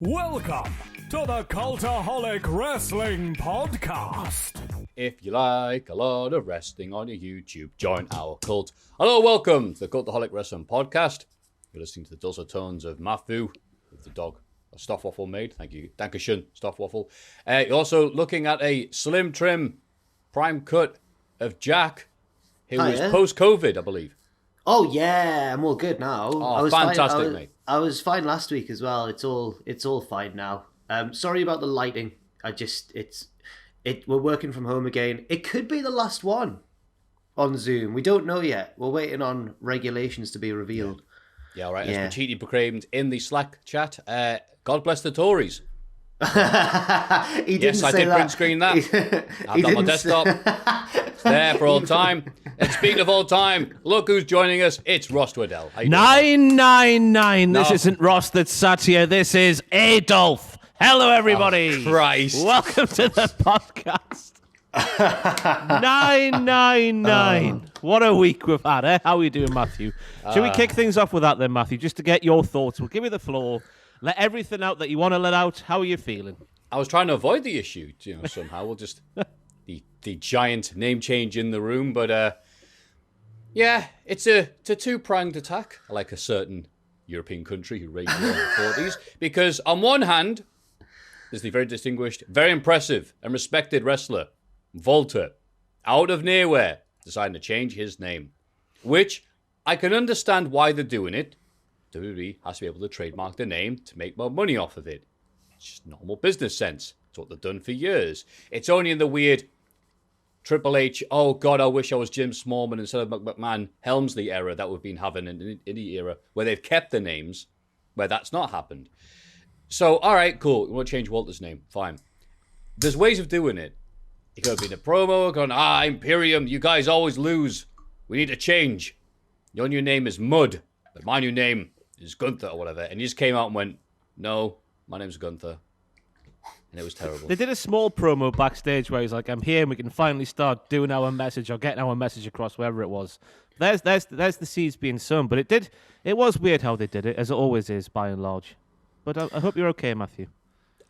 Welcome to the Cultaholic Wrestling Podcast. If you like a lot of wrestling on your YouTube, join our cult. Hello, welcome to the Cultaholic Wrestling Podcast. You're listening to the dulcet tones of Maffew with the dog Stoffwaffle made. Thank you. Dankeschön, Stoffwaffle. You're also looking at a slim trim prime cut of Jack, who is post-COVID, I believe. Oh yeah, I'm all good now. Oh, fantastic, mate. I was fine last week as well. It's all fine now. Sorry about the lighting. We're working from home again. It could be the last one on Zoom. We don't know yet. We're waiting on regulations to be revealed. Yeah, all right. As Machidi proclaimed in the Slack chat, God bless the Tories. I did print screen that. I've got my desktop. It's there for all time. And speaking of all time, look who's joining us. It's Ross Waddell. 999. This isn't Ross that sat here. This is Adolf. Hello, everybody. Oh, Christ. Welcome to the podcast. 999. What a week we've had, eh? How are you doing, Maffew? Should we kick things off with that then, Maffew? Just to get your thoughts. We'll give you the floor. Let everything out that you want to let out. How are you feeling? I was trying to avoid the issue, somehow. We'll just... the giant name change in the room, but it's a two-pronged attack, like a certain European country who raised war in the 40s, because on one hand, there's the very distinguished, very impressive and respected wrestler, Walter, out of nowhere, deciding to change his name, which I can understand why they're doing it. WWE has to be able to trademark the name to make more money off of it. It's just normal business sense. It's what they've done for years. It's only in the weird Triple H, oh God, I wish I was Jim Smallman instead of McMahon, Helmsley era that we've been having in the era where they've kept the names, where that's not happened. So, all right, cool. We want to change Walter's name. Fine. There's ways of doing it. It could be in a promo, going, Imperium, you guys always lose. We need to change. Your new name is Mud, but my new name is Gunther or whatever. And he just came out and went, no, my name's Gunther. And it was terrible. They did a small promo backstage where he's like, I'm here and we can finally start doing our message or getting our message across, wherever it was. There's the seeds being sown. But it was weird how they did it, as it always is, by and large. But I hope you're okay, Maffew.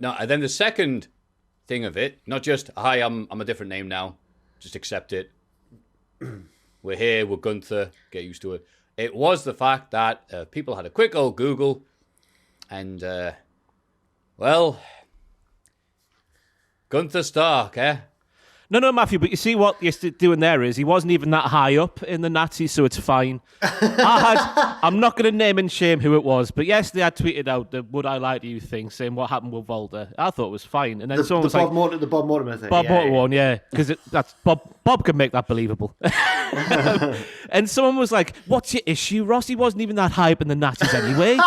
No, and then the second thing of it, not just, hi, I'm a different name now. Just accept it. We're here, we're Gunther, get used to it. It was the fact that people had a quick old Google and, Gunther Stark, eh? No, Maffew, but you see what you're doing there is he wasn't even that high up in the Nazis, so it's fine. I'm not going to name and shame who it was, but yesterday I tweeted out the "Would I Lie to You" thing, saying what happened with Walter. I thought it was fine, and then someone was like, "The Bob Mortimer thing." Bob Mortimer one, yeah, because that's Bob can make that believable. And someone was like, "What's your issue, Ross? He wasn't even that high up in the Nazis anyway."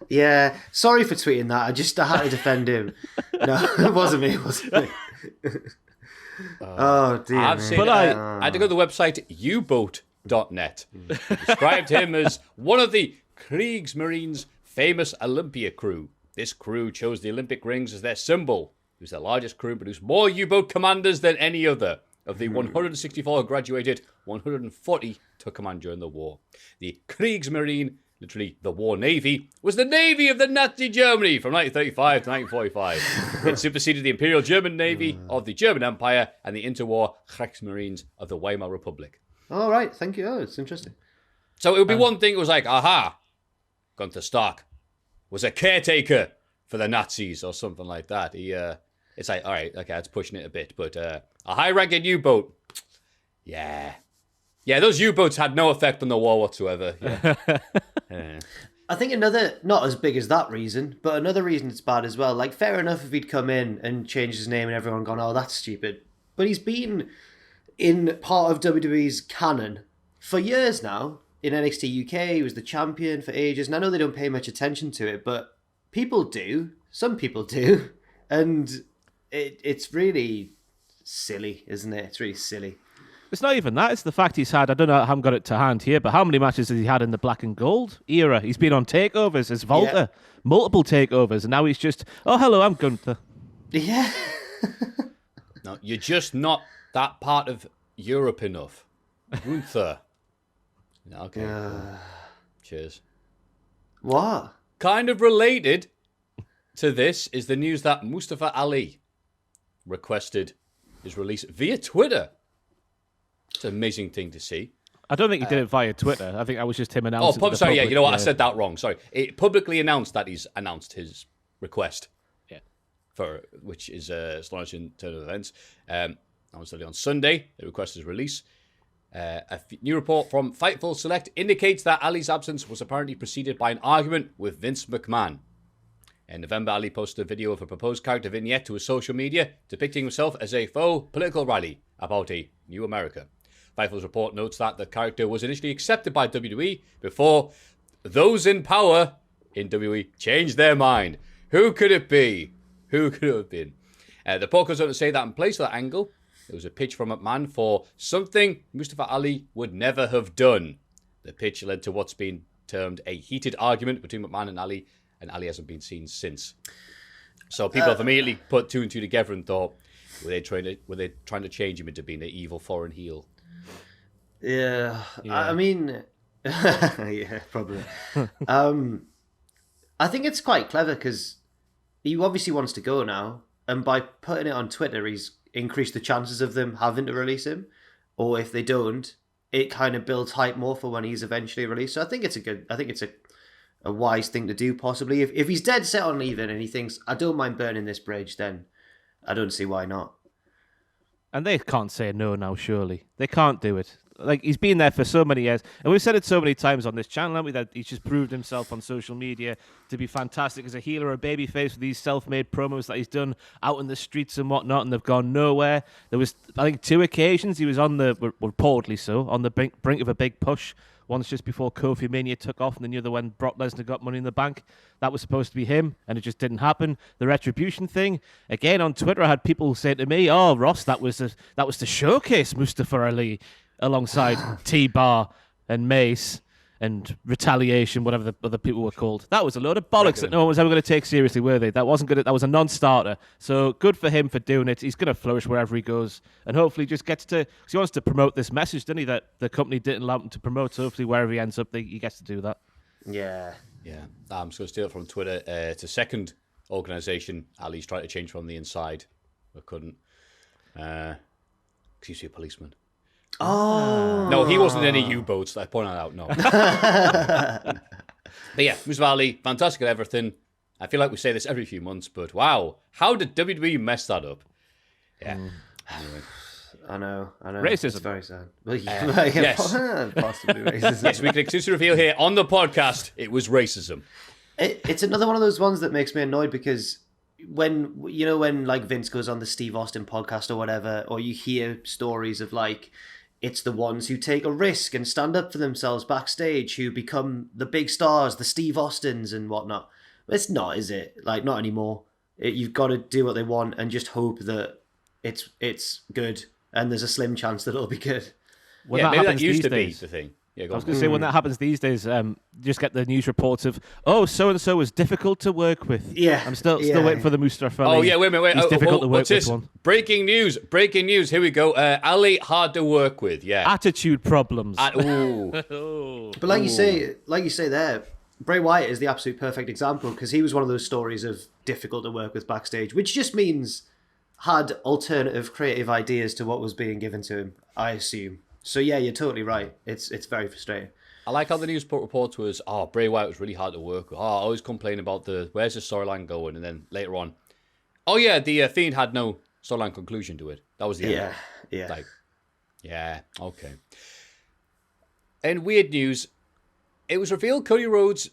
Yeah, sorry for tweeting that. I had to defend him. No, it wasn't me. Oh, dear. I had to go to the website uboat.net. Described him as one of the Kriegsmarine's famous Olympia crew. This crew chose the Olympic rings as their symbol. It was their largest crew and produced more U-boat commanders than any other. Of the 164 who graduated, 140 took command during the war. The Kriegsmarine, literally the War Navy, was the Navy of the Nazi Germany from 1935 to 1945. It superseded the Imperial German Navy of the German Empire and the interwar Kriegsmarines of the Weimar Republic. All right, thank you. Oh, it's interesting. So it would be one thing, it was like, aha, Gunther Stark was a caretaker for the Nazis or something like that. It's like, all right, okay, that's pushing it a bit, but a high-ranking U-boat, yeah, those U-boats had no effect on the war whatsoever. Yeah. I think another, not as big as that reason, but another reason it's bad as well. Like, fair enough if he'd come in and changed his name and everyone gone, oh, that's stupid. But he's been in part of WWE's canon for years now. In NXT UK, he was the champion for ages. And I know they don't pay much attention to it, but people do. Some people do. And it's really silly, isn't it? It's really silly. It's not even that. It's the fact he's had, I don't know, I haven't got it to hand here, but how many matches has he had in the black and gold era? He's been on takeovers as Walter, multiple takeovers, and now he's just, oh, hello, I'm Gunther. Yeah. No, you're just not that part of Europe enough. Gunther. Okay. Cheers. What? kind of related to this is the news that Mustafa Ali requested his release via Twitter. It's an amazing thing to see. I don't think he did it via Twitter. I think that was just him announcing. Oh, sorry, yeah, you know what? I said that wrong. Sorry. It publicly announced that he's announced his request. Yeah. Which is astonishing turn of events. Announced on Sunday, the request is release. New report from Fightful Select indicates that Ali's absence was apparently preceded by an argument with Vince McMahon. In November, Ali posted a video of a proposed character vignette to his social media, depicting himself as a faux political rally about a new America. Fightful's report notes that the character was initially accepted by WWE before those in power in WWE changed their mind. Who could it be? Who could it have been? The report goes on to say that in place of that angle, there was a pitch from McMahon for something Mustafa Ali would never have done. The pitch led to what's been termed a heated argument between McMahon and Ali hasn't been seen since. So people have immediately put two and two together and thought, were they trying to change him into being an evil foreign heel? Yeah. I mean, yeah, probably. I think it's quite clever because he obviously wants to go now, and by putting it on Twitter, he's increased the chances of them having to release him, or if they don't, it kind of builds hype more for when he's eventually released. So I think it's a wise thing to do, possibly. If he's dead set on leaving and he thinks, I don't mind burning this bridge, then I don't see why not. And they can't say no now, surely. They can't do it. Like, he's been there for so many years. And we've said it so many times on this channel, haven't we, that he's just proved himself on social media to be fantastic as a heel or a babyface with these self-made promos that he's done out in the streets and whatnot, and they've gone nowhere. There was, I think, 2 occasions he was on reportedly so, on the brink of a big push. Once just before Kofi Mania took off, and then the other when Brock Lesnar got Money in the Bank. That was supposed to be him, and it just didn't happen. The Retribution thing, again on Twitter, I had people say to me, "Oh, Ross, that was to showcase Mustafa Ali alongside T-Bar and Mace and Retaliation, whatever the other people were called." That was a load of bollocks that no one was ever going to take seriously, were they? That wasn't good. That was a non-starter. So good for him for doing it. He's going to flourish wherever he goes, and hopefully just gets to. Because he wants to promote this message, doesn't he? That the company didn't allow him to promote. So hopefully wherever he ends up, he gets to do that. Yeah. I'm just going to steal it from Twitter. It's a second organisation Ali's tried to change from the inside, but couldn't. Excuse me, a policeman. Oh. No, he wasn't in any U-boats. I pointed out, no. But yeah, Mustafa Ali, fantastic at everything. I feel like we say this every few months, but wow, how did WWE mess that up? Yeah. Anyway. I know. Racism. It's very sad. Well, yes. Possibly racism. Yes, we can exclusively reveal here on the podcast, it was racism. It's another one of those ones that makes me annoyed because when like Vince goes on the Steve Austin podcast or whatever, or you hear stories of like, it's the ones who take a risk and stand up for themselves backstage who become the big stars, the Steve Austins and whatnot. It's not, is it? Like, not anymore. You've got to do what they want and just hope that it's good, and there's a slim chance that it'll be good. Yeah, maybe that used to be the thing. Yeah, I was going to say, when that happens these days, just get the news reports of, so-and-so was difficult to work with. Yeah. I'm still waiting for the Mustafa Ali. Oh, yeah, wait a minute. He's difficult to work what's this? with one. Breaking news. Here we go. Ali, hard to work with, yeah. Attitude problems. But like you say there, Bray Wyatt is the absolute perfect example because he was one of those stories of difficult to work with backstage, which just means had alternative creative ideas to what was being given to him, I assume. So yeah, you're totally right. It's very frustrating. I like how the news report was, Bray Wyatt was really hard to work with. I always complain about where's the storyline going? And then later on, the Fiend had no storyline conclusion to it. That was the end. Yeah. Like, yeah, okay. And weird news, it was revealed Cody Rhodes,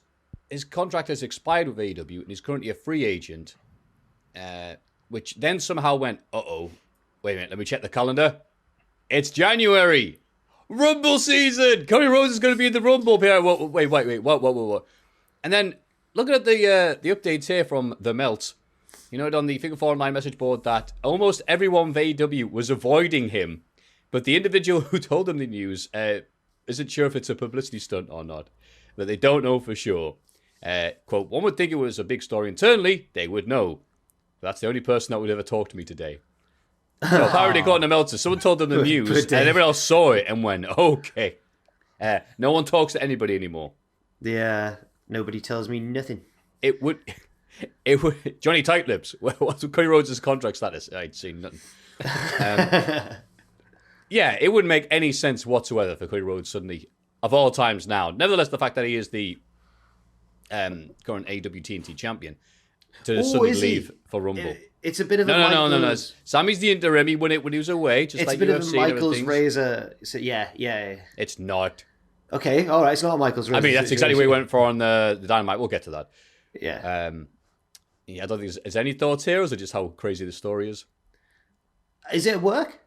his contract has expired with AEW and he's currently a free agent, which then somehow went, wait a minute, let me check the calendar. It's January. Rumble season. Cody Rhodes is going to be in the Rumble. Wait. What? And then looking at the updates here from The Melt, you know, on the Figure 4 Online message board that almost everyone of AEW was avoiding him, but the individual who told them the news isn't sure if it's a publicity stunt or not, but they don't know for sure. Quote, one would think it was a big story internally. They would know. That's the only person that would ever talk to me today. So apparently, according to Meltzer, someone told them the news, and everyone else saw it and went, okay. No one talks to anybody anymore. Yeah, nobody tells me nothing. it would. Johnny Tight Lips. What's Cody Rhodes' contract status? I'd seen nothing. Yeah, it wouldn't make any sense whatsoever for Cody Rhodes suddenly, of all times now. Nevertheless, the fact that he is the current AEW TNT champion to suddenly leave for Rumble. It's a bit of No. Sammy's the interim. He won it when he was away, just like UFC. It's a bit of a Michael's razor. So yeah. It's not. Okay, all right. It's not a Michael's razor. I mean, that's exactly what he went for on the Dynamite. We'll get to that. Yeah. I don't think there's any thoughts here, or is it just how crazy the story is? Is it work?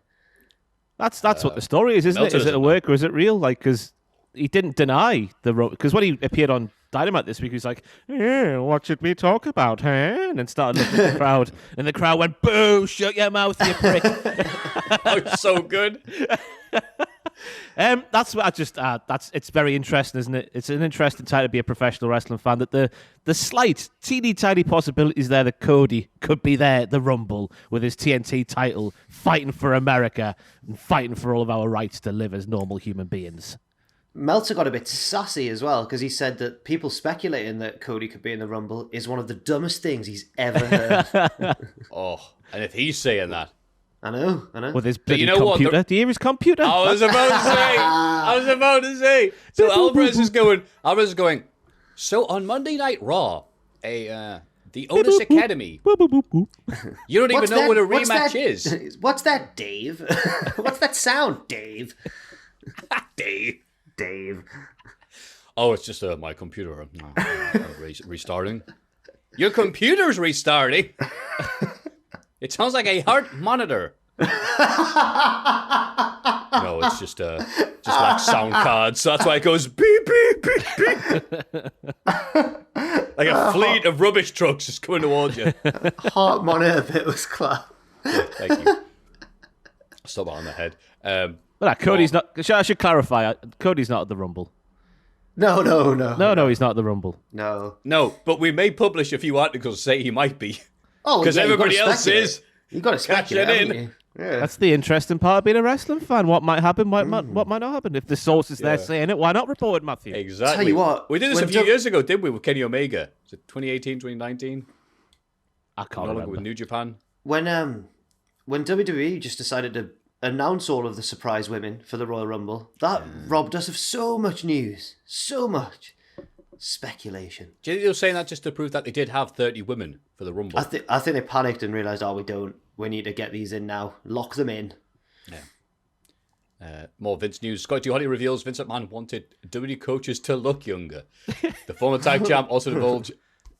That's what the story is, isn't it? Is it a work or is it real? Like, because he didn't deny because when he appeared on Dynamite this week, he was like, what should we talk about, huh? And then started looking at the crowd, and the crowd went, boo, shut your mouth, you prick. Oh, it's so good. That's what it's very interesting, isn't it? It's an interesting time to be a professional wrestling fan, that the slight, teeny tiny possibilities there that Cody could be there at the Rumble with his TNT title, fighting for America and fighting for all of our rights to live as normal human beings. Meltzer got a bit sassy as well, because he said that people speculating that Cody could be in the Rumble is one of the dumbest things he's ever heard. Oh, and if he's saying that. I know. With his bloody computer. Do you hear his computer? I was about to say. So Alvarez is going, so on Monday Night Raw, the Otis Academy. You don't even know what a rematch is. What's that, Dave? What's that sound, Dave? Dave. Oh, it's just my computer restarting. Your computer's restarting? It sounds like a heart monitor. No, it's just like sound cards. So that's why it goes beep, beep, beep, beep. Like a fleet of rubbish trucks just coming towards you. Heart monitor bit was clap. Thank you. Stop that on the head. Cody's not. I should clarify. Cody's not at the Rumble. No, he's not at the Rumble. No, but we may publish a few articles say he might be. Oh, because everybody else is. You got to speculate in. Yeah. That's the interesting part of being a wrestling fan. What might happen? What might not happen? If the source is there saying it, why not report it, Maffew? Exactly. Tell you what, we did this a few years ago, didn't we, with Kenny Omega? Was it 2018, 2019? I can't remember. With New Japan. When WWE just decided to announce all of the surprise women for the Royal Rumble, that robbed us of so much news, so much speculation. Do you think they were saying that just to prove that they did have 30 women for the Rumble? I think they panicked and realised, we need to get these in now. Lock them in. Yeah. More Vince news. Scotty Holly reveals Vince McMahon wanted WWE coaches to look younger. The former tag champ also divulged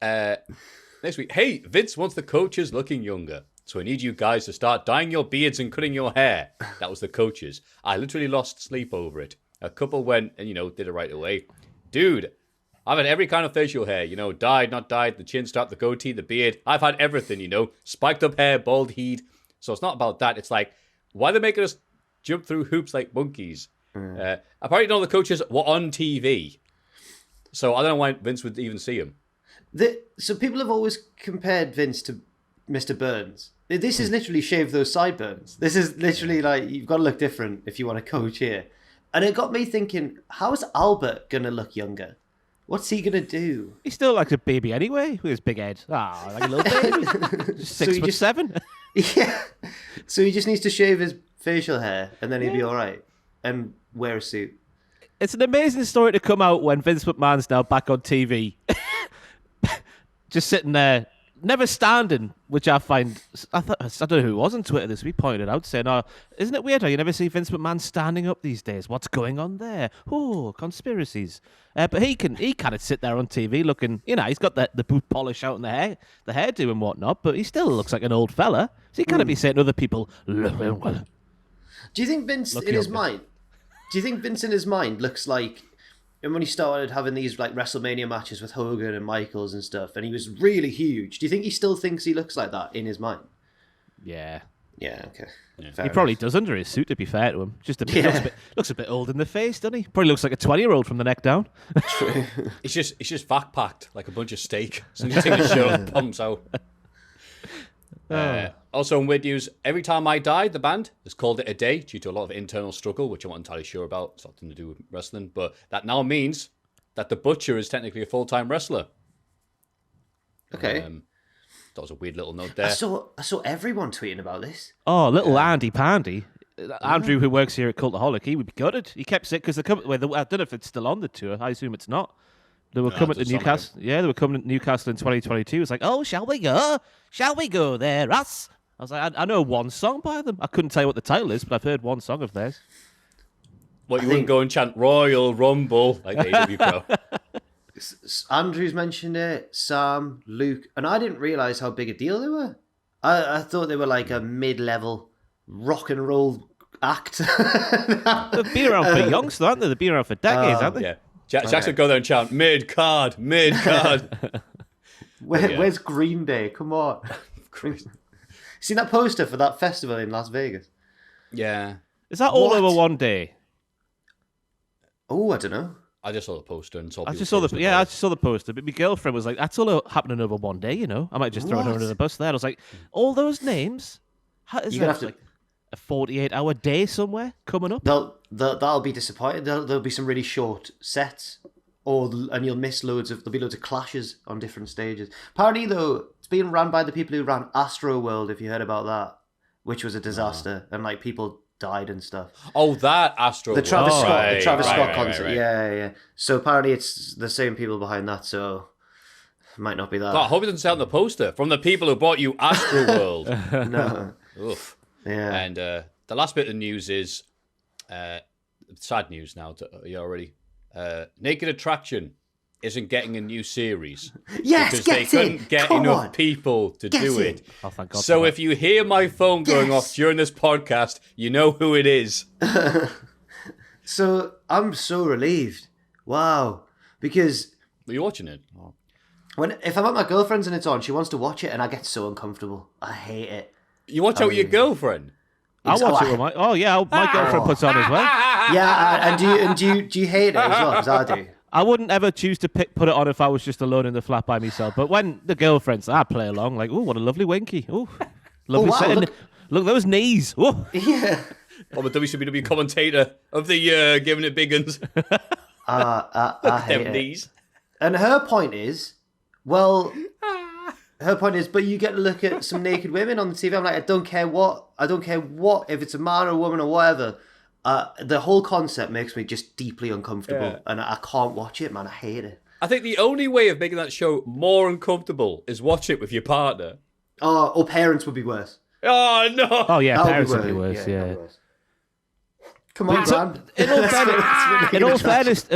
next week, hey, Vince wants the coaches looking younger. So I need you guys to start dyeing your beards and cutting your hair. That was the coaches. I literally lost sleep over it. A couple went and, did it right away. Dude, I've had every kind of facial hair, dyed, not dyed, the chin strap, the goatee, the beard. I've had everything, spiked up hair, bald head. So it's not about that. It's like, why are they making us jump through hoops like monkeys? Apparently none of the coaches were on TV. So I don't know why Vince would even see him. So people have always compared Vince to Mr. Burns. This is literally shave those sideburns. This is literally like, you've got to look different if you want to coach here. And it got me thinking, how is Albert going to look younger? What's he going to do? He still looks like a baby anyway, with his big head. Like a little baby. Just 6'7". Yeah. So he just needs to shave his facial hair and then he'll be all right. And wear a suit. It's an amazing story to come out when Vince McMahon's now back on TV. Just sitting there, never standing, which I find... I don't know who it was on Twitter this week, pointed out, saying, isn't it weird how you never see Vince McMahon standing up these days? What's going on there? Oh, conspiracies. But he kind of sit there on TV looking, he's got the boot polish out and the hairdo and whatnot, but he still looks like an old fella. So he can't be saying to other people, look. Do you think Vince in his mind... Do you think Vince in his mind looks like... And when he started having these like WrestleMania matches with Hogan and Michaels and stuff, and he was really huge, do you think he still thinks he looks like that in his mind? Yeah. Yeah, okay. Yeah. He probably does under his suit, to be fair to him. Just a bit, looks a bit old in the face, doesn't he? Probably looks like a 20-year-old from the neck down. True. It's just fat packed like a bunch of steak. So you take the shirt, pumps out. Also in weird news, Every Time I Die, the band, has called it a day due to a lot of internal struggle, which I'm not entirely sure about. It's nothing to do with wrestling. But that now means that the Butcher is technically a full-time wrestler. Okay. That was a weird little note I there. saw everyone tweeting about this. Oh, little Andy Pandy. Andrew, who works here at Cultaholic, he would be gutted. He kept sick because I don't know if it's still on the tour. I assume it's not. They were coming to Newcastle. Yeah, they were coming to Newcastle in 2022. It's like, oh, shall we go? Shall we go there, us? I was like, I know one song by them. I couldn't tell you what the title is, but I've heard one song of theirs. What, you wouldn't go and chant Royal Rumble like the AEW Pro? Andrew's mentioned it, Sam, Luke, and I didn't realise how big a deal they were. I thought they were like a mid-level rock and roll act. They've been around for yonks, aren't they? They've been around for decades, haven't they? Yeah. Jackson would go there and chant, mid-card. Where's Green Day? Come on. Seen that poster for that festival in Las Vegas? Yeah. Is that all over one day? Oh, I don't know. I just saw the poster and saw I just saw the poster, but my girlfriend was like, that's all happening over one day, you know? I might just throw her under the bus there. I was like, all those names? Is You're that gonna have like a 48-hour day somewhere coming up? That'll be disappointing. There'll be some really short sets, and you'll miss there'll be loads of clashes on different stages. Apparently, though, it's being run by the people who ran Astro World, if you heard about that, which was a disaster, and like people died and stuff. Oh, that Astro. The Travis Scott, right, the Travis Scott concert. Right. Yeah. So apparently it's the same people behind that. So it might not be that. God, I hope it doesn't say on the poster from the people who bought you Astro World. No. Oof. Yeah. And the last bit of news is sad news now. You already Naked Attraction isn't getting a new series. Yes, because get they couldn't get enough people to do it. Oh, thank God. So if you hear my phone going off during this podcast, you know who it is. So I'm so relieved. Wow. Because Are you watching it? Oh. if I'm at my girlfriend's and it's on, she wants to watch it and I get so uncomfortable. I hate it. You watch out with your girlfriend? I'll watch it with my girlfriend puts on as well. Yeah, and do you hate it as well? Because I do. I wouldn't ever choose to put it on if I was just alone in the flat by myself. But when the girlfriend's, I play along like, oh, what a lovely winky. Oh, lovely wow, setting. Look those knees. Oh. Yeah. I'm a WCW commentator of the year, giving it big uns. I hate Them it. knees. And her point is, but you get to look at some naked women on the TV. I'm like, I don't care what, if it's a man or a woman or whatever. The whole concept makes me just deeply uncomfortable, and I can't watch it, man. I hate it. I think the only way of making that show more uncomfortable is watch it with your partner. Or parents would be worse. Oh, no. Oh, yeah, That parents would would be worse, yeah. that'd be worse. Come on, Brand. In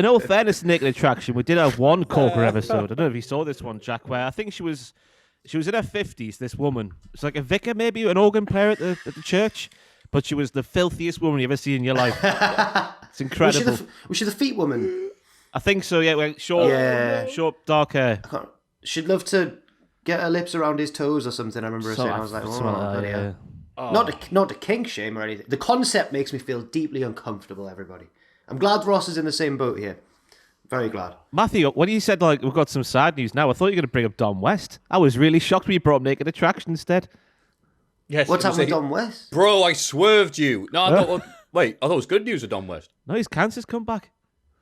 all fairness, Naked Attraction, we did have one corporate episode. I don't know if you saw this one, Jack, where I think she was in her 50s, this woman. It's like a vicar, maybe, an organ player at the church. But she was the filthiest woman you've ever seen in your life. It's incredible. Was she the feet woman? I think so, yeah. Well, short, dark hair. She'd love to get her lips around his toes or something. I remember her saying. I was like, bloody hell. Not to kink shame or anything. The concept makes me feel deeply uncomfortable, everybody. I'm glad Ross is in the same boat here. Very glad. Maffew, when you said, like, we've got some sad news now, I thought you were going to bring up Dom West. I was really shocked when you brought up Naked Attraction instead. Yes, what's happened with Dom West? Bro, I swerved you. No, I thought it was good news with Dom West. No, his cancer's come back.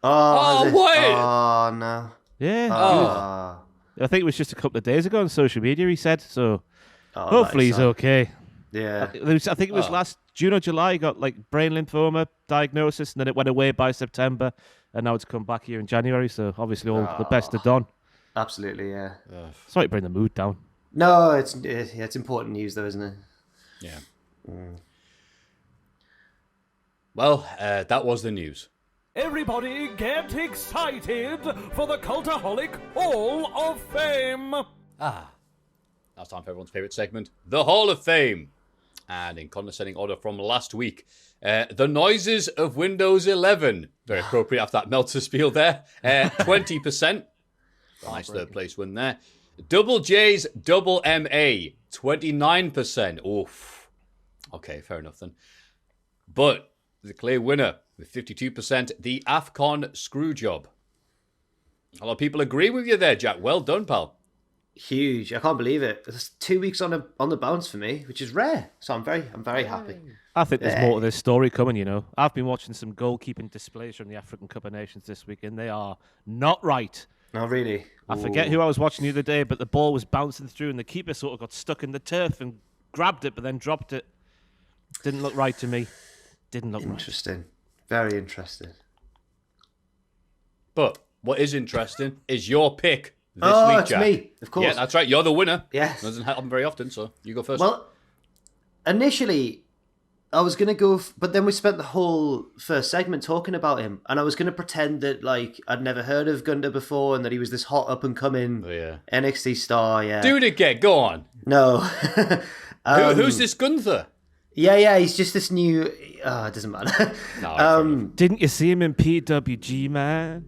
Oh, what? Oh, no. Yeah. Oh. I think it was just a couple of days ago on social media, he said. So hopefully he's okay. Yeah. I think it was last June or July, he got like brain lymphoma diagnosis, and then it went away by September, and now it's come back here in January. So obviously all the best to Don. Absolutely, yeah. Sorry to bring the mood down. No, it's important news though, isn't it? Yeah. Well, that was the news. Everybody get excited for the Cultaholic Hall of Fame! Now it's time for everyone's favourite segment, the Hall of Fame. And in condescending order from last week, the noises of Windows 11. Very appropriate after that Meltzer spiel there. 20%. Nice third place win there. Double J's Double MA, 29%. Oof. Okay, fair enough then. But the clear winner with 52%, the AFCON Screwjob. A lot of people agree with you there, Jack. Well done, pal. Huge. I can't believe it. It's 2 weeks on the bounce for me, which is rare. So I'm very happy. I think there's more to this story coming, you know. I've been watching some goalkeeping displays from the African Cup of Nations this week, and they are not right. No, really. I forget who I was watching the other day, but the ball was bouncing through and the keeper sort of got stuck in the turf and grabbed it but then dropped it. Didn't look right to me. Didn't look right. Interesting. Very interesting. But what is interesting is your pick this week, it's Jack. me, of course. Yeah, that's right. You're the winner. Yes. Doesn't happen very often, so you go first. Well, initially, I was going to go, but then we spent the whole first segment talking about him, and I was going to pretend that, like, I'd never heard of Gunther before and that he was this hot up-and-coming NXT star, yeah. Do it again. Go on. No. Who's this Gunther? Yeah, he's just this new... it doesn't matter. No, Didn't you see him in PWG, man?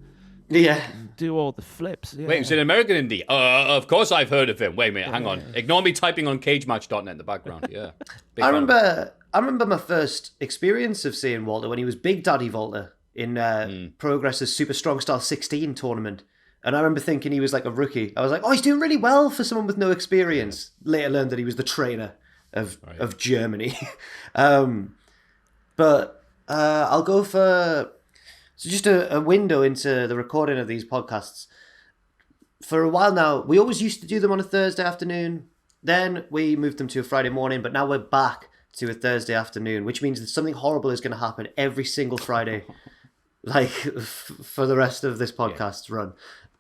Yeah. Do all the flips. Yeah. Wait, was it American Indie? Of course I've heard of him. Wait a minute, hang on. Ignore me typing on cagematch.net in the background. Yeah. I remember my first experience of seeing Walter when he was Big Daddy Walter in Progress's Super Strong Style 16 tournament. And I remember thinking he was like a rookie. I was like, oh, he's doing really well for someone with no experience. Later learned that he was the trainer of Germany. But I'll go for... So just a window into the recording of these podcasts. For a while now, we always used to do them on a Thursday afternoon. Then we moved them to a Friday morning, but now we're back to a Thursday afternoon, which means that something horrible is going to happen every single Friday, like for the rest of this podcast's run.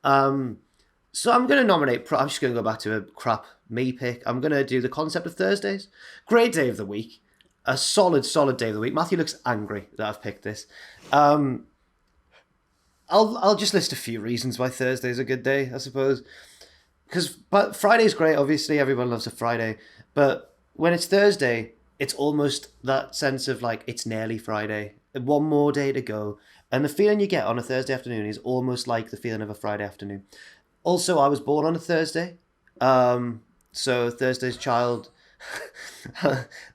So I'm going to nominate, I'm just going to go back to a crap me pick. I'm going to do the concept of Thursdays. Great day of the week. A solid day of the week. Maffew looks angry that I've picked this. I'll just list a few reasons why Thursday's a good day, I suppose. But Friday's great, obviously. Everyone loves a Friday. But when it's Thursday, it's almost that sense of like, it's nearly Friday. One more day to go. And the feeling you get on a Thursday afternoon is almost like the feeling of a Friday afternoon. Also, I was born on a Thursday. So Thursday's child...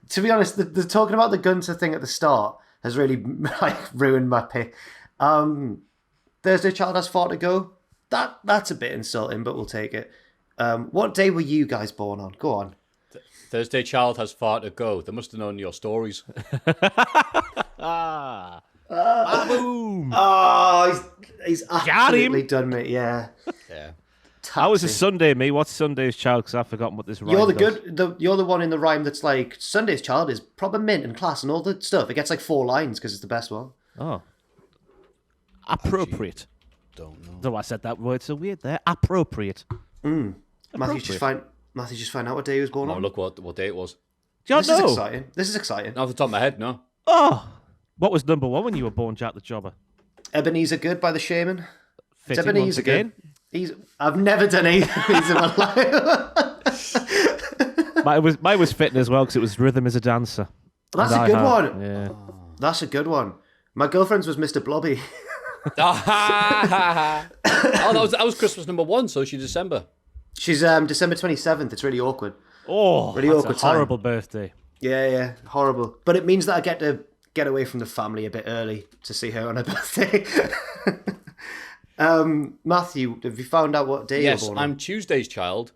to be honest, the talking about the Gunther thing at the start has really like ruined my pick. Thursday child has far to go. That's a bit insulting, but we'll take it. What day were you guys born on? Go on. Thursday child has far to go. They must have known your stories. Boom! Oh, he's absolutely done me. Yeah. How was a Sunday, me? What's Sunday's child? Because I've forgotten what this rhyme You're the one in the rhyme that's like, Sunday's child is proper mint and class and all the stuff. It gets like 4 lines because it's the best one. Oh. Appropriate. Don't know. Though I said that word so weird there. Appropriate. Matthew just find out what day he was born on. Look what day it was. Do you This know? is exciting. This is exciting. Not off the top of my head, no. Oh. What was number 1 when you were born, Jack the Jobber? Ebenezer Good by the Shaman. Fitting Ebenezer once again. I've never done either of these in my life. Mine was fitting as well because it was Rhythm is a Dancer. That's a good one. Yeah. That's a good one. My girlfriend's was Mr. Blobby. That was Christmas number 1, so she's December. She's December 27th. It's really awkward. Oh, really that's awkward a horrible birthday. Yeah, horrible. But it means that I get to get away from the family a bit early to see her on her birthday. Maffew, have you found out what day you're born on? Yes, I'm Tuesday's child.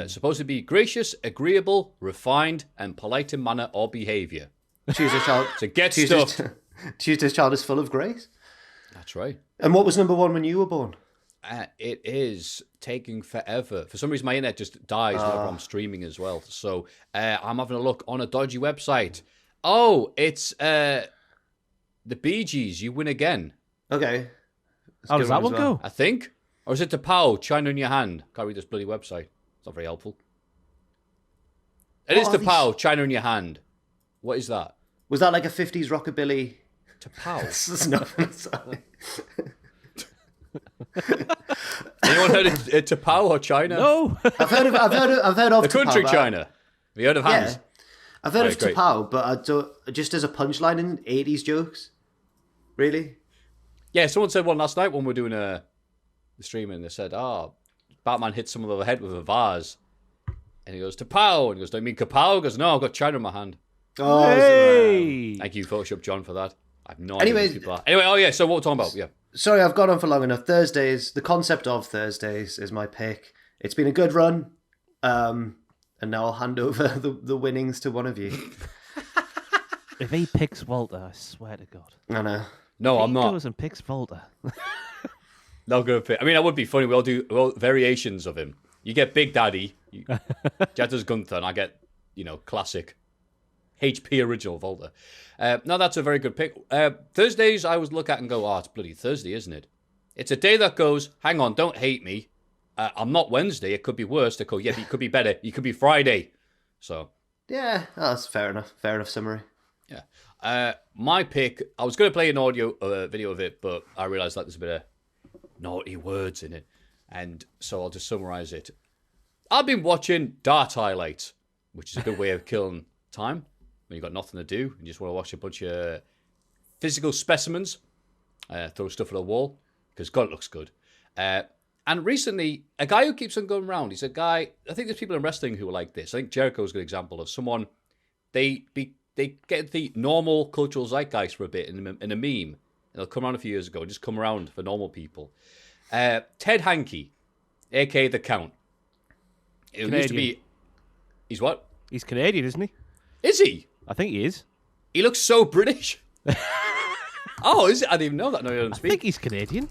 Supposed to be gracious, agreeable, refined, and polite in manner or behaviour. Tuesday's child. So get stuffed. Tuesday's child is full of grace. That's right. And what was number 1 when you were born? It is taking forever. For some reason, my internet just dies whenever I'm streaming as well. So I'm having a look on a dodgy website. Oh, it's the Bee Gees. You win again. Okay. How does that one go? I think. Or is it the Pow, China in your hand? Can't read this bloody website. It's not very helpful. It is the Pow, China in your hand. What is that? Was that like a 50s rockabilly? To Pow. That's nothing. Sorry. Anyone heard of to Pow or China? No. I've heard of the country T'Pau, China. Have you heard of Hans? Yeah. I've heard of Right, great. T'Pau, but I don't, just as a punchline in 80s jokes. Really? Yeah, someone said one last night when we were doing the streaming. They said, Batman hit someone over the head with a vase. And he goes, T'Pau. And he goes, do you mean Kapow? He goes, no, I've got China in my hand. Oh, Hey. Thank you, Photoshop John, for that. I have no idea who these people are. Anyway, so what we're talking about, yeah. Sorry, I've gone on for long enough. Thursdays, the concept of Thursdays is my pick. It's been a good run. And now I'll hand over the winnings to one of you. If he picks Walter, I swear to God. I know. No, I'm He not. goes and picks Walter. Not gonna pick. I mean, that would be funny. We all variations of him. You get Big Daddy, Jed does Gunther, and I get, classic HP original Volta. No, that's a very good pick. Thursdays, I always look at and go, oh, it's bloody Thursday, isn't it? It's a day that goes, hang on, don't hate me. I'm not Wednesday. It could be worse. They go, yeah, but it could be better. It could be Friday. So. Yeah, that's fair enough. Fair enough summary. Yeah. My pick, I was going to play an audio video of it, but I realised that there's a bit of naughty words in it. And so I'll just summarize it. I've been watching Dart highlights, which is a good way of killing time when you've got nothing to do and you just want to watch a bunch of physical specimens, throw stuff at a wall, because God, it looks good. And recently, a guy who keeps on going around, he's a guy, I think there's people in wrestling who are like this. I think Jericho's a good example of someone, they get the normal cultural zeitgeist for a bit in a meme. And they'll come around a few years ago, just come around for normal people. Ted Hankey, a.k.a. The Count. It Canadian. used to be... He's what? He's Canadian, isn't he? Is he? I think he is. He looks so British. Oh, is it? I didn't even know that. No, you don't I speak. think he's Canadian.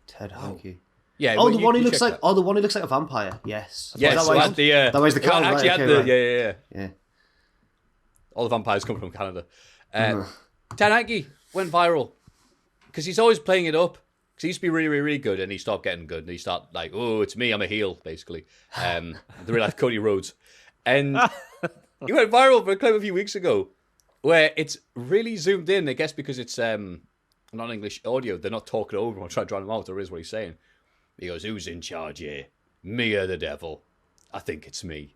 Ted Hankey. Yeah. Oh, well, the one who you looks check like. that. Oh, the one who looks like a vampire. Yes. Yes, That so was had the, that was the it count. actually Right, had okay, the, right. yeah. Yeah. All the vampires come from Canada. Ted Hankey went viral because he's always playing it up. Because he used to be really, really, really good, and he stopped getting good. And he started like, oh, it's me, I'm a heel, basically. The real life Cody Rhodes. And he went viral for a clip a few weeks ago where it's really zoomed in, I guess because it's not English audio. They're not talking over him or trying to drown him out, or is what he's saying. He goes, who's in charge here? Me or the devil? I think it's me.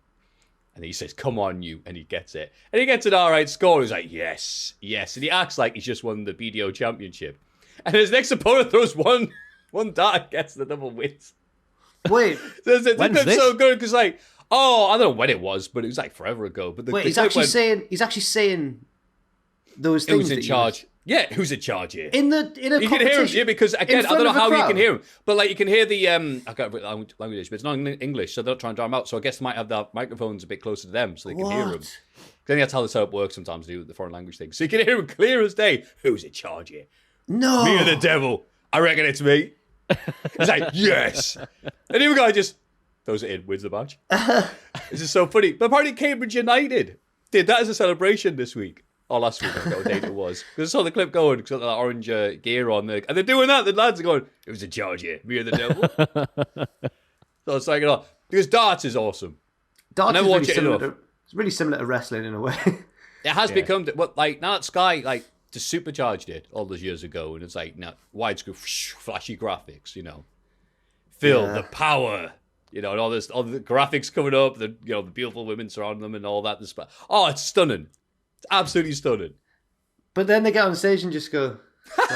And he says, come on, you. And he gets it. And he gets an all right score. He's like, yes, yes. And he acts like he's just won the BDO championship. And his next opponent throws one dart and gets the double wins. Wait. This When's clip's this? so good because, like, oh, I don't know when it was, but it was like forever ago. But Wait. the He's clip actually went, saying. He's actually saying those things. who's in that he charge? was- Yeah, who's in charge here? In a You can hear him, competition? yeah, because again, I front don't know of a how you crowd? can hear him, but like you can hear the I can't remember the language, but it's not in English, so they're not trying to drown him out. So I guess they might have the microphones a bit closer to them, so they can hear him. What? Then that's how the setup works sometimes. Do the foreign language thing, so you can hear him clear as day. Who's in charge here? No. Me or the devil? I reckon it's me. He's like, yes, and the other guy just throws it in, wins the match. This is so funny. But apparently, Cambridge United did that as a celebration this week. Oh, last week, I forgot what date it was. Because I saw the clip going, because that orange gear on there. And they're doing that. The lads are going, who's in charge here? Me or the devil? So it's like, because darts is awesome. Darts never is watch really it similar enough. it's really similar to wrestling in a way. It has become, like, now that Sky, like, just supercharged it all those years ago. And it's like, now, widescreen, flashy graphics, Feel the power. And all the graphics coming up, the beautiful women surrounding them and all that. Oh, it's stunning. It's absolutely stunning. But then they get on stage and just go.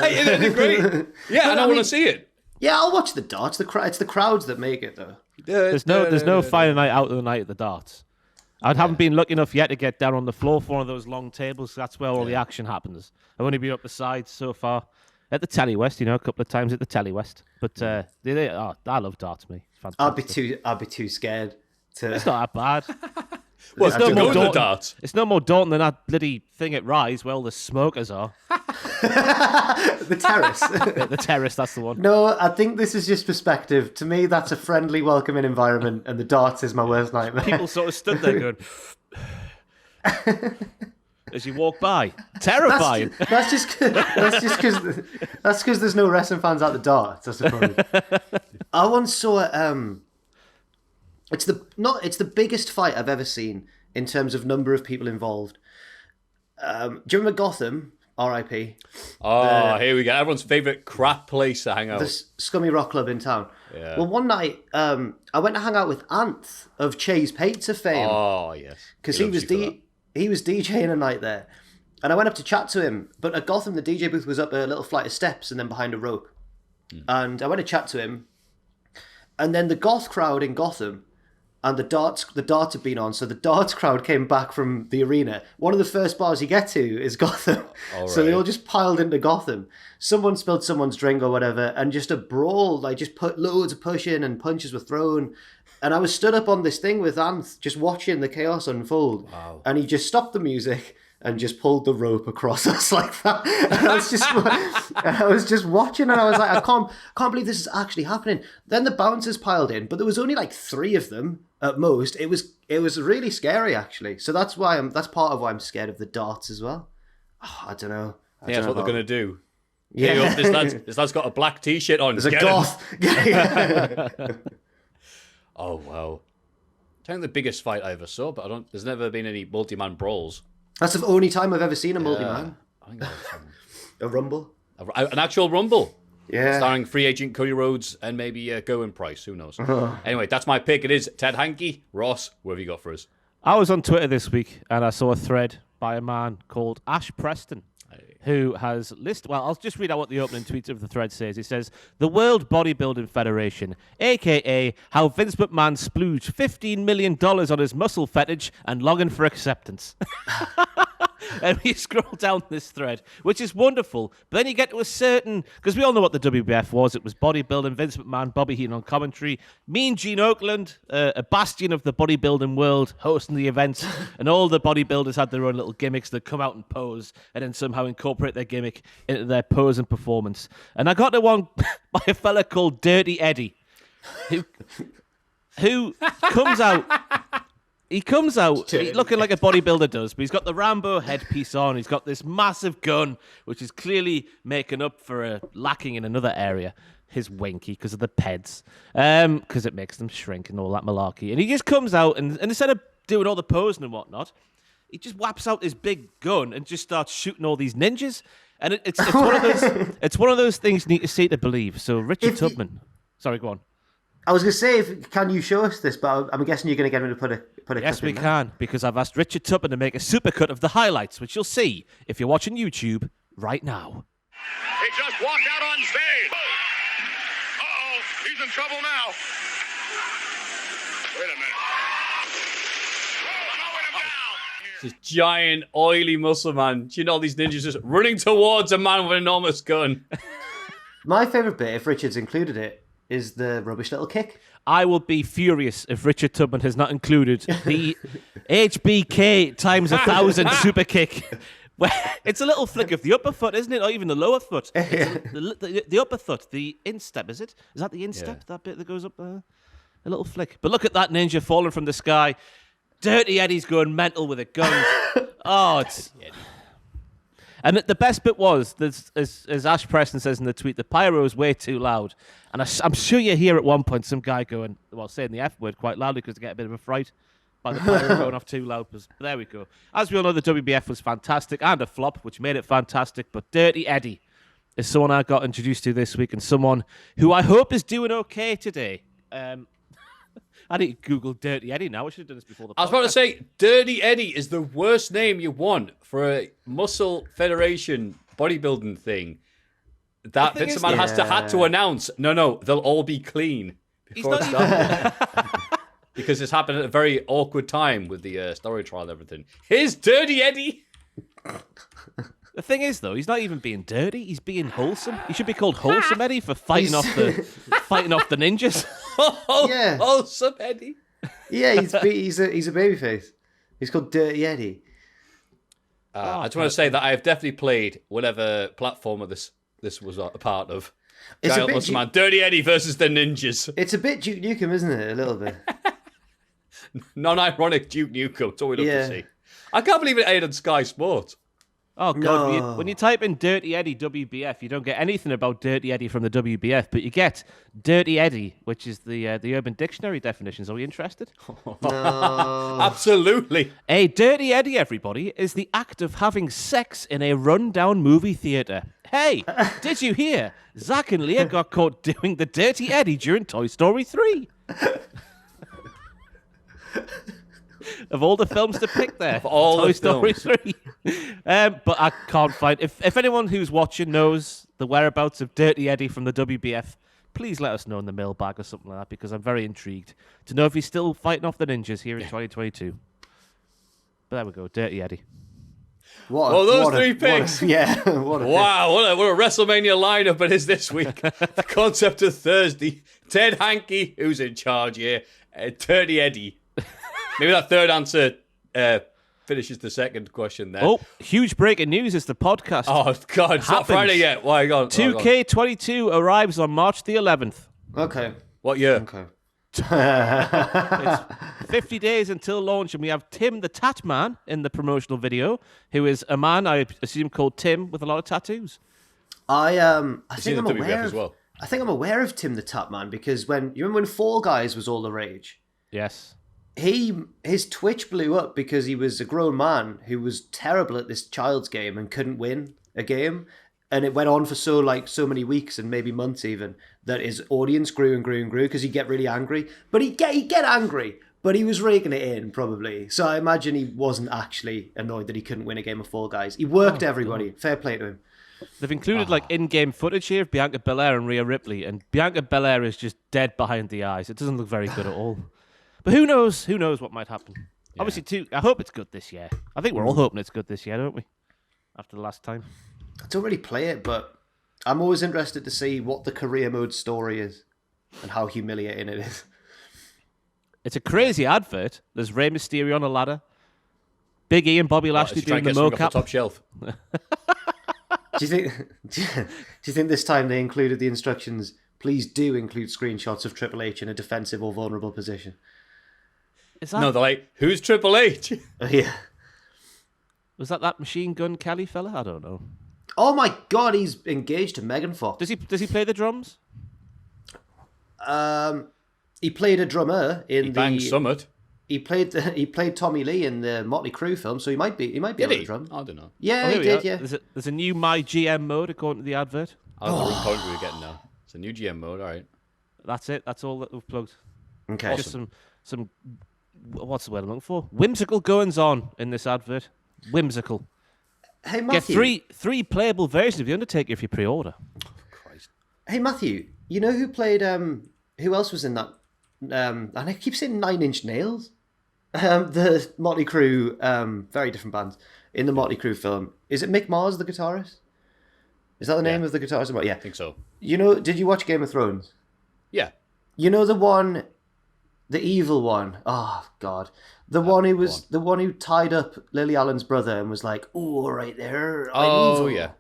Isn't it great? Yeah, and I want to see it. Yeah, I'll watch the darts. It's the crowds that make it, though. There's no Friday night out of the night at the darts. I haven't been lucky enough yet to get down on the floor for one of those long tables. That's where all the action happens. I've only been up the sides so far. At the Telly West, a couple of times at the Telly West. But I love darts, mate. Fantastic. I'd be too scared to. It's not that bad. Well, It's no to more go to the daunting. darts. It's no more daunting than that bloody thing at Rise where all the smokers are. The terrace. The terrace, that's the one. No, I think this is just perspective. To me, that's a friendly, welcoming environment, and the darts is my worst nightmare. People sort of stood there going... as you walk by. Terrifying. That's just because there's no wrestling fans at the darts, I suppose. I once saw it's the biggest fight I've ever seen in terms of number of people involved. Do you remember Gotham? R.I.P. Oh, here we go. Everyone's favourite crap place to hang out. The scummy rock club in town. Yeah. Well, one night I went to hang out with Anth of Che's Pizza fame. Oh, yes. Because he was DJing a night there. And I went up to chat to him. But at Gotham, the DJ booth was up a little flight of steps and then behind a rope. And I went to chat to him. And then the goth crowd in Gotham and the darts had been on. So the darts crowd came back from the arena. One of the first bars you get to is Gotham. So they all just piled into Gotham. Someone spilled someone's drink or whatever. And just a brawl, like just put loads of pushing and punches were thrown. And I was stood up on this thing with Anth, just watching the chaos unfold. Wow. And he just stopped the music and just pulled the rope across us like that. And I was just watching, and I was like, I can't believe this is actually happening. Then the bouncers piled in, but there was only like 3 of them at most. It was really scary, actually. So that's part of why I'm scared of the darts as well. Oh, I don't know. That's what they're gonna do. Yeah, this lad's got a black t-shirt on. There's a goth. Oh wow! I think the biggest fight I ever saw, but there's never been any multi-man brawls. That's the only time I've ever seen a multi-man. I think that was A rumble. an actual rumble. Yeah. Starring free agent Cody Rhodes and maybe Goen Price. Who knows? Anyway, that's my pick. It is Ted Hankey. Ross, what have you got for us? I was on Twitter this week and I saw a thread by a man called Ash Preston, who has listed... Well, I'll just read out what the opening tweet of the thread says. He says, the World Bodybuilding Federation, a.k.a. how Vince McMahon splooged $15 million on his muscle fetish and longing for acceptance. And we scroll down this thread, which is wonderful. But then you get to a certain... Because we all know what the WBF was. It was bodybuilding, Vince McMahon, Bobby Heenan on commentary, Mean Gene Oakland, a bastion of the bodybuilding world, hosting the events. And all the bodybuilders had their own little gimmicks that come out and pose and then somehow incorporate their gimmick into their pose and performance. And I got to one by a fella called Dirty Eddie, who comes out... He comes out looking like a bodybuilder does, but he's got the Rambo headpiece on. He's got this massive gun, which is clearly making up for a lacking in another area, his winky, because of the peds, because it makes them shrink and all that malarkey. And he just comes out, and instead of doing all the posing and whatnot, he just whaps out his big gun and just starts shooting all these ninjas. And it's one of those things you need to see to believe. So Richard Tubman, sorry, go on. I was going to say, can you show us this? But I'm guessing you're going to get him to put a Yes, clip we in can, because I've asked Richard Tubman to make a supercut of the highlights, which you'll see if you're watching YouTube right now. He just walked out on stage. Uh-oh, he's in trouble now. Wait a minute. Mowing him down. This giant, oily muscle man. Do you know these ninjas just running towards a man with an enormous gun? My favourite bit, if Richard's included it, is the rubbish little kick. I will be furious if Richard Tubman has not included the HBK times 1,000 super kick. It's a little flick of the upper foot, isn't it? Or even the lower foot. The upper foot, the instep, is it? Is that the instep, that bit that goes up there? A little flick. But look at that ninja falling from the sky. Dirty Eddie's going mental with a gun. It's... And the best bit was, as Ash Preston says in the tweet, the pyro is way too loud. And I'm sure you hear at one point some guy going, saying the F word quite loudly because they get a bit of a fright by the pyro going off too loud. But there we go. As we all know, the WBF was fantastic and a flop, which made it fantastic. But Dirty Eddie is someone I got introduced to this week and someone who I hope is doing okay today. I need to Google Dirty Eddie now. I should have done this before the podcast. I was about to say, Dirty Eddie is the worst name you want for a muscle federation bodybuilding thing. That Vince McMahon had to announce, no, they'll all be clean before it started. Because it's happened at a very awkward time with the story trial and everything. Here's Dirty Eddie! The thing is, though, he's not even being dirty. He's being wholesome. He should be called Wholesome Eddie for fighting off the ninjas. Yeah. Wholesome Eddie. Yeah, he's a babyface. He's called Dirty Eddie. I just want to say that I have definitely played whatever platformer this was a part of. It's Giant Muscle Man, Dirty Eddie versus the Ninjas. It's a bit Duke Nukem, isn't it? A little bit. Non-ironic Duke Nukem. That's all we love to see. I can't believe it aired on Sky Sports. Oh, God. When you type in Dirty Eddie WBF, you don't get anything about Dirty Eddie from the WBF, but you get Dirty Eddie, which is the Urban Dictionary definitions. Are we interested? No. Absolutely. A Dirty Eddie, everybody, is the act of having sex in a run-down movie theater. Hey, did you hear? Zach and Leah got caught doing the Dirty Eddie during Toy Story 3. Of all the films to pick there, of all Toy the Story films. 3. But I can't find... If anyone who's watching knows the whereabouts of Dirty Eddie from the WBF, please let us know in the mailbag or something like that, because I'm very intrigued to know if he's still fighting off the ninjas here in 2022. But there we go, Dirty Eddie. Those three picks. Wow, what a WrestleMania lineup it is this week. The concept of Thursday. Ted Hankey, who's in charge here. Dirty Eddie. Maybe that third answer finishes the second question there. Oh, huge breaking news is the podcast. Oh, God, it's not Friday yet. Why, go on. 2K22 arrives on March the 11th. Okay. What year? Okay. It's 50 days until launch, and we have Tim the Tat Man in the promotional video, who is a man, I assume, called Tim with a lot of tattoos. I He's think in I'm the WWF aware as well. I think I'm aware of Tim the Tap Man because you remember when Fall Guys was all the rage? Yes. His Twitch blew up because he was a grown man who was terrible at this child's game and couldn't win a game. And it went on for so many weeks and maybe months even that his audience grew and grew and grew because he'd get really angry. But he'd get angry, but he was raking it in probably. So I imagine he wasn't actually annoyed that he couldn't win a game of Fall Guys. He worked everybody. Fair play to him. They've included in-game footage here of Bianca Belair and Rhea Ripley, and Bianca Belair is just dead behind the eyes. It doesn't look very good at all. But who knows? Who knows what might happen? Yeah. Obviously, I hope it's good this year. I think we're all hoping it's good this year, don't we? After the last time. I don't really play it, but I'm always interested to see what the career mode story is and how humiliating it is. It's a crazy advert. There's Rey Mysterio on a ladder. Big E and Bobby Lashley doing the mocap. Off the top shelf. Do you think this time they included the instructions? Please do include screenshots of Triple H in a defensive or vulnerable position. Is that... No, they're like, who's Triple H? Yeah. Was that Machine Gun Kelly fella? I don't know. Oh my God, he's engaged to Megan Fox. Does he play the drums? He played a drummer in Bang Summit. He played Tommy Lee in the Motley Crue film, so he might be able to drum. I don't know. Yeah, he did. Yeah. There's a new My GM mode according to the advert. I don't know what point we were getting now. It's a new GM mode. All right. That's it. That's all that we've plugged. Okay. Just some what's the word I'm looking for? Whimsical goings on in this advert. Whimsical. Hey Matthew. Get three playable versions of the Undertaker if you pre-order. Oh, Christ. Hey Matthew, you know who played? Who else was in that? And I keep saying 9 Inch Nails. The Motley Crue, very different bands in the Motley Crue film. Is it Mick Mars, the guitarist? Is that the name of the guitarist? Yeah, I think so. You know, did you watch Game of Thrones? Yeah. You know the evil one. Oh God, the one who tied up Lily Allen's brother and was like, "Oh, right there, I'm evil." Yeah.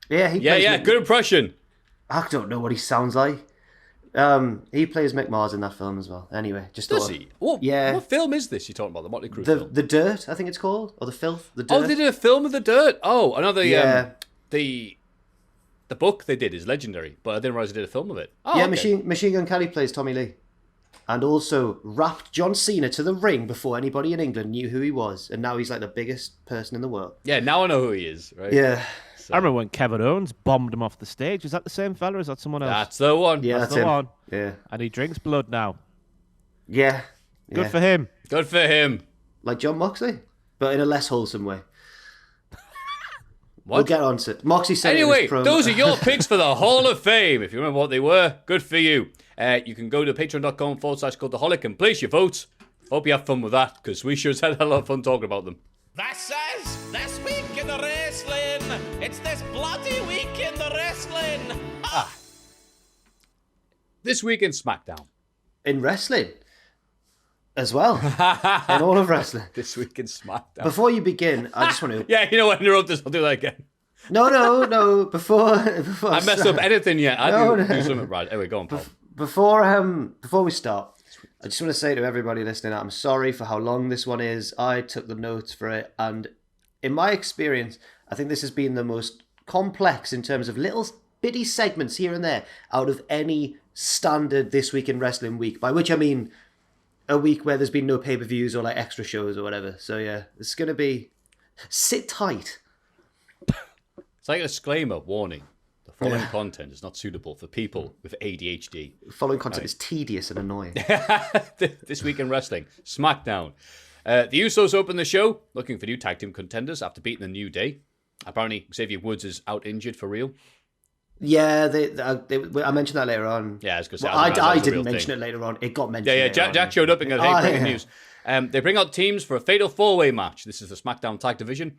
Yeah, Good impression. I don't know what he sounds like. He plays Mick Mars in that film as well. Anyway, just Does he? What film is this you're talking about? The Motley Crue film? The Dirt, I think it's called, or The Filth. The Dirt. Oh, they did a film of The Dirt. Oh, another. Yeah. The book they did is legendary, but I didn't realize they did a film of it. Oh, yeah, okay. Machine Gun Kelly plays Tommy Lee, and also rapped John Cena to the ring before anybody in England knew who he was, and now he's like the biggest person in the world. Yeah, now I know who he is. Right? Yeah. So. I remember when Kevin Owens bombed him off the stage. Is that the same fella or is that someone else? That's the one. Yeah, that's the him. One. Yeah. And he drinks blood now. Yeah. Good for him. Good for him. Like John Moxley, but in a less wholesome way. What? We'll get on to it. Moxie said anyway, those are your picks for the Hall of Fame. If you remember what they were, good for you. You can go to patreon.com/Cultaholic and place your votes. Hope you have fun with that, because we sure had a lot of fun talking about them. This is This Week in the Wrestling. It's this bloody week in the wrestling. This week in SmackDown. In wrestling as well. In all of wrestling. This week in SmackDown. Before you begin, I just want to... Yeah, you know what? I interrupt this. I'll do that again. No. Before I messed up anything yet. I do something right. Anyway, go on, Paul. Before we start, I just want to say to everybody listening, I'm sorry for how long this one is. I took the notes for it, and in my experience, I think this has been the most complex in terms of little bitty segments here and there out of any standard This Week in Wrestling week, by which I mean a week where there's been no pay-per-views or like extra shows or whatever. So yeah, it's going to be... Sit tight. It's like a disclaimer, warning. The following content is not suitable for people with ADHD. The following content is tedious and annoying. This week in wrestling, SmackDown. The Usos open the show, looking for new tag team contenders after beating the New Day. Apparently, Xavier Woods is out injured for real. Yeah, I mentioned that later on. Yeah, I was going to say. I didn't mention it later on. It got mentioned. Yeah. Jack showed up and goes, "Hey, breaking news." They bring out teams for a fatal four-way match. This is the SmackDown Tag Division.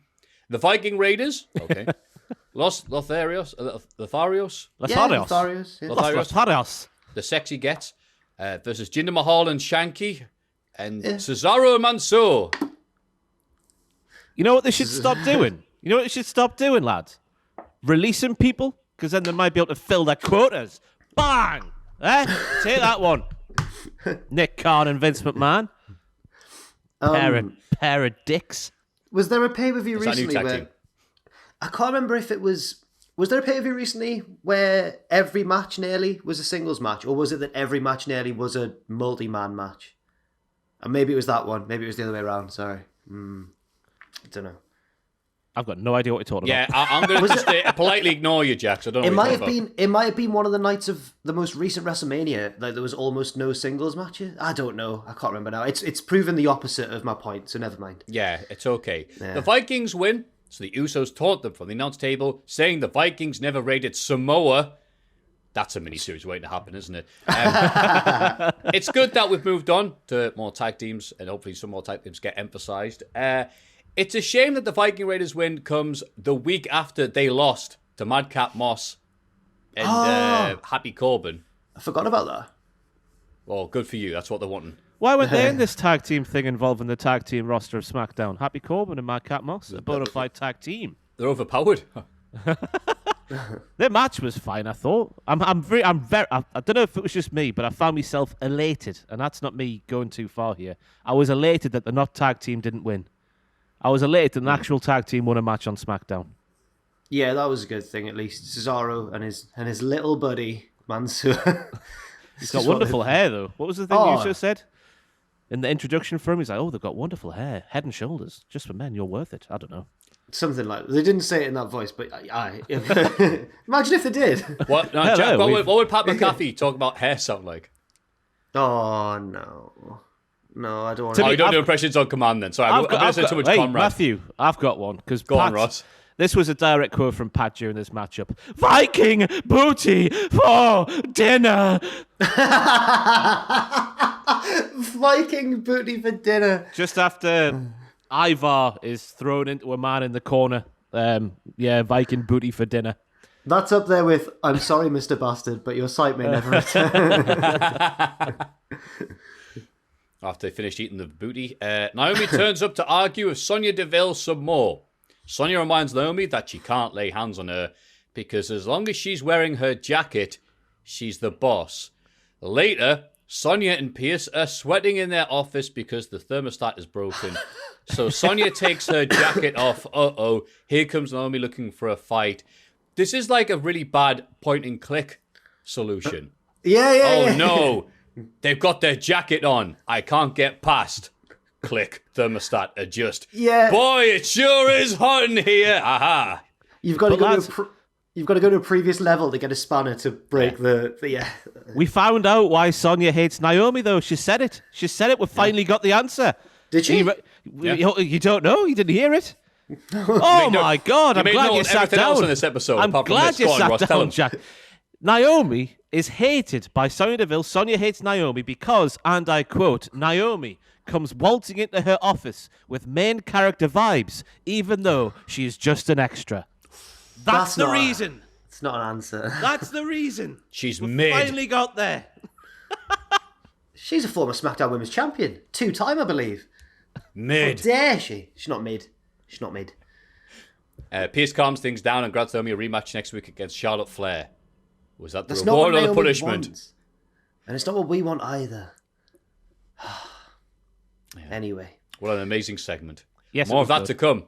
The Viking Raiders. Okay. Lotharios. The Sexy Gets versus Jinder Mahal and Shanky and Cesaro and Mansoor. You know what they should stop doing? You know what they should stop doing, lads? Releasing people, because then they might be able to fill their quotas. Bang! Take that one. Nick Khan and Vince McMahon. Pair of dicks. Was there a pay-per-view recently tag where... team? I can't remember if it was... Was there a pay-per-view recently where every match nearly was a singles match? Or was it that every match nearly was a multi-man match? And maybe it was that one. Maybe it was the other way around. Sorry. I don't know. I've got no idea what you're talking Yeah, about. I'm going to just politely ignore you, Jack. So I don't know It what might you're have talking been. It might have been one of the nights of the most recent WrestleMania. Like there was almost no singles matches. I don't know. I can't remember now. It's proven the opposite of my point. So never mind. Yeah, it's okay. Yeah. The Vikings win, so the Usos taunt them from the announce table, saying the Vikings never raided Samoa. That's a mini-series waiting to happen, isn't it? It's good that we've moved on to more tag teams, and hopefully some more tag teams get emphasized. It's a shame that the Viking Raiders win comes the week after they lost to Madcap Moss and Happy Corbin. I forgot about that. Well, good for you. That's what they're wanting. Why weren't they in this tag team thing involving the tag team roster of SmackDown? Happy Corbin and Madcap Moss, a bona fide tag team. They're overpowered. Their match was fine, I thought. I don't know if it was just me, but I found myself elated, and that's not me going too far here. I was elated that the not tag team didn't win. I was elated that an actual tag team won a match on SmackDown. Yeah, that was a good thing. At least Cesaro and his little buddy Mansoor. He's got wonderful hair, though. What was the thing you just said in the introduction for him? He's like, "Oh, they've got wonderful hair, head and shoulders, just for men. You're worth it." I don't know. Something like that. They didn't say it in that voice, but I imagine if they did. What? No, Jack, what would Pat McAfee talk about hair sound like? Oh no, I don't want Oh, to. you don't do impressions on command then. Sorry, I'm going to say too much Conrad. Maffew, I've got one. Go on, Ross. This was a direct quote from Pat during this matchup. Viking booty for dinner. Viking booty for dinner. Just after Ivar is thrown into a man in the corner. Viking booty for dinner. That's up there with, I'm sorry, Mr. Bastard, but your sight may never return. After they finished eating the booty, Naomi turns up to argue with Sonya Deville some more. Sonya reminds Naomi that she can't lay hands on her because as long as she's wearing her jacket, she's the boss. Later, Sonya and Pierce are sweating in their office because the thermostat is broken. So Sonya takes her jacket off. Here comes Naomi looking for a fight. This is like a really bad point-and-click solution. Yeah. No, they've got their jacket on. I can't get past. Click, thermostat, adjust. Yeah. Boy, it sure is hot in here. Aha. You've got to go to a previous level to get a spanner to break the. We found out why Sonya hates Naomi, though. She said it. We finally got the answer. Did she? You don't know? You didn't hear it? Oh my God! I'm glad you sat down. On this episode, I'm glad you sat down, Jack. Naomi is hated by Sonya Deville. Sonya hates Naomi because, and I quote, Naomi comes waltzing into her office with main character vibes, even though she is just an extra. That's the reason. It's not an answer. That's the reason. She's we mid. Finally got there. She's a former SmackDown Women's Champion. 2-time, I believe. Mid. How dare she? She's not mid. Pierce calms things down and grants Naomi a rematch next week against Charlotte Flair. Was that the That's reward not or what the Naomi punishment? wants. And it's not what we want either. Anyway. What an amazing segment. Yes, More of that to come.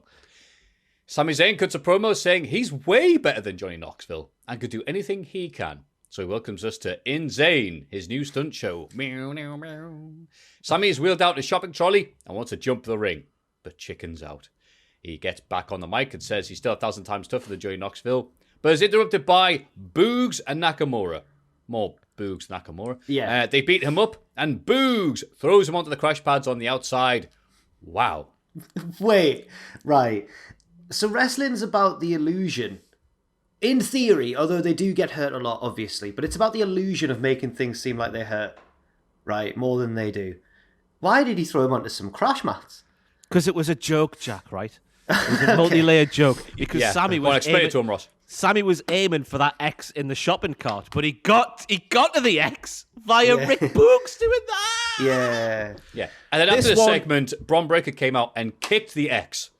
Sami Zayn cuts a promo saying he's way better than Johnny Knoxville and could do anything he can. So he welcomes us to In Zayn, his new stunt show. Meow, meow, meow. Sami is wheeled out a shopping trolley and wants to jump the ring, but chickens out. He gets back on the mic and says he's still 1,000 times tougher than Johnny Knoxville, but is interrupted by Boogs and Nakamura. More Boogs Nakamura. Yeah. They beat him up, and Boogs throws him onto the crash pads on the outside. Wow. Wait, right. So wrestling's about the illusion. In theory, although they do get hurt a lot, obviously, but it's about the illusion of making things seem like they hurt, right? More than they do. Why did he throw him onto some crash mats? Because it was a joke, Jack, right? It was a multi-layered joke. Because Sammy was explain it to him, Ross. Sammy was aiming for that X in the shopping cart, but he got to the X via Rick Books doing that. Yeah. Yeah. And then after the segment, Bron Breakker came out and kicked the X.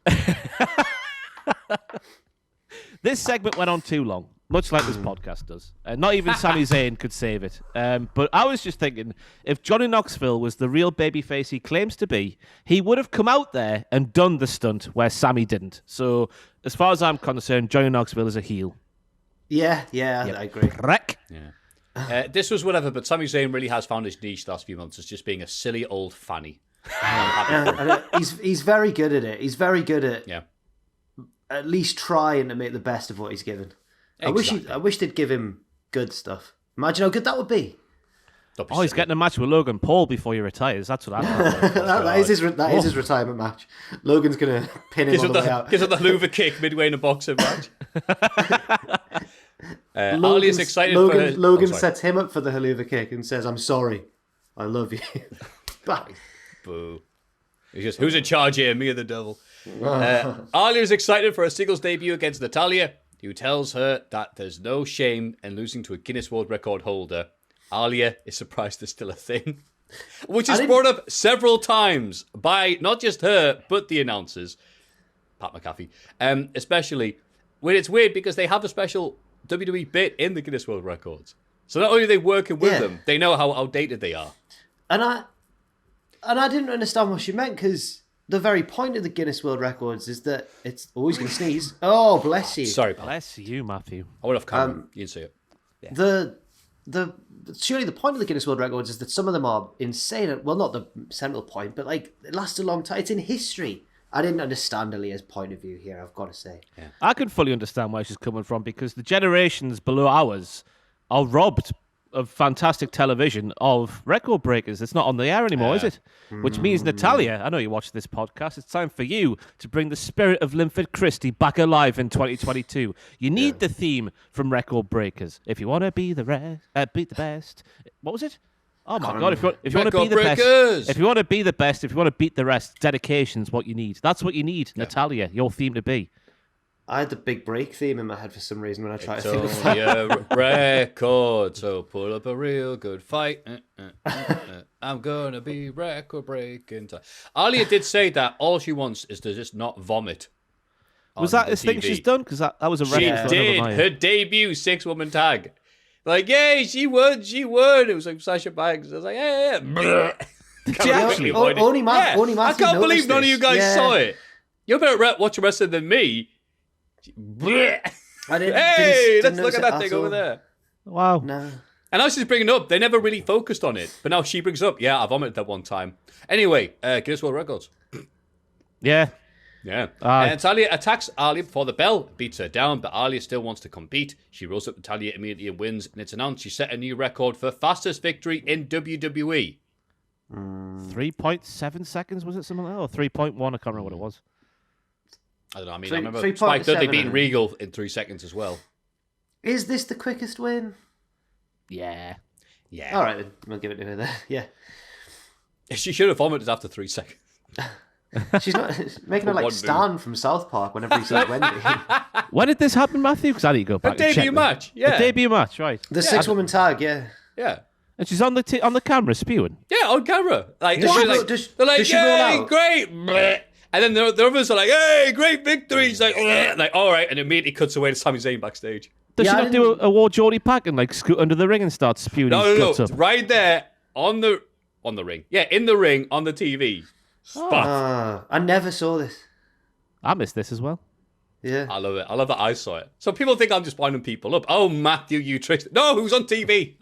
This segment went on too long, much like this podcast does. Not even Sami Zayn could save it. But I was just thinking, if Johnny Knoxville was the real babyface he claims to be, he would have come out there and done the stunt where Sami didn't. So, as far as I'm concerned, Johnny Knoxville is a heel. Yeah, I agree. Wreck. Yeah. This was whatever, but Sami Zayn really has found his niche the last few months as just being a silly old fanny. And he's very good at it. He's very good at at least trying to make the best of what he's given. Exactly. I wish they'd give him good stuff. Imagine how good that would be. He's getting a match with Logan Paul before he retires. That's what I think. that is his retirement match. Logan's going to pin him on the way out. Gives up the hoover kick midway in a boxing match. Ali is excited for her... Logan sets him up for the haluva kick and says, "I'm sorry. I love you." Bye. Boo. He's just, who's in charge here? Me or the devil? Ali is excited for her singles debut against Natalya, who tells her that there's no shame in losing to a Guinness World Record holder. Alia is surprised there's still a thing, which is brought up several times by not just her, but the announcers, Pat McAfee, especially when it's weird because they have a special WWE bit in the Guinness World Records. So not only are they working with them, they know how outdated they are. And I didn't understand what she meant because the very point of the Guinness World Records is that it's always going to sneeze. Oh, bless you. Sorry, pal. Bless you, Maffew. I would have come. You didn't see it. Yeah. Surely the point of the Guinness World Records is that some of them are insane. Well, not the central point, but like it lasts a long time. It's in history. I didn't understand Aaliyah's point of view here, I've got to say. Yeah. I can fully understand where she's coming from because the generations below ours are robbed of fantastic television of record breakers. It's not on the air anymore, is it? Which means, Natalya, I know you watch this podcast, it's time for you to bring the spirit of Linford Christie back alive in 2022. You need the theme from Record Breakers. If you want to be the beat the best. What was it? Oh my God! If you want to be the best, if you want to be the best, if you want to beat the rest, dedication's what you need. That's what you need, Natalya. Your theme to be. I had the Big Break theme in my head for some reason when I tried to think of that. It's only a record, so pull up a real good fight. I'm gonna be record breaking time. Alia did say that all she wants is to just not vomit. Was that a thing she's done? Because that was a record. She did her debut 6-woman tag. Like, yay, she won. It was like Sasha Banks. I was like, yeah. Did she actually? Only Matthew I can't believe none of you guys saw it. You're better watching wrestling than me. Hey, let's look at that thing over there. Wow. No. And now she's bringing it up. They never really focused on it. But now she brings it up. Yeah, I vomited that one time. Anyway, Guinness World Records. Yeah. Yeah. And Natalya attacks Alia before the bell, beats her down, but Alia still wants to compete. She rolls up Natalya immediately and wins, and it's announced she set a new record for fastest victory in WWE. 3.7 seconds, was it something like that? Or 3.1, I can't remember what it was. I don't know, I remember Spike Dudley beating Regal in 3 seconds as well. Is this the quickest win? Yeah. All right, then. We'll give it to her there. Yeah. She should have vomited after 3 seconds. She's not making her like Stan from South Park whenever he says Wendy. When did this happen, Matthew? Because I need to go back. Her debut match, yeah. The debut match, right? The 6-woman tag, yeah. Yeah. And she's on the camera spewing. Yeah, on camera. Like, does she roll out? Great. Bleh. And then the others are like, hey, great victory. She's like, all right, and immediately cuts away to Sami Zayn backstage. Does she not do a War Geordie pack and like scoot under the ring and start spewing his guts up? Right there on the ring. Yeah, in the ring on the TV. I never saw this. I missed this as well. Yeah. I love it. I love that I saw it. So people think I'm just winding people up. Oh, Maffew, you tricked. No, who's on TV?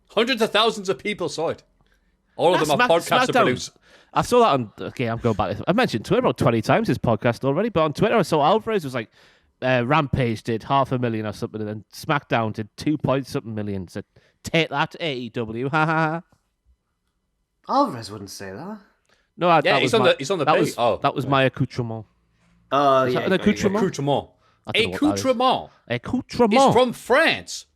Hundreds of thousands of people saw it. All of them are podcasts producers. I saw that on... Okay, I'm going back. I mentioned Twitter about 20 times, this podcast already, but on Twitter I saw Alvarez was like, Rampage did 500,000 or something, and then SmackDown did 2-point-something million. So take that, AEW. Ha ha ha. Alvarez wouldn't say that. No, he's on the page. That was my accoutrement. Oh, yeah. An accoutrement? Accoutrement. Accoutrement. He's from France.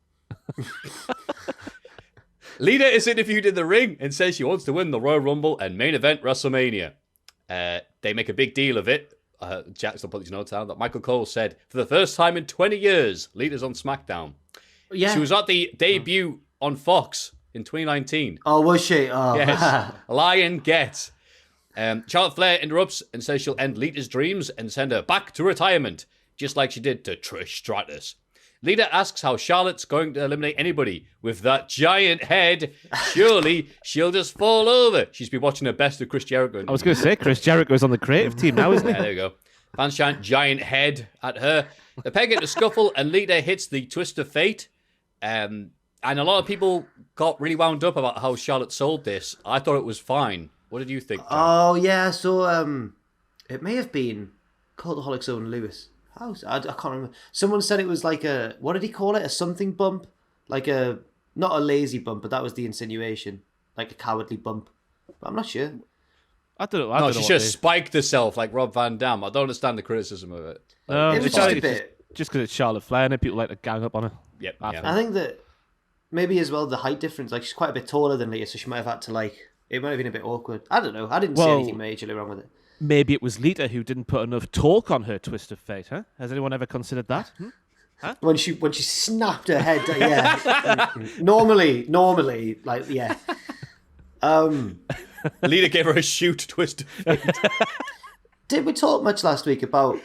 Lita is interviewed in the ring and says she wants to win the Royal Rumble and main event WrestleMania. They make a big deal of it. Jackson put these notes down that Michael Cole said, for the first time in 20 years, Lita's on SmackDown. Yeah. She was at the debut on Fox in 2019. Oh, was she? Oh. Yes. Lion Get. Charlotte Flair interrupts and says she'll end Lita's dreams and send her back to retirement, just like she did to Trish Stratus. Lita asks how Charlotte's going to eliminate anybody with that giant head. Surely she'll just fall over. She's been watching the best of Chris Jericho. I was going to say, Chris Jericho's on the creative team now, isn't he? Yeah, there you go. Fans chant giant head at her. The pair get in a scuffle and Lita hits the twist of fate. And a lot of people got really wound up about how Charlotte sold this. I thought it was fine. What did you think, John? Oh, yeah. So it may have been Cultaholic's own Lewis. I can't remember. Someone said it was like a, what did he call it? A something bump? Like a, not a lazy bump, but that was the insinuation. Like a cowardly bump. But I'm not sure. I don't know. She just spiked herself like Rob Van Dam. I don't understand the criticism of it. It was just a bit. Just because it's Charlotte Flair and people like to gang up on her. Yep. I think that maybe as well the height difference, like she's quite a bit taller than Lita, so she might have had to it might have been a bit awkward. I don't know. I didn't see anything majorly wrong with it. Maybe it was Lita who didn't put enough torque on her twist of fate, huh? Has anyone ever considered that? Huh? When she snapped her head, yeah. normally, like, yeah. Lita gave her a shoot twist of fate. Did we talk much last week about...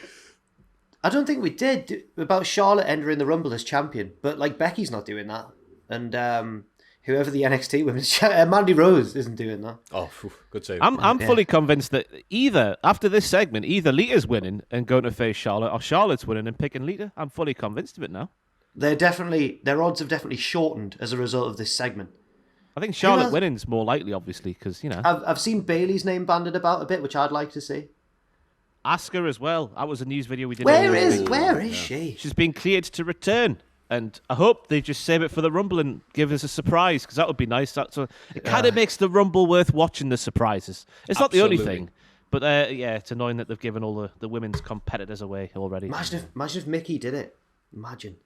I don't think we did, about Charlotte entering the Rumble as champion, but, like, Becky's not doing that. And whoever the NXT women's Mandy Rose isn't doing that. Oh, good save. I'm fully convinced that after this segment, either Lita's winning and going to face Charlotte, or Charlotte's winning and picking Lita. I'm fully convinced of it now. Their odds have definitely shortened as a result of this segment. I think Charlotte winning's more likely, obviously, because, you know. I've seen Bayley's name banded about a bit, which I'd like to see. Asuka as well. That was a news video we did. Where is she? She's been cleared to return. And I hope they just save it for the Rumble and give us a surprise, because that would be nice. It kind of makes the Rumble worth watching, the surprises. It's not the only thing. But it's annoying that they've given all the women's competitors away already. Imagine if Mickey did it. Imagine.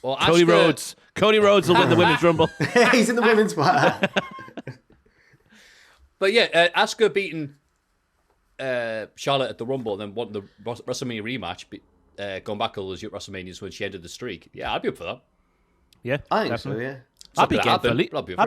Well, Cody Rhodes will win the women's Rumble. He's in the women's part. But yeah, Asuka beating Charlotte at the Rumble and then won the WrestleMania rematch, going back all those WrestleManias when she ended the streak. Yeah, I'd be up for that. Yeah, I think so, yeah. I'd be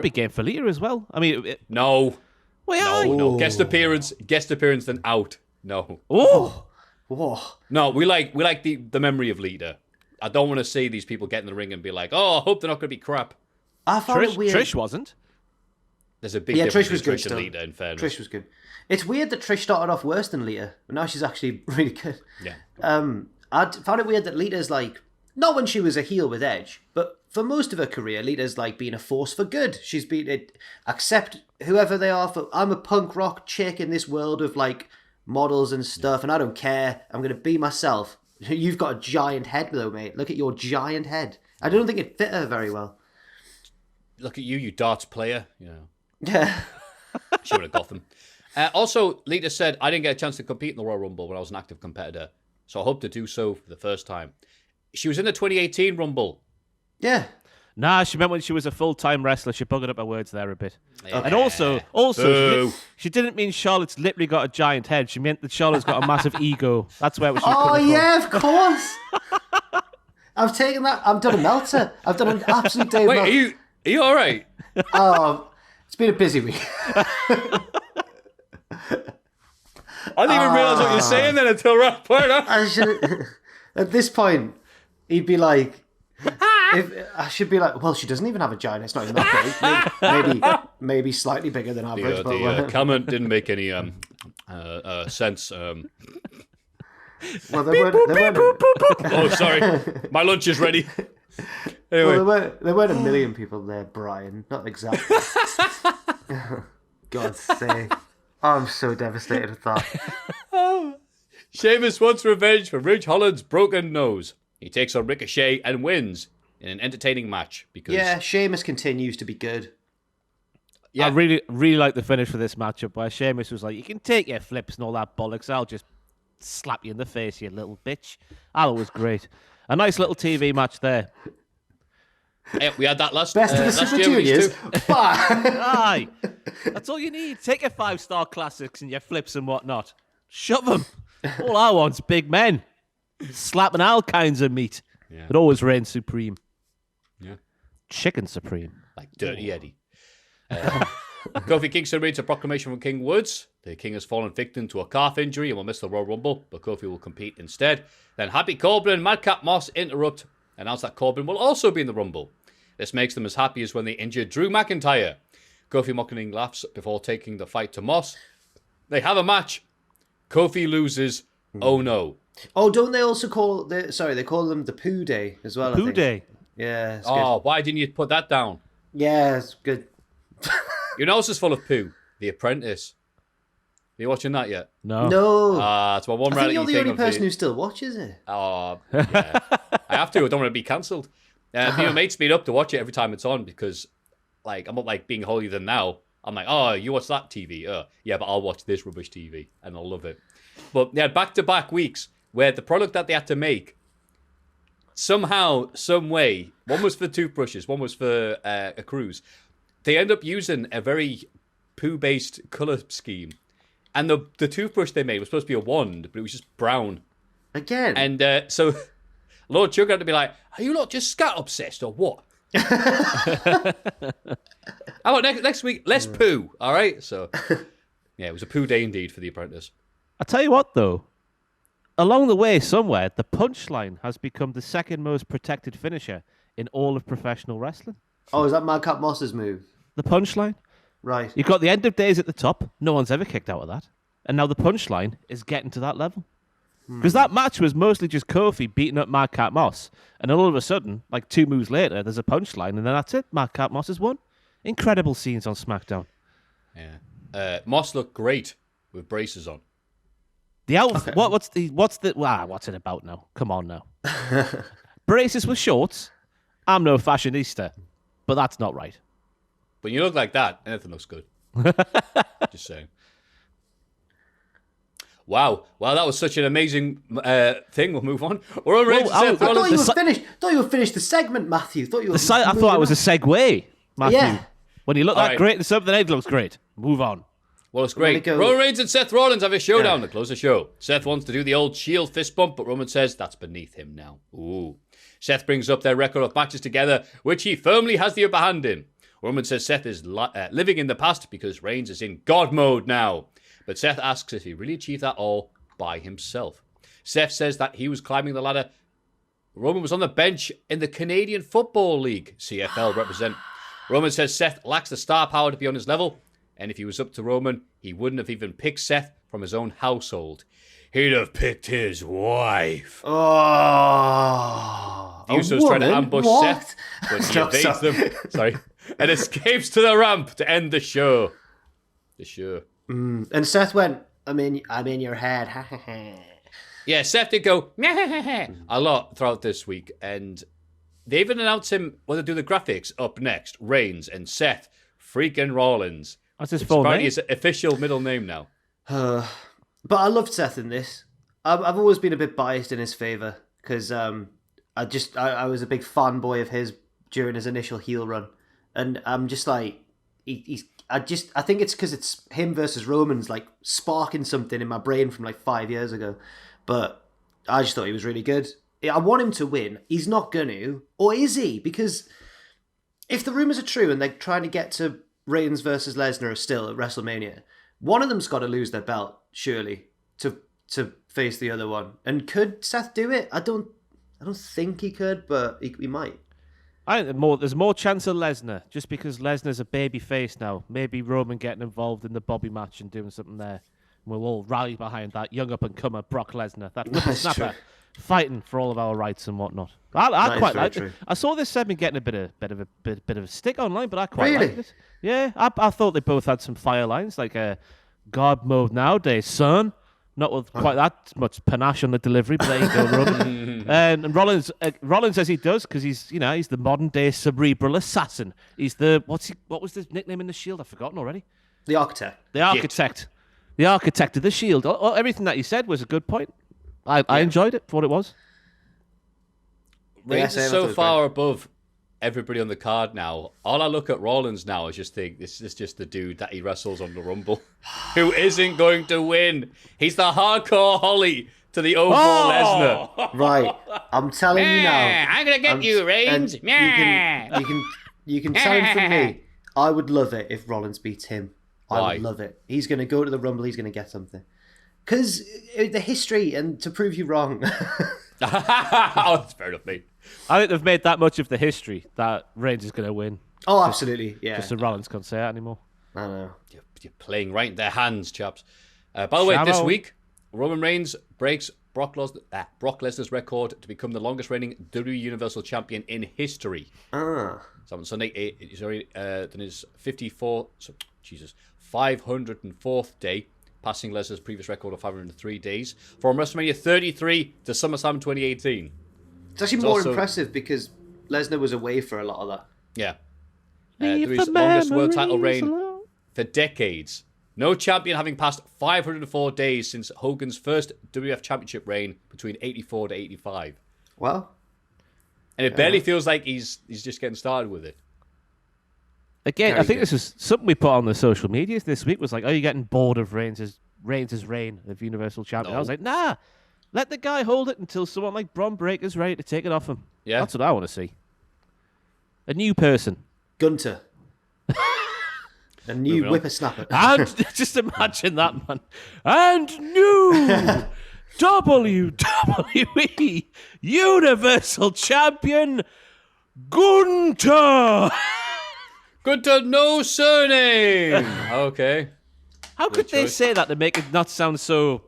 game for Lita as well. I mean, no. Well, Guest appearance, then out. No. Oh. Whoa. No, we like the memory of Lita. I don't want to see these people get in the ring and be like, oh, I hope they're not going to be crap. I found it weird. Trish wasn't. There's a big difference Trish was between good Trish and Lita, in fairness. Trish was good. It's weird that Trish started off worse than Lita, but now she's actually really good. Yeah. I found it weird that Lita's like, not when she was a heel with Edge, but for most of her career, Lita's like been a force for good. She's been, accept whoever they are. I'm a punk rock chick in this world of like models and stuff, and I don't care. I'm going to be myself. You've got a giant head though, mate. Look at your giant head. I don't think it fit her very well. Look at you darts player. You know. Yeah. She would have got them. Also, Lita said, I didn't get a chance to compete in the Royal Rumble when I was an active competitor, so I hope to do so for the first time. She was in the 2018 Rumble. Yeah. Nah, she meant when she was a full-time wrestler. She buggered up her words there a bit. Yeah. And also, she didn't mean Charlotte's literally got a giant head. She meant that Charlotte's got a massive ego. That's where she was coming from. Yeah, of course. I've taken that. I've done a melter. I've done an absolute day. Wait, are you all right? Oh, it's been a busy week. I didn't even realise what you're saying then until right point. At this point, he'd be like, I should be like, well, she doesn't even have a giant. It's not even that big. Maybe slightly bigger than average. The comment didn't make any sense. Well, they weren't. Oh, sorry, my lunch is ready. Anyway, well, there weren't a million people there, Brian. Not exactly. God's sake. I'm so devastated with that. Sheamus wants revenge for Ridge Holland's broken nose. He takes on Ricochet and wins in an entertaining match. Because Sheamus continues to be good. Yeah. I really, really like the finish for this matchup where Sheamus was like, you can take your flips and all that bollocks. I'll just slap you in the face, you little bitch. That was great. A nice little TV match there. Yeah, we had that last Best of the Super Juniors. Aye. That's all you need. Take your 5-star classics and your flips and whatnot. Shove them. All I want's big men. Slapping all kinds of meat. Yeah. It always reigns supreme. Yeah. Chicken supreme. Like Dirty Eddie. Kofi Kingston reads a proclamation from King Woods. The King has fallen victim to a calf injury and will miss the Royal Rumble, but Kofi will compete instead. Then Happy Corbin and Madcap Moss interrupt, announce that Corbin will also be in the Rumble. This makes them as happy as when they injured Drew McIntyre. Kofi mocking laughs before taking the fight to Moss. They have a match. Kofi loses. Oh no. Oh, don't they also call... they call them the Poo Day as well, Poo Day. Yeah, it's Oh, good. why didn't you put that down? Yeah, it's good. Your nose is full of poo. The Apprentice. Are you watching that yet? No. No. It's my one I think reality you're the thing only of person who still watches it. Oh, yeah. I have to. I don't want to be cancelled. Me and my mates meet up to watch it every time it's on because, like, I'm not like being holier than now. I'm like, oh, you watch that TV? Yeah, but I'll watch this rubbish TV and I'll love it. But they had back-to-back weeks where the product that they had to make, somehow, some way, one was for toothbrushes, one was for a cruise. They end up using a very poo-based colour scheme. And the toothbrush they made was supposed to be a wand, but it was just brown. Again. And so Lord Sugar had to be like, are you lot just scat obsessed or what? How about next week, less poo, all right? So, yeah, it was a poo day indeed for The Apprentice. I tell you what, though. Along the way, somewhere, the punchline has become the second most protected finisher in all of professional wrestling. Oh, is that Madcap Moss's move? The punchline. Right. You've got the end of days at the top. No one's ever kicked out of that. And now the punchline is getting to that level. Because that match was mostly just Kofi beating up Madcap Moss. And then all of a sudden, like 2 moves later, there's a punchline. And then that's it. Madcap Moss has won. Incredible scenes on SmackDown. Yeah. Moss looked great with braces on. The outfit. Okay. What's it about now? Come on now. Braces with shorts. I'm no fashionista. But that's not right. When you look like that, anything looks good. Just saying. Wow, that was such an amazing thing. We'll move on. We're on Rampage. I thought you were finished the segment, Maffew. I thought it was a segue, Maffew. Yeah. When you look that great and something else looks great. Move on. Well, it's great. Roman Reigns and Seth Rollins have a showdown to close the show. Seth wants to do the old Shield fist bump, but Roman says that's beneath him now. Ooh. Seth brings up their record of matches together, which he firmly has the upper hand in. Roman says Seth is living in the past because Reigns is in God mode now. But Seth asks if he really achieved that all by himself. Seth says that he was climbing the ladder. Roman was on the bench in the Canadian Football League, CFL represent. Roman says Seth lacks the star power to be on his level, and if he was up to Roman, he wouldn't have even picked Seth from his own household. He'd have picked his wife. Oh, Usos trying to ambush Seth, but he evades them. Sorry, and escapes to the ramp to end the show. And Seth went, I'm in your head. Yeah, Seth did go a lot throughout this week, and they even announced him when they do the graphics up next. Reigns and Seth freaking Rollins. That's his full name. His official middle name now. But I loved Seth in this. I've always been a bit biased in his favor because I was a big fanboy of his during his initial heel run, and I'm just like I think it's because it's him versus Roman's like sparking something in my brain from like 5 years ago. But I just thought he was really good. I want him to win. He's not going to. Or is he? Because if the rumours are true and they're trying to get to Reigns versus Lesnar still at WrestleMania, one of them's got to lose their belt, surely, to face the other one. And could Seth do it? I don't think he could, but he might. I think there's more chance of Lesnar, just because Lesnar's a baby face now. Maybe Roman getting involved in the Bobby match and doing something there. We'll all rally behind that young up-and-comer Brock Lesnar, that whippersnapper, fighting for all of our rights and whatnot. I quite liked it. I saw this segment getting a bit of a stick online, but I quite liked it. Yeah, I thought they both had some fire lines, like God mode nowadays, son. Not with quite that much panache on the delivery, but there you go, Roman. And Rollins as he does, because he's the modern day cerebral assassin. He's what was his nickname in the Shield? I've forgotten already. The Architect. The Architect. The Architect of the Shield. Everything that you said was a good point. I enjoyed it for what it was. Reigns is so far above everybody on the card now. All I look at Rollins now is just think, this is just the dude that he wrestles on the Rumble who isn't going to win. He's the hardcore Holly to the overall Lesnar. Right. I'm telling you now. I'm going to get you, Reigns. You can tell him from me. I would love it if Rollins beats him. I Why? would love it. He's going to go to the Rumble. He's going to get something. Because the history, and to prove you wrong. Oh, that's fair enough, mate. I think they've made that much of the history that Reigns is going to win. Oh, absolutely. Yeah. Just so Rollins can't say that anymore. I know. You're playing right in their hands, chaps. By the way, this week, Roman Reigns breaks Brock Lesnar's record to become the longest reigning WWE Universal Champion in history. So on Sunday, then his 504th day, passing Lesnar's previous record of 503 days from WrestleMania 33 to SummerSlam 2018. It's actually more impressive because Lesnar was away for a lot of that. Yeah. WWE's longest world title reign for decades. No champion having passed 504 days since Hogan's first WWF Championship reign between 84 to 85. Well. And it barely feels like he's just getting started with it. Again, I think this is something we put on the social medias this week. Was like, are you getting bored of Reigns' reign of Universal Champion? No. I was like, nah, let the guy hold it until someone like Braun Breaker's ready to take it off him. Yeah. That's what I want to see. A new person. Gunther. A new whippersnapper. And just imagine that, man. And new WWE Universal Champion Gunther. Gunther, no surname. Okay. How could they say that to make it not sound so...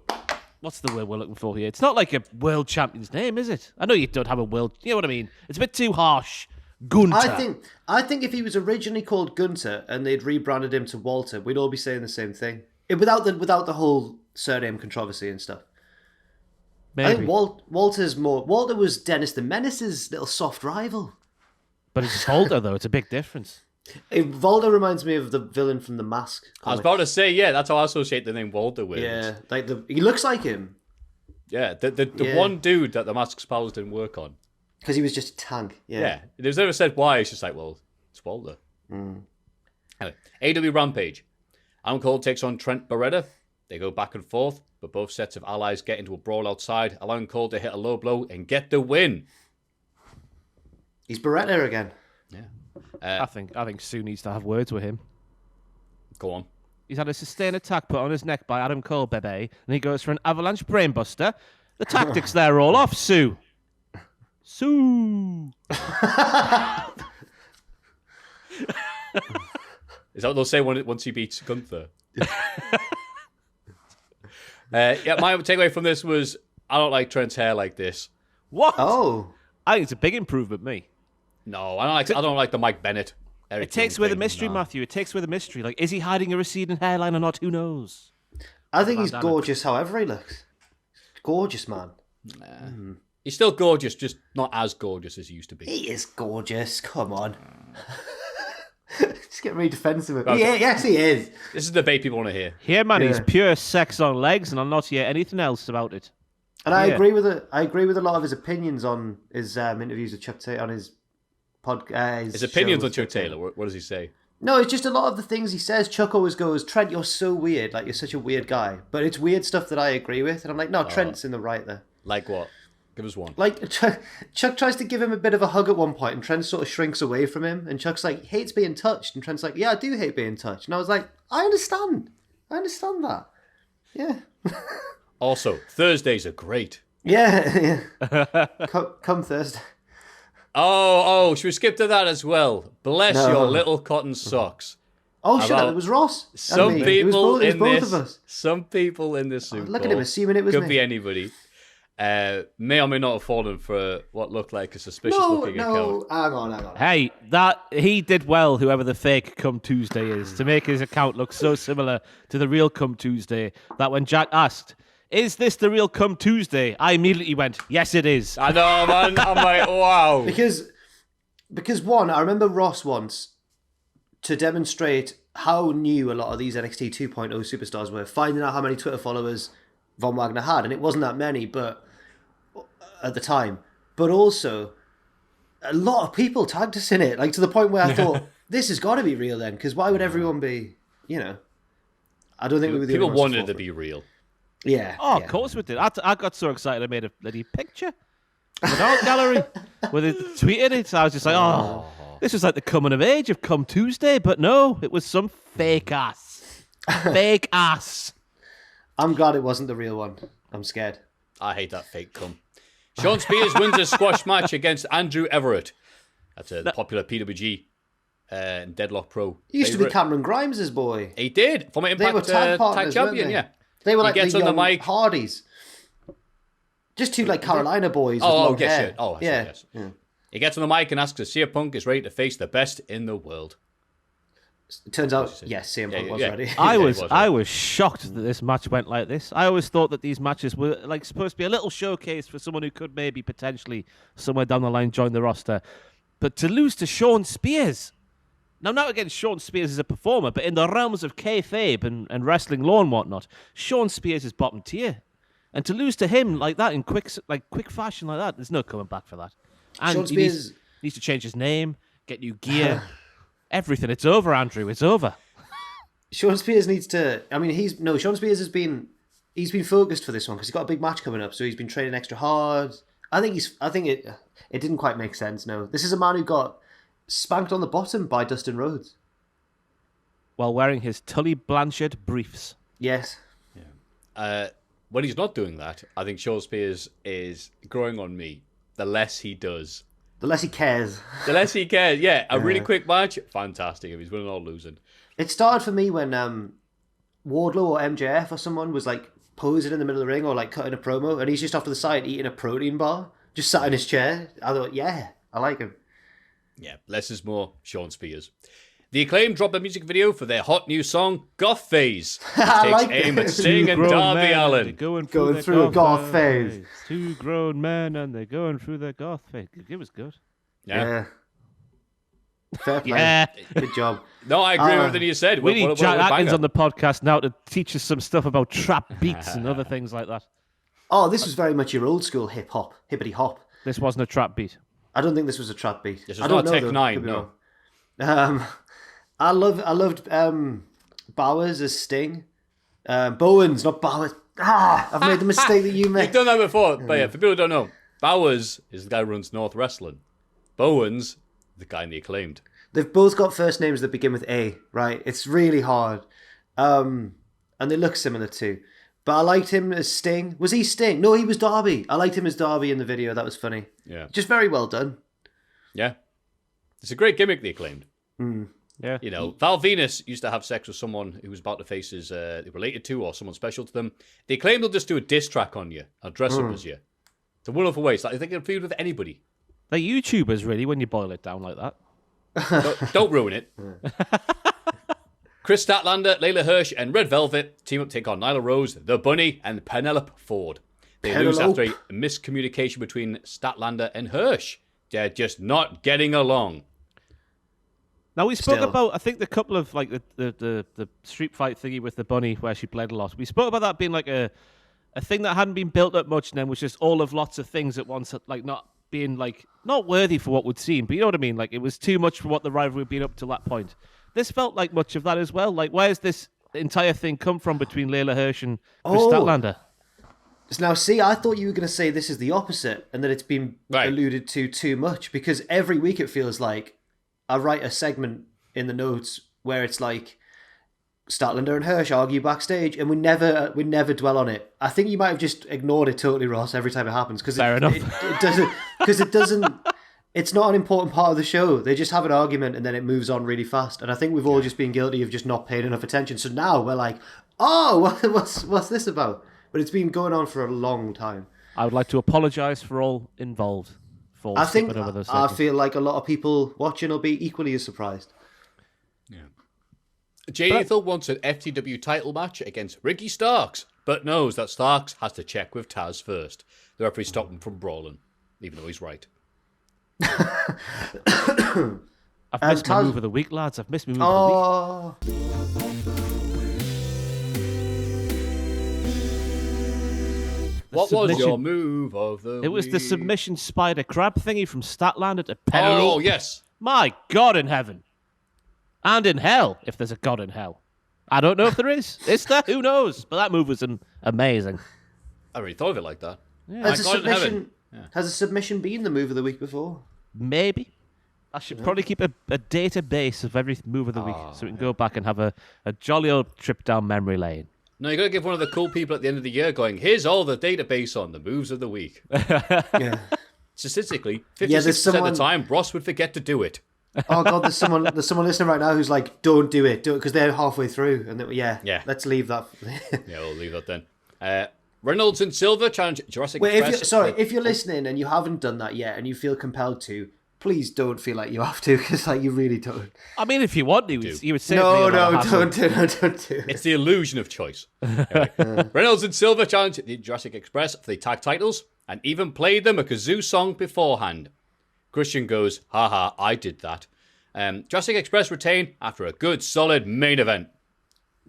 What's the word we're looking for here? It's not like a world champion's name, is it? I know you don't have a world... You know what I mean? It's a bit too harsh. Gunther. I think if he was originally called Gunther and they'd rebranded him to Walter, we'd all be saying the same thing. Without the whole surname controversy and stuff. Maybe. I think Walter was Dennis the Menace's little soft rival. But it's Volta, though. It's a big difference. Volta reminds me of the villain from The Mask. I was about to say, yeah, that's how I associate the name Walter with. Yeah, like he looks like him. Yeah, the one dude that the Mask's powers didn't work on. Because he was just a tank. Yeah. It was never said why. It's just like, well, it's Walter. Anyway, AEW Rampage. Adam Cole takes on Trent Beretta. They go back and forth, but both sets of allies get into a brawl outside, allowing Cole to hit a low blow and get the win. He's Beretta again. Yeah. I think Sue needs to have words with him. Go on. He's had a sustained attack put on his neck by Adam Cole, bebe, and he goes for an avalanche brainbuster. The tactics there all off, Sue. Sue. Is that what they'll say once he beats Gunther? My takeaway from this was I don't like Trent's hair like this. What? Oh. I think it's a big improvement, me. No, I don't like the Mike Bennett. It takes away the mystery, Maffew. It takes away the mystery. Like, is he hiding a receding hairline or not? Who knows? I think he's gorgeous however he looks. Gorgeous, man. He's still gorgeous, just not as gorgeous as he used to be. He is gorgeous. Come on. Just get really defensive. Okay. Yeah, yes, he is. This is the debate people want to hear. Yeah, man, he's pure sex on legs, and I'll not hear anything else about it. And I agree with it. I agree with a lot of his opinions on his interviews with Chuck Taylor on his podcast. His opinions on Chuck Taylor. What does he say? No, it's just a lot of the things he says. Chuck always goes, "Trent, you're so weird. Like, you're such a weird guy." But it's weird stuff that I agree with, and I'm like, no, Trent's in the right there. Like what? Give us one. Like, Chuck tries to give him a bit of a hug at one point, and Trent sort of shrinks away from him, and Chuck's like, hates being touched, and Trent's like, yeah, I do hate being touched. And I was like, I understand that. Yeah. Also, Thursdays are great. Yeah. Come Thursday. Oh, should we skip to that as well? Bless your little cotton socks. Oh, shut up, it was Ross. Some people it was both of us. Some people in this Super Look at him, assuming it was could me. be anybody. May or may not have fallen for what looked like a suspicious-looking account. Hang on. Hey, that he did well, whoever the fake Come Tuesday is, to make his account look so similar to the real Come Tuesday that when Jack asked, "Is this the real Come Tuesday?" I immediately went, "Yes, it is." I know, man. I'm like, wow. Because one, I remember Ross once, to demonstrate how new a lot of these NXT 2.0 superstars were, finding out how many Twitter followers Von Wagner had, and it wasn't that many, but at the time, but also a lot of people tagged us in it, like to the point where I thought this has got to be real then, because why would everyone be, I don't think we were the people only ones wanted it to be real. Yeah. Oh, of course we did. I got so excited I made a bloody picture. the art gallery where they tweeted it. So I was just like, oh, this was like the coming of age of Come Tuesday, but no, it was some fake ass. Fake ass. I'm glad it wasn't the real one. I'm scared. I hate that fake cum. Sean Spears wins a squash match against Andrew Everett. That's the popular PWG and Deadlock Pro. He used to be Cameron Grimes' boy. He did. Former Impact They were tag partners, champion, weren't they? yeah. They were He like gets the on the young mic. Hardys. Just two like Carolina boys with long yes, hair. yeah. Oh, I see, yeah. yes. He gets on the mic and asks if CM Punk is ready to face the best in the world. It turns out, yes, CM Punk was ready. I was shocked that this match went like this. I always thought that these matches were like supposed to be a little showcase for someone who could maybe potentially somewhere down the line join the roster. But to lose to Sean Spears, now not against Sean Spears as a performer, but in the realms of kayfabe and wrestling law and whatnot, Sean Spears is bottom tier. And to lose to him like that in quick fashion like that, there's no coming back for that. And Sean Spears needs to change his name, get new gear. Everything. It's over, Andrew. It's over. Sean Spears needs to. I mean, Sean Spears has been. He's been focused for this one because he's got a big match coming up, so he's been training extra hard. I think it didn't quite make sense. No, this is a man who got spanked on the bottom by Dustin Rhodes while wearing his Tully Blanchard briefs. Yes. Yeah. When he's not doing that, I think Sean Spears is growing on me. The less he does. The less he cares. The less he cares, yeah. A really quick match, fantastic. If he's winning or losing. It started for me when Wardlow or MJF or someone was like posing in the middle of the ring or like cutting a promo, and he's just off to the side eating a protein bar, just sat in his chair. I thought, yeah, I like him. Yeah, less is more. Sean Spears. The Acclaim dropped a music video for their hot new song, Goth Phase. Which takes like aim it. at Sting and Darby Allin. Going through a goth phase. Two grown men and they're going through their goth phase. It was good. Yeah. Fair play. Yeah. Good job. No, I agree with everything you said. We need What a Jack Atkins banger. on the podcast now to teach us some stuff about trap beats and other things like that. Oh, this was very much your old school hip hop, hippity hop. This wasn't a trap beat. I don't think this was a trap beat. This I was don't not know, Tech though. 9, Could be no. wrong. I loved Bowers as Sting. Bowens, not Bowers. I've made the mistake that you made. You've done that before, but yeah, for people who don't know, Bowers is the guy who runs North Wrestling. Bowens, the guy in the Acclaimed. They've both got first names that begin with A, right? It's really hard. And they look similar too. But I liked him as Sting. Was he Sting? No, he was Darby. I liked him as Darby in the video. That was funny. Yeah. Just very well done. Yeah. It's a great gimmick, the Acclaimed. Yeah. You know, Val Venus used to have sex with someone who was about to face his related to or someone special to them. The Acclaimed will just do a diss track on you. I'll dress up as you. It's a wonderful way. It's like they can feud with anybody. They're YouTubers, really, when you boil it down like that. Don't ruin it. Chris Statlander, Layla Hirsch, and Red Velvet team up to take on Nyla Rose, The Bunny, and Penelope Ford. They lose after a miscommunication between Statlander and Hirsch. They're just not getting along. Now, we spoke about, I think, the couple of, like, the street fight thingy with the bunny where she bled a lot. We spoke about that being, like, a thing that hadn't been built up much and then was just all of lots of things at once, like, not being, like, not worthy for what would seem. But you know what I mean? Like, it was too much for what the rivalry had been up to that point. This felt like much of that as well. Like, where's this entire thing come from between Layla Hirsch and Chris Statlander? Now, see, I thought you were going to say this is the opposite and that it's been alluded to too much because every week it feels like I write a segment in the notes where it's like Statlander and Hirsch argue backstage and we never dwell on it. I think you might have just ignored it totally, Ross, every time it happens because it doesn't. It's not an important part of the show. They just have an argument and then it moves on really fast. And I think we've all just been guilty of just not paying enough attention. So now we're like, oh, what's this about? But it's been going on for a long time. I would like to apologise for all involved. I feel like a lot of people watching will be equally as surprised. Yeah. Jay Lethal wants an FTW title match against Ricky Starks, but knows that Starks has to check with Taz first. The referee stopped him from brawling, even though he's right. I've missed my move of the week, lads. I've missed my move of the week. What was your move of the week? It was the submission spider crab thingy from Statlander to Penelope. Oh, yes. My God in heaven. And in hell, if there's a God in hell. I don't know if there is. Is there? Who knows? But that move was amazing. I really thought of it like that. Yeah. As a submission, Has a submission been the move of the week before? Maybe. I should probably keep a database of every move of the week so we can go back and have a jolly old trip down memory lane. No, you got to give one of the cool people at the end of the year going, here's all the database on the moves of the week. Yeah. Statistically, 56% of the time, Ross would forget to do it. Oh God, there's someone listening right now who's like, don't do it, because they're halfway through, and let's leave that. Yeah, we'll leave that then. Reynolds and Silver challenge Jurassic Express. If you're listening and you haven't done that yet, and you feel compelled to, please don't feel like you have to, because like you really don't. I mean, if you want to, you would say don't do it. It's the illusion of choice. Anyway, Reynolds and Silver challenge the Jurassic Express for the tag titles, and even played them a kazoo song beforehand. Christian goes, haha, I did that. Jurassic Express retain after a good, solid main event.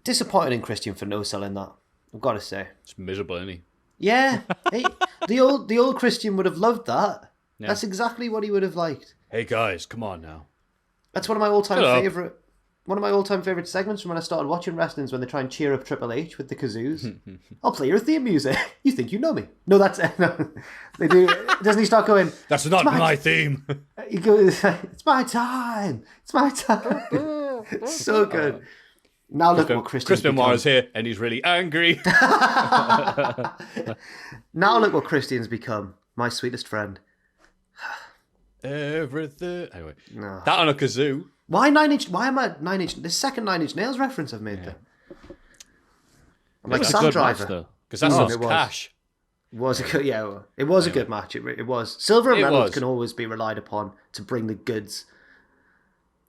Disappointed in Christian for no selling that, I've got to say. It's miserable, isn't he? Yeah. Hey, the old Christian would have loved that. Yeah. That's exactly what he would have liked. Hey guys, come on now. That's one of my all-time favorite segments from when I started watching wrestling's when they try and cheer up Triple H with the kazoos. I'll play your theme music. You think you know me? No, that's no. They do. Doesn't he start going? That's not my theme. He goes, "It's my time. It's my time." So good. Now look what Chris Benoit's here, and he's really angry. Now look what Christian's become. My sweetest friend. Everything. Anyway, No. that on a kazoo. Why 9 Inch? Why am I 9 Inch? The second 9 Inch Nails reference I've made there. I'm like It was a Sam good Driver. match, though. Because that's it was. cash. It was a good, it was a good match. It was. Silver and Reynolds can always be relied upon to bring the goods.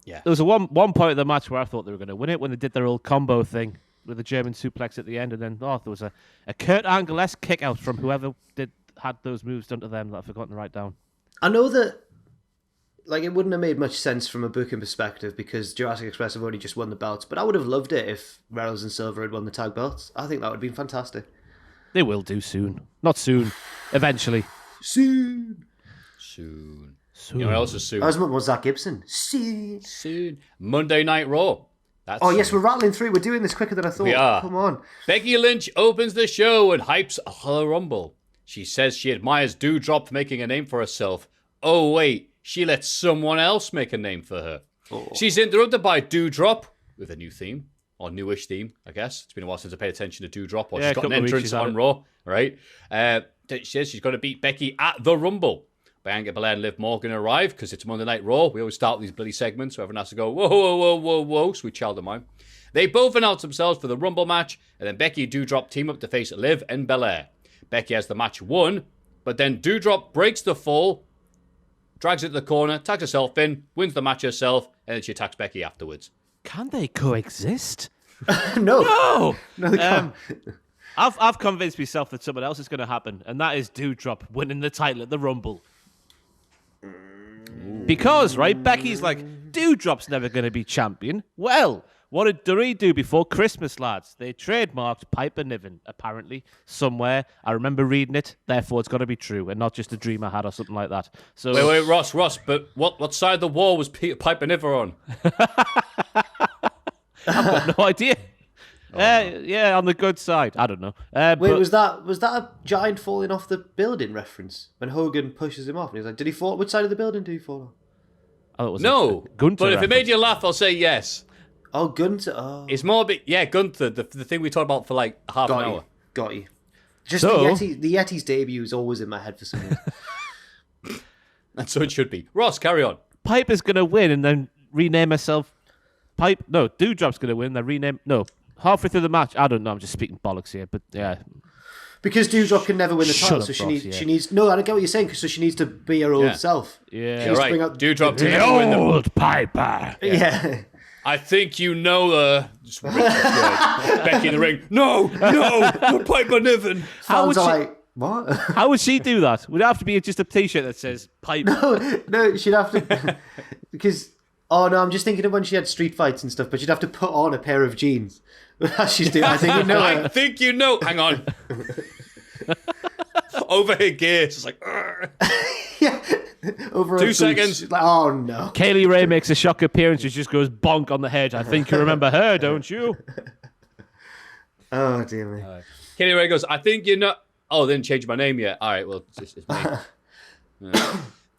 Yeah. There was a one point of the match where I thought they were going to win it when they did their old combo thing with the German suplex at the end, and then there was a Kurt Angle-esque kick out from whoever had those moves done to them that I've forgotten to write down. I know that, like, it wouldn't have made much sense from a booking perspective because Jurassic Express have only just won the belts, but I would have loved it if Reynolds and Silver had won the tag belts. I think that would have been fantastic. They will do soon. Not soon. Eventually. Soon. You know what else is soon? That was more Zach Gibson. Soon. Monday Night Raw. That's Yes, we're rattling through. We're doing this quicker than I thought. We are. Come on. Becky Lynch opens the show and hypes her Rumble. She says she admires Doudrop for making a name for herself. Oh, wait. She lets someone else make a name for her. Oh. She's interrupted by Doudrop with a new theme. Or newish theme, I guess. It's been a while since I paid attention to Doudrop. Or she's got an entrance on Raw, right? She says she's got to beat Becky at the Rumble. Bianca Belair and Liv Morgan arrive because it's Monday Night Raw. We always start with these bloody segments so everyone has to go, whoa, whoa, whoa, whoa, whoa, sweet child of mine. They both announce themselves for the Rumble match, and then Becky and Doudrop team up to face Liv and Belair. Becky has the match won, but then Doudrop breaks the fall, drags it to the corner, tags herself in, wins the match herself, and then she attacks Becky afterwards. Can they coexist? No, they can't. I've convinced myself that something else is going to happen, and that is Doudrop winning the title at the Rumble. Because, right, Becky's like, Doudrop's never going to be champion. Well, what did Duree do before Christmas, lads? They trademarked Piper Niven, apparently, somewhere. I remember reading it, therefore it's got to be true, and not just a dream I had or something like that. So, Wait, Ross, but what side of the wall was Piper Niven on? I've got no idea. Yeah, on the good side. I don't know. Wait, was that a giant falling off the building reference when Hogan pushes him off and he's like, "Did he fall? Which side of the building did he fall on?" Oh, it was no, Gunther but if it reference. made you laugh, I'll say yes. Oh, Gunther. Oh, It's more a bit, Gunther, the thing we talked about for like half an hour. Got you. Just So- the Yeti's debut is always in my head for some reason. And so it should be. Ross, carry on. Piper's going to win and then rename herself Doudrop's going to win, then rename... No, halfway through the match. I don't know, I'm just speaking bollocks here, but yeah. Because Doudrop can never win the Shut title, up, so she Ross, needs. yeah. She needs. No, I don't get what you're saying. So she needs to be her old self. Yeah. She You're needs to right. bring out Doudrop to the- never win the... Old Piper. Yeah. I think you know her. Just Becky in the ring. No, not Piper Niven. How would Fans are she- like, what? How would she do that? Would it have to be just a t-shirt that says Piper? No, she'd have to because. Oh no, I'm just thinking of when she had street fights and stuff. But she'd have to put on a pair of jeans. She's doing. I think you know. I think you know. Hang on. Overhead gear. It's just like. Yeah. Over 2 her boots. seconds. She's like, oh no. Kaylee Ray makes a shock appearance and just goes bonk on the head. I think you remember her, don't you? Oh dear me. Kenny Ray goes, I think you know. Oh, they didn't change my name yet. All right, well, it's me.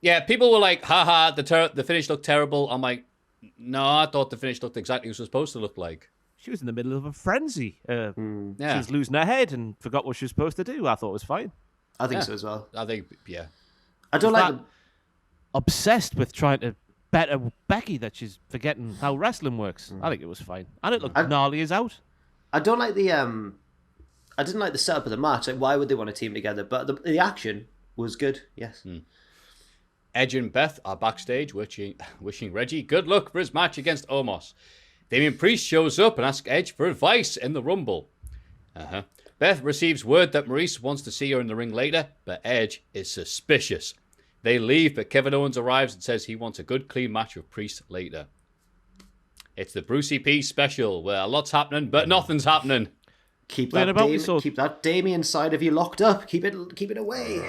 Yeah, people were like, haha, the finish looked terrible. I'm like, no, I thought the finish looked exactly what it was supposed to look like. She was in the middle of a frenzy. She Yeah. was losing her head and forgot what she was supposed to do. I thought it was fine. I think so as well. I think, yeah. I don't Was like. that obsessed with trying to better Becky that she's forgetting how wrestling works. I think it was fine. And it looked gnarly as out. I don't like the. I didn't like the setup of the match. Like, why would they want to team together? But the action was good. Yes. Edge and Beth are backstage wishing Reggie good luck for his match against Omos. Damian Priest shows up and asks Edge for advice in the Rumble. Beth receives word that Maurice wants to see her in the ring later, but Edge is suspicious. They leave, but Kevin Owens arrives and says he wants a good, clean match with Priest later. It's the Brucey P special, where a lot's happening, but nothing's happening. Keep that Damien side of you locked up. Keep it away.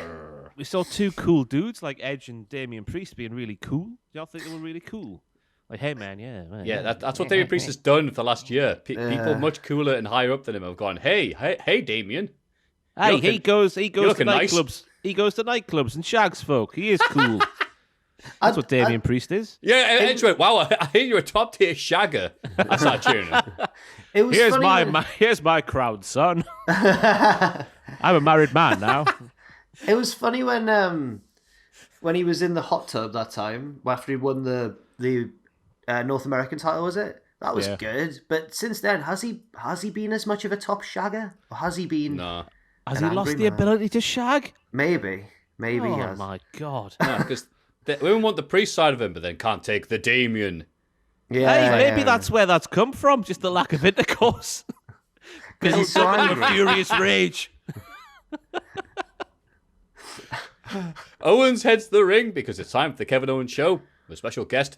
We saw two cool dudes like Edge and Damian Priest being really cool. Y'all think they were really cool? Like, hey man, Yeah, that's what Damian Priest has done for the last year. People much cooler and higher up than him have gone, hey, Damian. Hey, he goes to looking nightclubs. nice. He goes to nightclubs and shags folk. He is cool. That's what Damian Priest is. Yeah, Edge went, wow, I hear you're a top tier shagger. I started cheering him. It was Here's funny here's my crowd, son. I'm a married man now. It was funny when he was in the hot tub that time after he won the North American title. Was it? That was good. But since then, has he been as much of a top shagger, or has he been? No. Has he lost the ability to shag? Maybe he has. Oh my god. Because women want the Priest side of him, but then can't take the Damian. Yeah, Hey, maybe that's where that's come from. Just the lack of intercourse. Because he's so so angry. a furious rage. Owens heads to the ring because it's time for the Kevin Owens show with special guest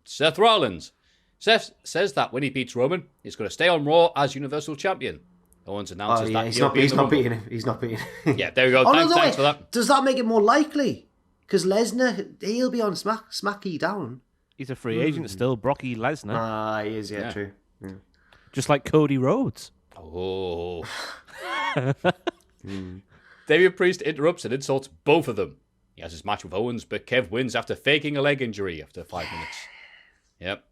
Seth Rollins. Seth says that when he beats Roman, he's going to stay on Raw as Universal Champion. Owens announces that he's he'll not be in the Rumble. beating him. He's not beating him. Yeah, there we go. Thanks for that. Does that make it more likely? Because Lesnar, he'll be on Smacky Down. He's a free agent still, Brocky Lesnar. He is, yeah, true. Yeah. Just like Cody Rhodes. Oh. Damian Priest interrupts and insults both of them. He has his match with Owens, but Kev wins after faking a leg injury after 5 minutes. Yep.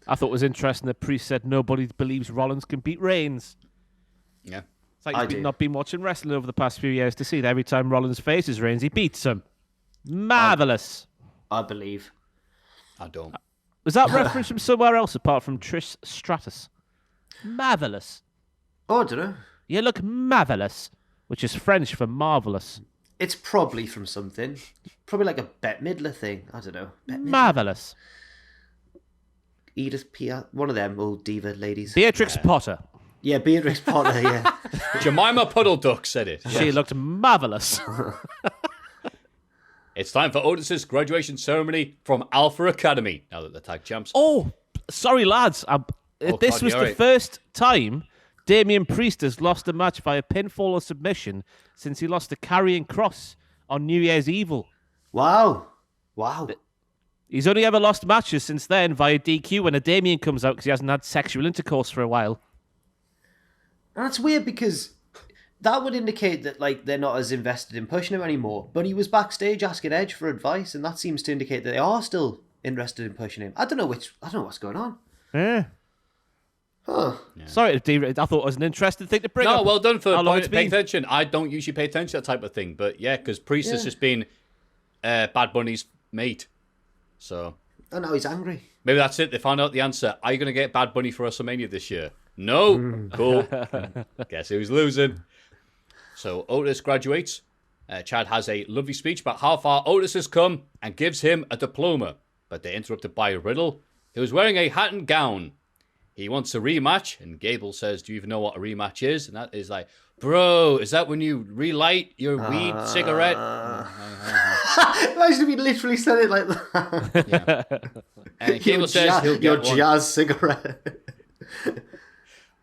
I thought it was interesting that Priest said nobody believes Rollins can beat Reigns. Yeah. It's like he's not been watching wrestling over the past few years to see that every time Rollins faces Reigns, he beats him. Marvellous. I believe. I don't. Was that reference from somewhere else apart from Trish Stratus? Marvellous. Oh, I don't know. You look marvellous, which is French for marvellous. It's probably from something. Probably like a Bette Midler thing. I don't know. Marvellous. Edith Piaf. One of them old diva ladies. Beatrix Potter. Yeah, Beatrix Potter, yeah. Jemima Puddle Duck said it. She looked marvellous. It's time for Otis's graduation ceremony from Alpha Academy, now that the tag champs. Oh, sorry, lads. This was the first time Damian Priest has lost a match via pinfall or submission since he lost to Karrion Kross on New Year's Evil. Wow. He's only ever lost matches since then via DQ when a Damian comes out because he hasn't had sexual intercourse for a while. And that's weird because that would indicate that like they're not as invested in pushing him anymore. But he was backstage asking Edge for advice, and that seems to indicate that they are still interested in pushing him. I don't know what's going on. Yeah. Huh. Yeah. Sorry, I thought it was an interesting thing to bring up. No, well done for paying paying attention. I don't usually pay attention to that type of thing, but yeah, because Priest has just been Bad Bunny's mate. So. And now he's angry. Maybe that's it. They found out the answer. Are you going to get Bad Bunny for WrestleMania this year? No. Cool. Guess who's losing? So Otis graduates. Chad has a lovely speech about how far Otis has come and gives him a diploma. But they're interrupted by Riddle, who's wearing a hat and gown. He wants a rematch, and Gable says, do you even know what a rematch is? And that is like, bro, is that when you relight your weed cigarette? Imagine if he literally said it like that. Yeah. And Gable says he'll get your one. jazz cigarette.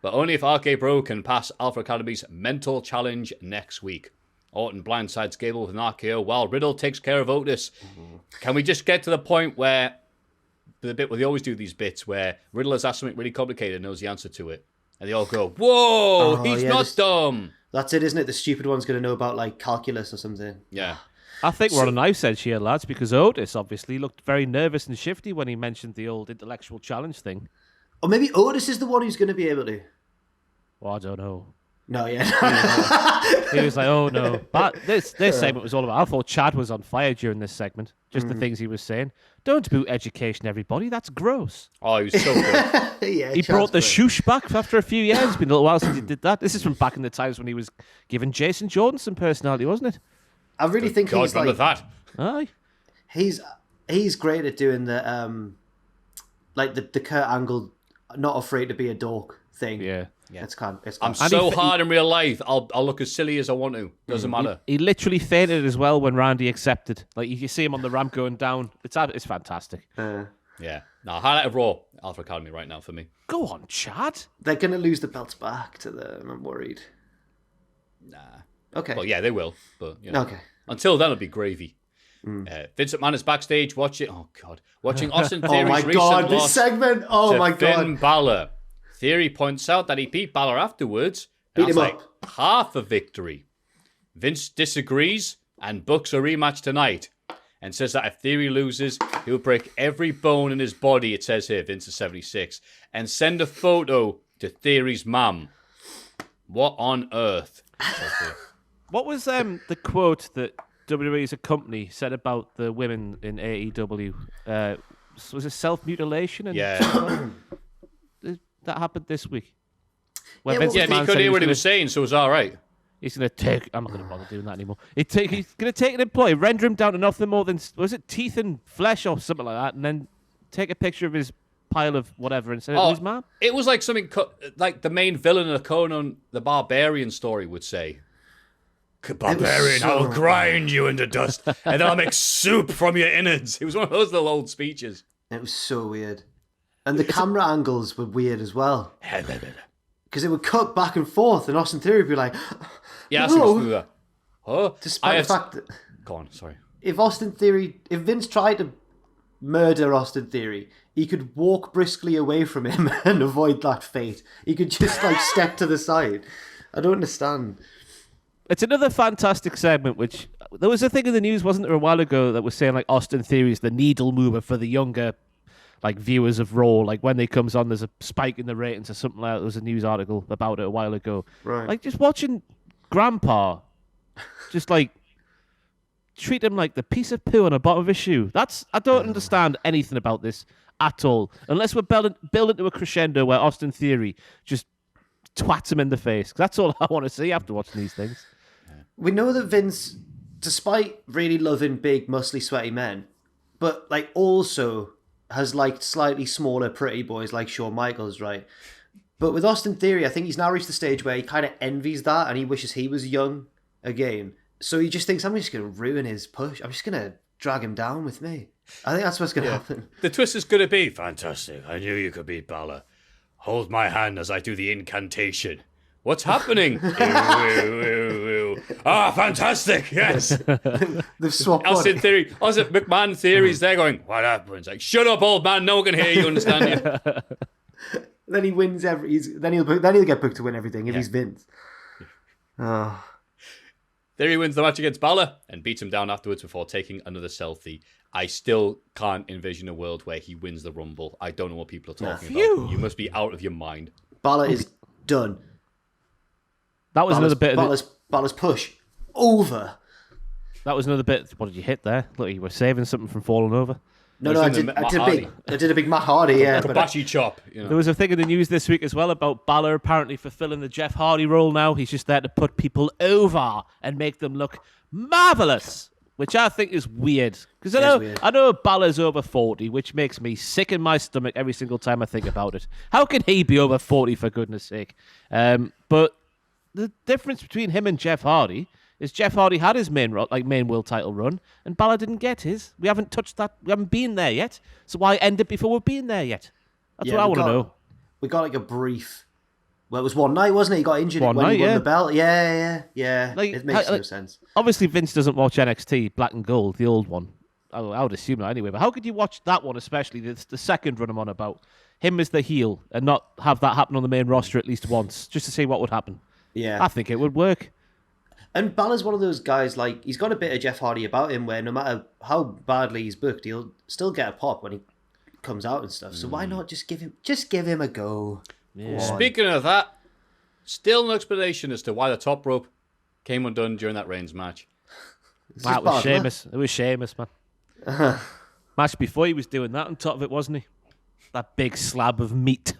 But only if RK Bro can pass Alpha Academy's mental challenge next week. Orton blindsides Gable with an RKO while Riddle takes care of Otis. Mm-hmm. Can we just get to the point where the bit where they always do these bits where Riddle has asked something really complicated and knows the answer to it. And they all go, whoa, he's not dumb. That's it, isn't it? The stupid one's going to know about like calculus or something. Yeah. I think we're on a knife's edge here, lads, because Otis obviously looked very nervous and shifty when he mentioned the old intellectual challenge thing. Or maybe Otis is the one who's going to be able to. Well, I don't know. No, yeah. He was like, oh no. But this segment was all about, I thought Chad was on fire during this segment. Just the things he was saying. Don't boot education, everybody. That's gross. Oh, he was so good. Yeah, He brought the shoosh back after a few years. It's been a little while since he did that. This is from back in the times when he was giving Jason Jordan some personality, wasn't it? I really think God, he's remember like... that. Aye. He's great at doing the the Kurt Angle not afraid to be a dork thing. Yeah. It's kind of, I'm so hard in real life. I'll look as silly as I want to. Doesn't matter. He literally fainted as well when Randy accepted. Like, you see him on the ramp going down. It's fantastic. Yeah. No, highlight of Raw, Alpha Academy right now for me. Go on, Chad. They're going to lose the belts back to them. I'm worried. Nah. Okay. Well, yeah, they will. But Okay. Until then, it'll be gravy. Vince McMahon is backstage watching. Oh God, watching Austin Theory's Oh my recent God, loss this segment. Oh to my Finn God. Balor. Theory points out that he beat Balor afterwards. Beat That's him like up. half a victory. Vince disagrees and books a rematch tonight and says that if Theory loses, he'll break every bone in his body, it says here, Vince is 76, and send a photo to Theory's mum. What on earth? What was the quote that WWE as a company said about the women in AEW? Was it self-mutilation? And Yeah. that happened this week. Yeah, Vince Yeah, McMahon but he could said hear what he gonna- was saying, so it was all right. He's going to take... I'm not going to bother doing that anymore. He's going to take an employee, render him down to nothing more than... Was it teeth and flesh or something like that? And then take a picture of his pile of whatever and send it to his mom? It was like something like the main villain of Conan the Barbarian story would say. Barbarian, so- I'll grind you into dust, and then I'll make soup from your innards. It was one of those little old speeches. It was so weird. And the camera angles were weird as well. Because it would cut back and forth, and Austin Theory would be like, Yeah, no. that's that. Huh? Despite the fact that Go on, sorry. if Vince tried to murder Austin Theory, he could walk briskly away from him and avoid that fate. He could just step to the side. I don't understand. It's another fantastic segment, which... There was a thing in the news, wasn't there, a while ago that was saying, like, Austin Theory's the needle mover for the younger, like, viewers of Raw. Like, when they comes on, there's a spike in the ratings or something like that. There was a news article about it a while ago. Right. Like, just watching Grandpa just, like, treat him like the piece of poo on the bottom of his shoe. I don't understand anything about this at all. Unless we're building to a crescendo where Austin Theory just twats him in the face. That's all I want to see after watching these things. We know that Vince, despite really loving big, muscly, sweaty men, but also has liked slightly smaller, pretty boys like Shawn Michaels, right? But with Austin Theory, I think he's now reached the stage where he kind of envies that and he wishes he was young again. So he just thinks, I'm just going to ruin his push. I'm just going to drag him down with me. I think that's what's going to happen. The twist is going to be fantastic. I knew you could beat Balor. Hold my hand as I do the incantation. What's happening? Fantastic! Yes. They've swapped Austin body. Theory, McMahon Theory's there going, what happens? Like, shut up, old man. No one can hear you. Understand you? Then he wins then he'll get booked to win everything if he's Vince. Oh. Theory wins the match against Balor and beats him down afterwards before taking another selfie. I still can't envision a world where he wins the Rumble. I don't know what people are talking about. You must be out of your mind. Balor is done. That was another bit of Balor's push over. That was another bit. What did you hit there? Look, you were saving something from falling over. No, I did a big Matt Hardy, yeah. Kabashi chop. You know. There was a thing in the news this week as well about Balor apparently fulfilling the Jeff Hardy role now. He's just there to put people over and make them look marvelous, which I think is weird. Because I know Balor's over 40, which makes me sick in my stomach every single time I think about it. How can he be over 40, for goodness sake? But the difference between him and Jeff Hardy is Jeff Hardy had his main world title run, and Balor didn't get his. We haven't touched that. We haven't been there yet. So why end it before we've been there yet? That's what I want to know. We got a brief. Well, it was one night, wasn't it? He got injured when he won the belt. Yeah. It makes no sense. Obviously, Vince doesn't watch NXT Black and Gold, the old one. I would assume that anyway. But how could you watch that one, especially the second run I'm on about him as the heel, and not have that happen on the main roster at least once, just to see what would happen? Yeah, I think it would work. And Balor's one of those guys, like, he's got a bit of Jeff Hardy about him where no matter how badly he's booked, he'll still get a pop when he comes out and stuff. So why not just give him a go? Yeah. Speaking of that, still no explanation as to why the top rope came undone during that Reigns match. Wow, it was Sheamus. It was Sheamus, man. Match before he was doing that on top of it, wasn't he? That big slab of meat.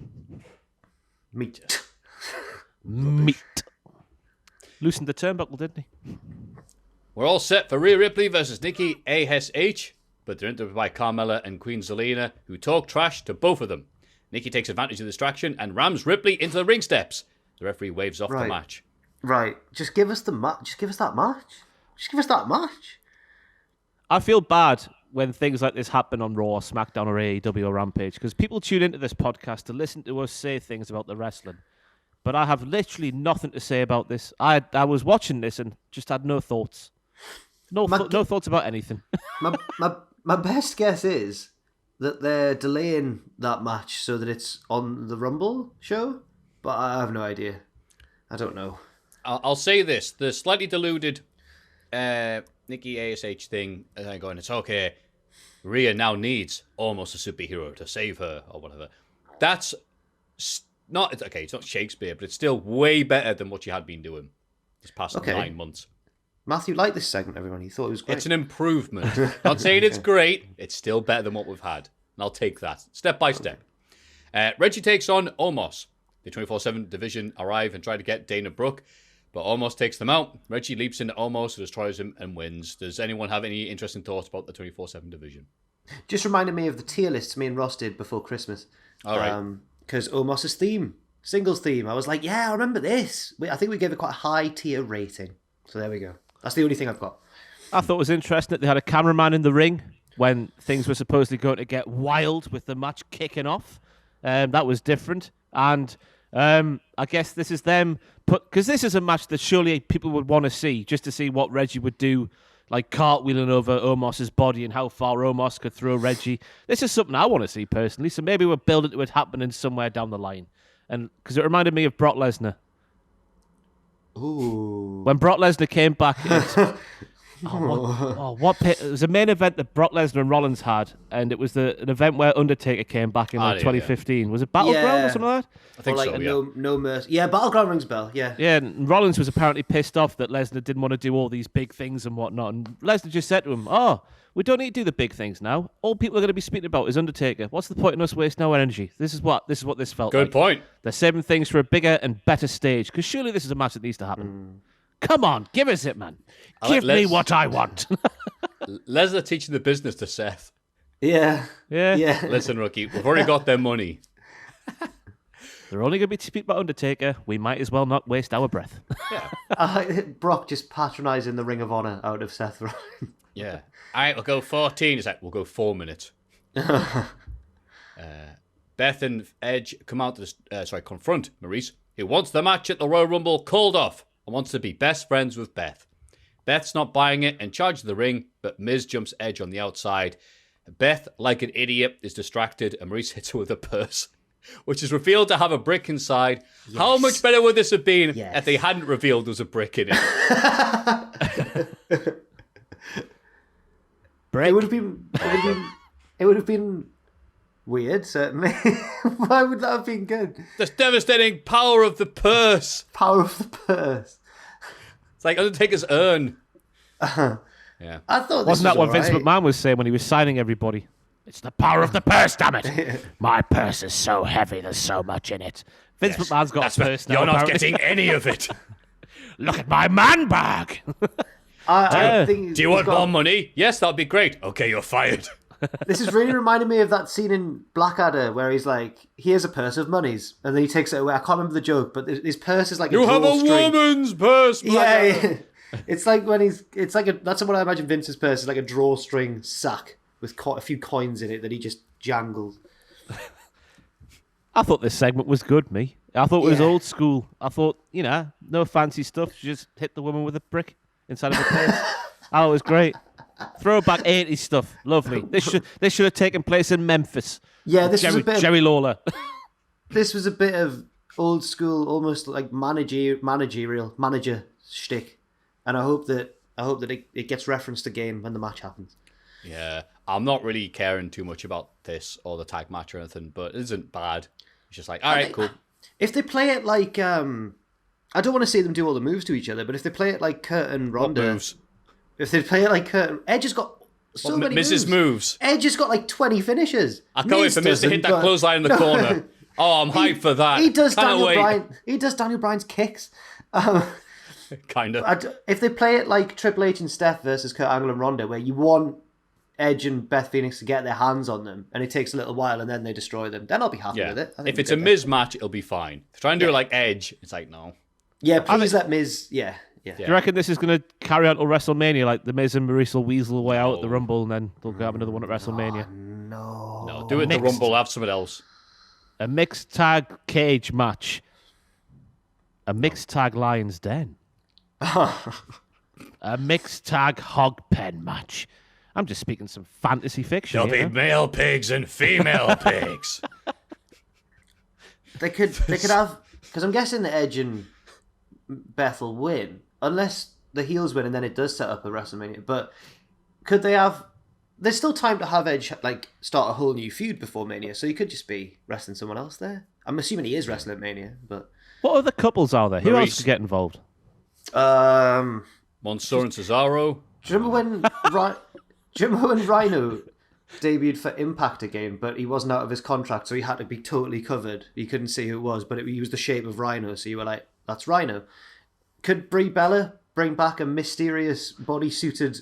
Meat. Loosened the turnbuckle, didn't he? We're all set for Rhea Ripley versus Nikki ASH, but they're interrupted by Carmella and Queen Zelina, who talk trash to both of them. Nikki takes advantage of the distraction and rams Ripley into the ring steps. The referee waves off the match. Right. Just give us the match. Just give us that match. Just give us that match. I feel bad when things like this happen on Raw, or SmackDown, or AEW or Rampage, because people tune into this podcast to listen to us say things about the wrestling. But I have literally nothing to say about this. I was watching this and just had no thoughts. No thoughts about anything. my best guess is that they're delaying that match so that it's on the Rumble show, but I have no idea. I don't know. I'll say this. The slightly deluded Nikki ASH thing, going, it's okay. Rhea now needs almost a superhero to save her or whatever. That's not... Okay, it's not Shakespeare, but it's still way better than what you had been doing this past 9 months. Maffew liked this segment, everyone. He thought it was great. It's an improvement. Not saying it's great. It's still better than what we've had. And I'll take that. Step by step. Reggie takes on Omos. The 24/7 division arrive and try to get Dana Brooke, but Omos takes them out. Reggie leaps into Omos, destroys him, and wins. Does anyone have any interesting thoughts about the 24/7 division? Just reminded me of the tier lists me and Ross did before Christmas. All right. Because Omos's theme, singles theme, I was like, yeah, I remember this. I think we gave it quite a high tier rating. So there we go. That's the only thing I've got. I thought it was interesting that they had a cameraman in the ring when things were supposedly going to get wild with the match kicking off. That was different. And I guess this is them because this is a match that surely people would want to see, just to see what Reggie would do, like cartwheeling over Omos's body and how far Omos could throw Reggie. This is something I want to see personally, so maybe we'll build it to it happening somewhere down the line. And because it reminded me of Brock Lesnar. Ooh. When Brock Lesnar came back, it was a main event that Brock Lesnar and Rollins had, and it was an event where Undertaker came back in 2015. Yeah. Was it Battleground or something like that? I think so, yeah. No mercy. Yeah, Battleground rings a bell, yeah. Yeah, and Rollins was apparently pissed off that Lesnar didn't want to do all these big things and whatnot, and Lesnar just said to him, we don't need to do the big things now. All people are going to be speaking about is Undertaker. What's the point in us wasting our energy? This is what this felt like. Good point. They're saving things for a bigger and better stage, because surely this is a match that needs to happen. Come on, give us it, man. Give me what I want. Lesnar teaching the business to Seth. Yeah. Listen, rookie, we've already got their money. They're only going to be speaking about Undertaker. We might as well not waste our breath. Yeah. Brock just patronising the Ring of Honor out of Seth Rollins. Yeah. All right, we'll go 14. He's like, we'll go 4 minutes. Beth and Edge come out to confront Maurice, who wants the match at the Royal Rumble called off and wants to be best friends with Beth. Beth's not buying it and charges the ring, but Miz jumps Edge on the outside. Beth, like an idiot, is distracted and Maurice hits her with a purse, which is revealed to have a brick inside. Yes. How much better would this have been if they hadn't revealed there was a brick in it? It would have been weird, certainly. Why would that have been good? The devastating power of the purse. Power of the purse. It's like Undertaker's urn. Yeah. I thought wasn't that what Vince McMahon was saying when he was signing everybody? It's the power of the purse, damn it. My purse is so heavy, there's so much in it. Vince McMahon's got a purse now. You're not getting any of it. Look at my man bag. Do you want more money? Yes, that'd be great. Okay, you're fired. This is really reminding me of that scene in Blackadder where he's like, here's a purse of monies. And then he takes it away. I can't remember the joke, but his purse is like you a drawstring. You have a woman's purse, yeah. It's like when that's what I imagine Vince's purse is, like a drawstring sack with a few coins in it that he just jangles. I thought this segment was good, me. I thought it was old school. I thought, no fancy stuff. Just hit the woman with a brick inside of her purse. Oh, it was great. Throwback 80s stuff. Lovely. This should have taken place in Memphis. Yeah, this was a bit Jerry Lawler. This was a bit of old school, almost like manager shtick. and I hope that it gets referenced again when the match happens. Yeah, I'm not really caring too much about this or the tag match or anything, but it isn't bad. It's just like, all right, cool. If they play it like, I don't want to see them do all the moves to each other, but if they play it like Kurt and Ronda, What moves? if they play it like Kurt, Edge has got so many Mrs. moves. Edge has got like 20 finishes. I can't wait for Miz to hit that clothesline in the corner. Oh, I'm hyped for that. He does Can't wait. He does Daniel Bryan's kicks. Kind of. If they play it like Triple H and Steph versus Kurt Angle and Ronda, where you want Edge and Beth Phoenix to get their hands on them, and it takes a little while, and then they destroy them, then I'll be happy with it. If it's a Miz match, it'll be fine. If trying to do it like Edge, it's like, no. Yeah, please let Miz, yeah. Do you reckon this is going to carry on to WrestleMania, like the Miz and Maurice will weasel away out at the Rumble, and then they'll have another one at WrestleMania? No, do it at the Rumble, have something else. A mixed tag cage match. A mixed tag Lion's Den. A mixed tag hog pen match. I'm just speaking some fantasy fiction. There'll be male pigs and female pigs. They could have, because I'm guessing the Edge and Beth will win, unless the heels win and then it does set up a WrestleMania. But could they have? There's still time to have Edge like start a whole new feud before Mania, so he could just be wrestling someone else there. I'm assuming he is wrestling at Mania, but what other couples are there? Who Maurice. else could get involved? Mansoor and Cesaro. Do you remember when Rhino debuted for Impact again, but he wasn't out of his contract, so he had to be totally covered. You couldn't see who it was, but he was the shape of Rhino, so you were like, that's Rhino. Could Brie Bella bring back a mysterious body-suited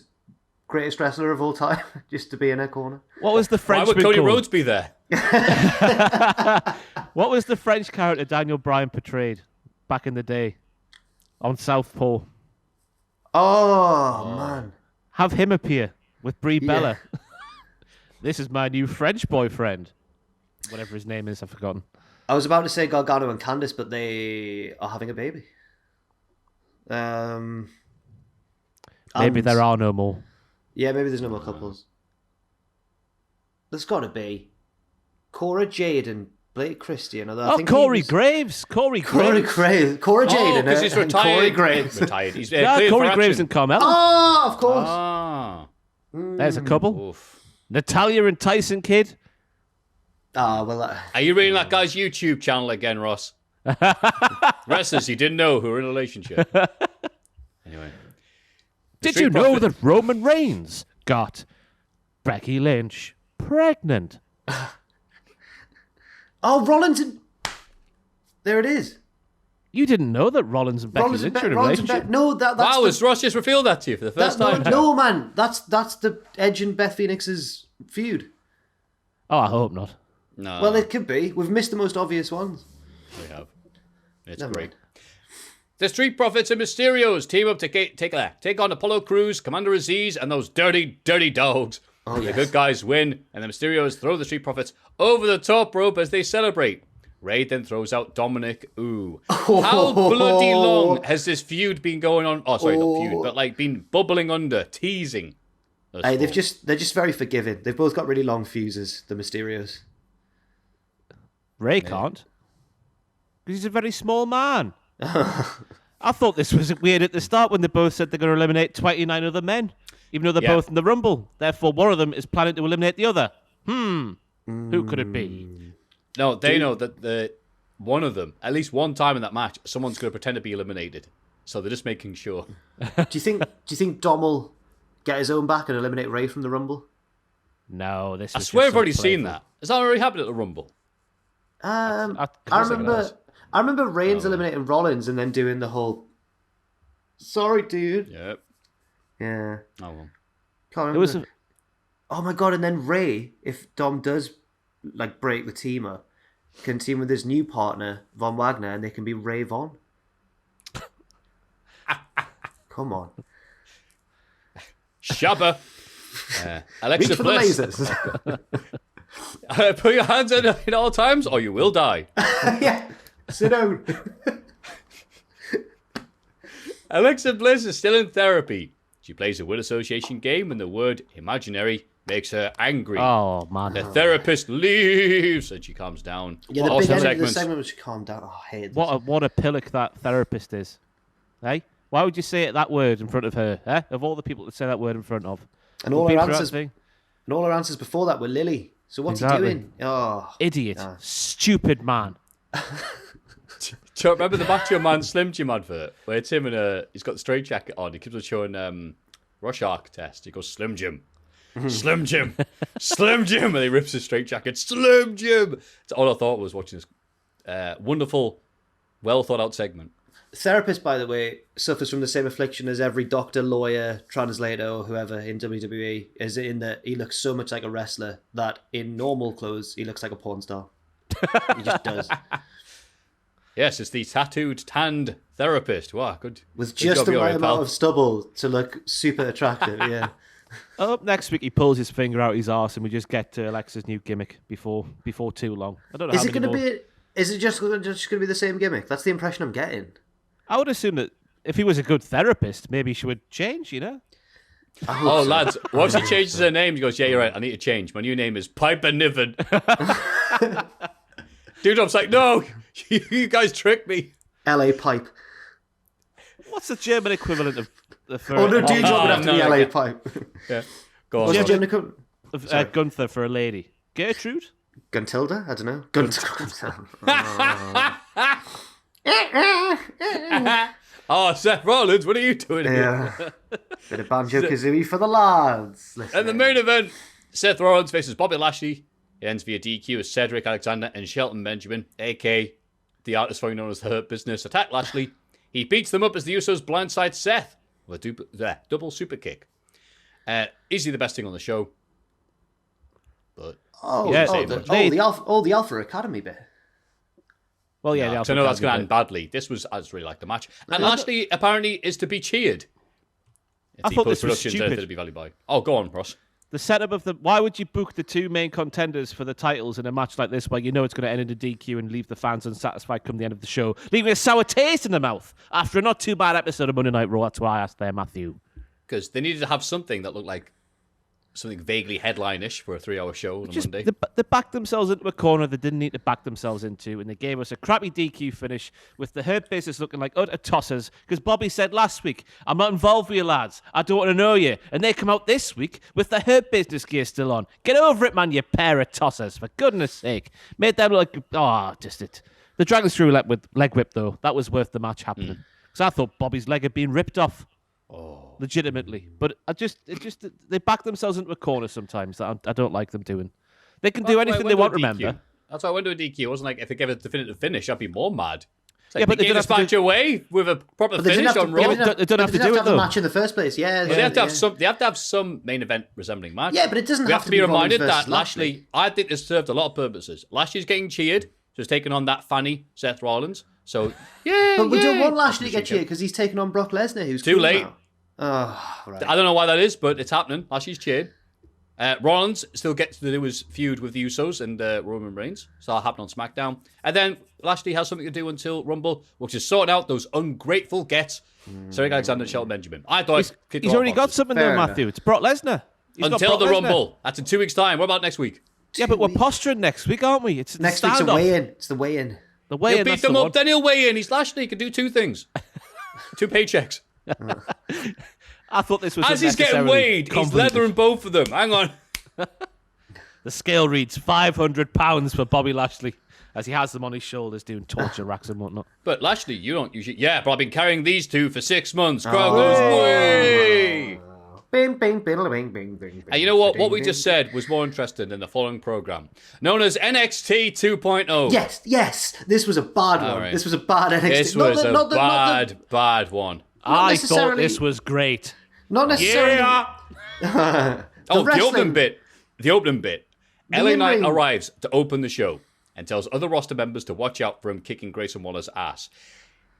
greatest wrestler of all time just to be in her corner? What was the French? Why would Cody Rhodes be there? What was the French character Daniel Bryan portrayed back in the day on Southpaw? Oh, man. Have him appear with Brie Bella. This is my new French boyfriend. Whatever his name is, I've forgotten. I was about to say Gargano and Candice, but they are having a baby. Maybe there are no more. Yeah, maybe there's no more couples. There's got to be. Cora Jade and Blake Christian. Corey Graves. Corey Graves. Cora Jade because he's retired. Corey Graves. Retired. He's Corey Graves and Carmella. Oh, of course. Ah. There's a couple. Oof. Natalia and Tyson Kidd. Ah, well. Are you reading that guy's YouTube channel again, Ross? Wrestlers you didn't know who were in a relationship. Anyway. Did you know that Roman Reigns got Becky Lynch pregnant? Oh, Rollins and... There it is. You didn't know that Rollins and Becky Lynch were in a relationship? No, that's wow, has Ross just revealed that to you for the first time? No, man. That's the Edge and Beth Phoenix's feud. Oh, I hope not. No. Well, it could be. We've missed the most obvious ones. We have. It's Never great. mind. The Street Profits and Mysterios team up to take on Apollo Crews, Commander Aziz, and those dirty, dirty dogs. Oh, The good guys win, and the Mysterios throw the Street Profits over the top rope as they celebrate. Ray then throws out Dominic. Ooh. How bloody long has this feud been going on? Oh, sorry, not feud, but like been bubbling under, teasing. Hey, they're just very forgiving. They've both got really long fuses, the Mysterios. Ray can't. Because he's a very small man. I thought this was weird at the start when they both said they're going to eliminate 29 other men, even though they're both in the Rumble. Therefore, one of them is planning to eliminate the other. Who could it be? No, they know that one of them, at least one time in that match, someone's going to pretend to be eliminated. So they're just making sure. Do you think Dom will get his own back and eliminate Ray from the Rumble? No, this. I swear I've already seen that. Has that already happened at the Rumble? I remember Reigns eliminating Rollins and then doing the whole. Sorry, dude. Yep. Yeah. Oh well. Can't remember. Oh my god! And then Ray, if Dom does like break the team up, can team with his new partner Von Wagner, and they can be Ray Von. Come on. Shabba. Alexa Reach for Bliss. the lasers. Put your hands in at all times, or you will die. Yeah. Sit down. Alexa Bliss is still in therapy. She plays a word association game, and the word imaginary makes her angry. Oh, man. The therapist leaves, and she calms down. Yeah, the Awesome big end of the segments. segment was calm down. Oh, I hate this. What a pillock that therapist is. Hey? Why would you say that word in front of her? Eh? Of all the people to say that word in front of. And all her answers before that were Lily. So what's he doing? Oh, idiot. Stupid man. Do you remember the Macho Man Slim Jim advert where it's him and he's got the straight jacket on? He keeps on showing Rorschach test. He goes, Slim Jim. Slim Jim. Slim Jim. And he rips his straight jacket. Slim Jim. That's all I thought was watching this wonderful, well thought out segment. Therapist, by the way, suffers from the same affliction as every doctor, lawyer, translator, or whoever in WWE, is in that he looks so much like a wrestler that in normal clothes, he looks like a porn star. He just does. Yes, it's the tattooed, tanned therapist. Wow, good. With just the right amount of stubble to look super attractive, yeah. Up next week, he pulls his finger out his arse, and we just get to Alexa's new gimmick before too long. I don't know. Is it just going to be the same gimmick? That's the impression I'm getting. I would assume that if he was a good therapist, maybe she would change, you know? Oh, lads, once he changes her name, he goes, yeah, you're right, I need to change. My new name is Piper Niven. Dude, I was like, no, you guys tricked me. LA Pipe. What's the German equivalent of the first? Oh, no, Dude's not going to have to be LA Pipe. Yeah, go on. What's the German equivalent? Of Gunther for a lady. Gertrude? Guntilda? I don't know. Oh, Seth Rollins, what are you doing here? Yeah. Bit of Banjo-Kazooie for the lads. And the main event, Seth Rollins faces Bobby Lashley. It ends via DQ as Cedric Alexander and Shelton Benjamin, a.k.a. the artist formerly known as The Hurt Business, attack Lashley. He beats them up as the Usos blindside Seth with a double super kick. Easily the best thing on the show. But the Alpha Academy bit. Well, yeah, I know that's going to end badly. I just really like the match. And Lashley apparently is to be cheered. I thought this was stupid. To be valued by. Oh, go on, Ross. The setup of why would you book the two main contenders for the titles in a match like this where you know it's going to end in a DQ and leave the fans unsatisfied come the end of the show, leaving a sour taste in the mouth after a not too bad episode of Monday Night Raw? That's why I asked there, Maffew. Because they needed to have something that looked like something vaguely headline-ish for a 3-hour show on a Monday. They backed themselves into a corner they didn't need to back themselves into, and they gave us a crappy DQ finish with the Hurt Business looking like utter tossers, because Bobby said last week, I'm not involved with you lads, I don't want to know you, and they come out this week with the Hurt Business gear still on. Get over it, man, you pair of tossers, for goodness sake. Made them look the Dragon Screw leg whip, though, that was worth the match happening, because I thought Bobby's leg had been ripped off. Legitimately, but they back themselves into a corner sometimes that I don't like them doing. They can do anything they want. Remember, that's why I went to a DQ. It wasn't like if they gave a definitive finish, I'd be more mad. Like, but they gave this match away with a proper finish on Raw. They don't have to do it though. Match in the first place, yeah. They have to have some. They have to have some main event resembling match. Yeah, but it doesn't. We have to be reminded that Lashley. I think this served a lot of purposes. Lashley's getting cheered, just taking on that fanny Seth Rollins. So but we don't want Lashley to get cheered because he's taking on Brock Lesnar, who's too late. Now. Oh, right. I don't know why that is, but it's happening. Lashley's cheered. Rollins still gets to do his feud with the Usos and Roman Reigns. So that'll happen on SmackDown. And then Lashley has something to do until Rumble, which is sorting out those ungrateful gets. Cedric Alexander and Shelton Benjamin. I thought he's already got something there, Maffew. It's Brock Lesnar. Until the Rumble. That's in 2 weeks' time. What about next week? Yeah, but we're posturing next week, aren't we? It's next week's a weigh-in. It's the weigh-in. The weigh-in. He'll beat them up, then he'll weigh in. He's Lashley. He can do two things. 2 paychecks. I thought this was as he's getting weighed, he's leathering both of them. Hang on. The scale reads £500 for Bobby Lashley as he has them on his shoulders doing torture racks and whatnot. But Lashley, you don't usually. Yeah, but I've been carrying these two for 6 months. Crowd goes way. Bing, bing, bing, bing, bing. And you know what? What we just said was more interesting than the following program, known as NXT 2.0. Yes. This was a bad one. Right. This was a bad NXT. This was a bad one. I thought this was great. Not necessarily. Yeah. The opening bit. LA Knight arrives to open the show and tells other roster members to watch out for him kicking Grayson Waller's ass.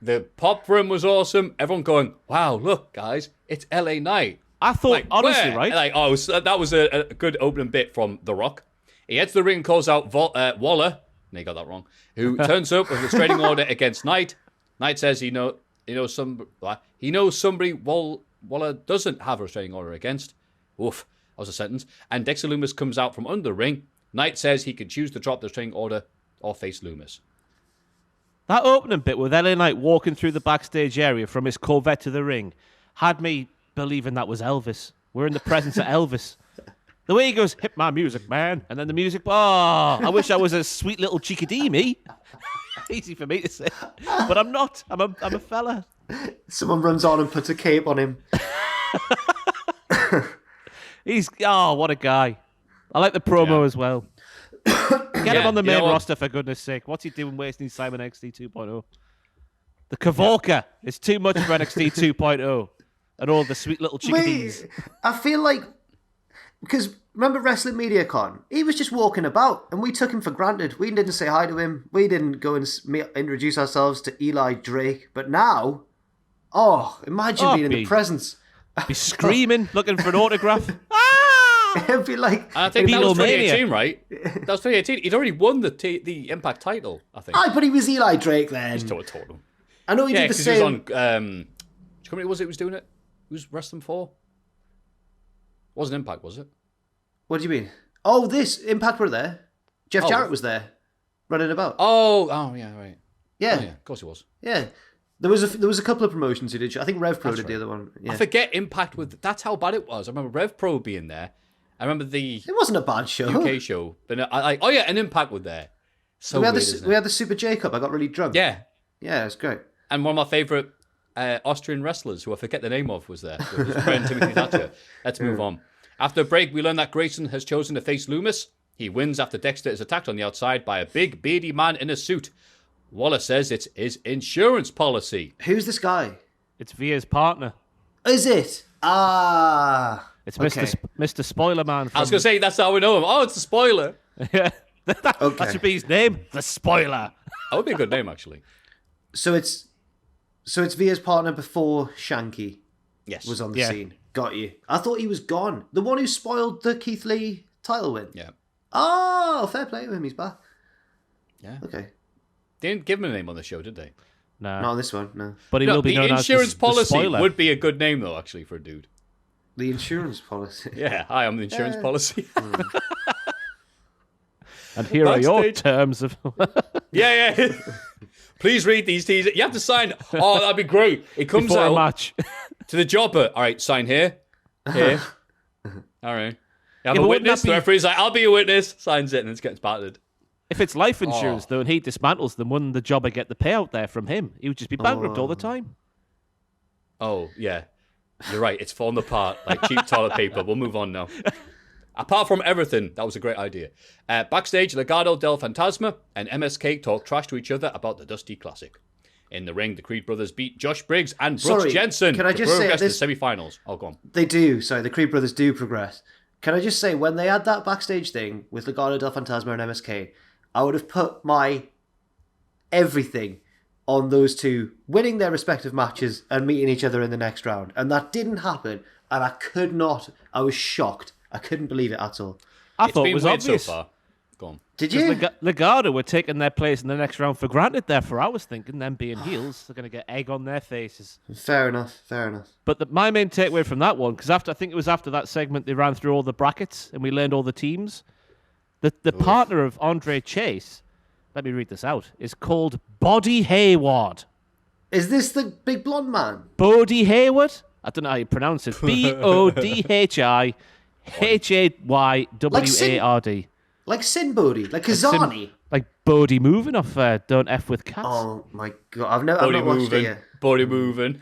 The pop for him was awesome. Everyone going, wow, look, guys, it's LA Knight. I thought, honestly, right? That was a good opening bit from The Rock. He heads to the ring and calls out Waller. No, you got that wrong. Who turns up with a restraining order against Knight. Knight says he knows somebody Waller doesn't have a restraining order against. Oof, that was a sentence. And Dexter Lumis comes out from under the ring. Knight says he can choose to drop the restraining order or face Lumis. That opening bit with LA Knight walking through the backstage area from his Corvette to the ring had me believing that was Elvis. We're in the presence of Elvis. The way he goes, hit my music, man. And then the music, I wish I was a sweet little chickadee, me. Easy for me to say. But I'm not. I'm a fella. Someone runs on and puts a cape on him. What a guy. I like the promo as well. Get him on the main roster, for goodness sake. What's he doing wasting his time in NXT 2.0? The Kavorka is too much for NXT 2.0. And all the sweet little chickadees. Wait, I feel like... Because remember Wrestling Media Con? He was just walking about and we took him for granted. We didn't say hi to him. We didn't go and introduce ourselves to Eli Drake. But now... imagine being in the presence. Be screaming, looking for an autograph. It'd be like... I think that was 2018, right? That was 2018. He'd already won the Impact title, I think. But he was Eli Drake then. He's told him. I know he did the same... he was on... which company was it who was doing it? Who was wrestling for? It wasn't Impact, was it? What do you mean? Oh, this Impact were there. Jeff Jarrett was there, running about. Oh, yeah, right. Yeah. Oh, yeah, of course he was. Yeah. There was a couple of promotions who did. I think Rev Pro did the other one. Yeah. I forget Impact with... That's how bad it was. I remember Rev Pro being there. I remember the... It wasn't a bad show. UK show. But an Impact was there. So we had the Super J-Cup. I got really drunk. Yeah. Yeah, it was great. And one of my favourite Austrian wrestlers, who I forget the name of, was there. It was friend Timothy Thatcher. Let's move on. After a break, we learn that Grayson has chosen to face Loomis. He wins after Dexter is attacked on the outside by a big, beardy man in a suit. Waller says it's his insurance policy. Who's this guy? It's Via's partner. Is it? It's Mr. Spoiler Man. I was going to say, that's how we know him. Oh, it's the spoiler. Yeah. That should be his name. The Spoiler. That would be a good name, actually. So it's Via's partner before Shanky was on the Yeah. scene. Got you. I thought he was gone. The one who spoiled the Keith Lee title win. Yeah. Oh, fair play to him. He's back. Yeah. Okay. They didn't give him a name on the show, did they? No. Not on this one, no. But he will be known as the insurance the policy Spoiler. would be a good name, though, actually, for a dude. The insurance policy. Yeah, hi, I'm the insurance policy. And here are your Backstage. terms of... Yeah. Please read these teasers. You have to sign. Oh, that'd be great. It comes Before a out match. to the jobber. All right, sign here. Here. All right. You have a but wouldn't witness. that be- The referee's like, I'll be a witness. Signs it and it gets battered. If it's life insurance, though, and he dismantles them, wouldn't the jobber get the payout there from him? He would just be bankrupt all the time. Oh, yeah. You're right. It's falling apart like cheap toilet paper. We'll move on now. Apart from everything, that was a great idea. Backstage, Legado del Fantasma and MSK talk trash to each other about the Dusty Classic. In the ring, the Creed brothers beat Josh Briggs and Brooks Jensen can I to just say progress to the this- semi-finals. Oh, go on. They do. Sorry, the Creed brothers do progress. Can I just say, when they had that backstage thing with Legado del Fantasma and MSK, I would have put my everything on those two winning their respective matches and meeting each other in the next round. And that didn't happen. And I was shocked. I couldn't believe it at all. I thought been it was weird obvious. so far. Go on. Did you? Legado were taking their place in the next round for granted there for I was thinking them being heels. They're going to get egg on their faces. Fair enough. But my main takeaway from that one, because I think it was after that segment they ran through all the brackets and we learned all the teams. The partner of Andre Chase, let me read this out, is called Bodie Hayward. Is this the big blonde man? Bodie Hayward? I don't know how you pronounce it. BODHIHAYWARD. Like Sin Bodhi, like Kazani. Like Bodie moving off Don't F with Cats. Oh my god, I've not watched it yet. Body moving.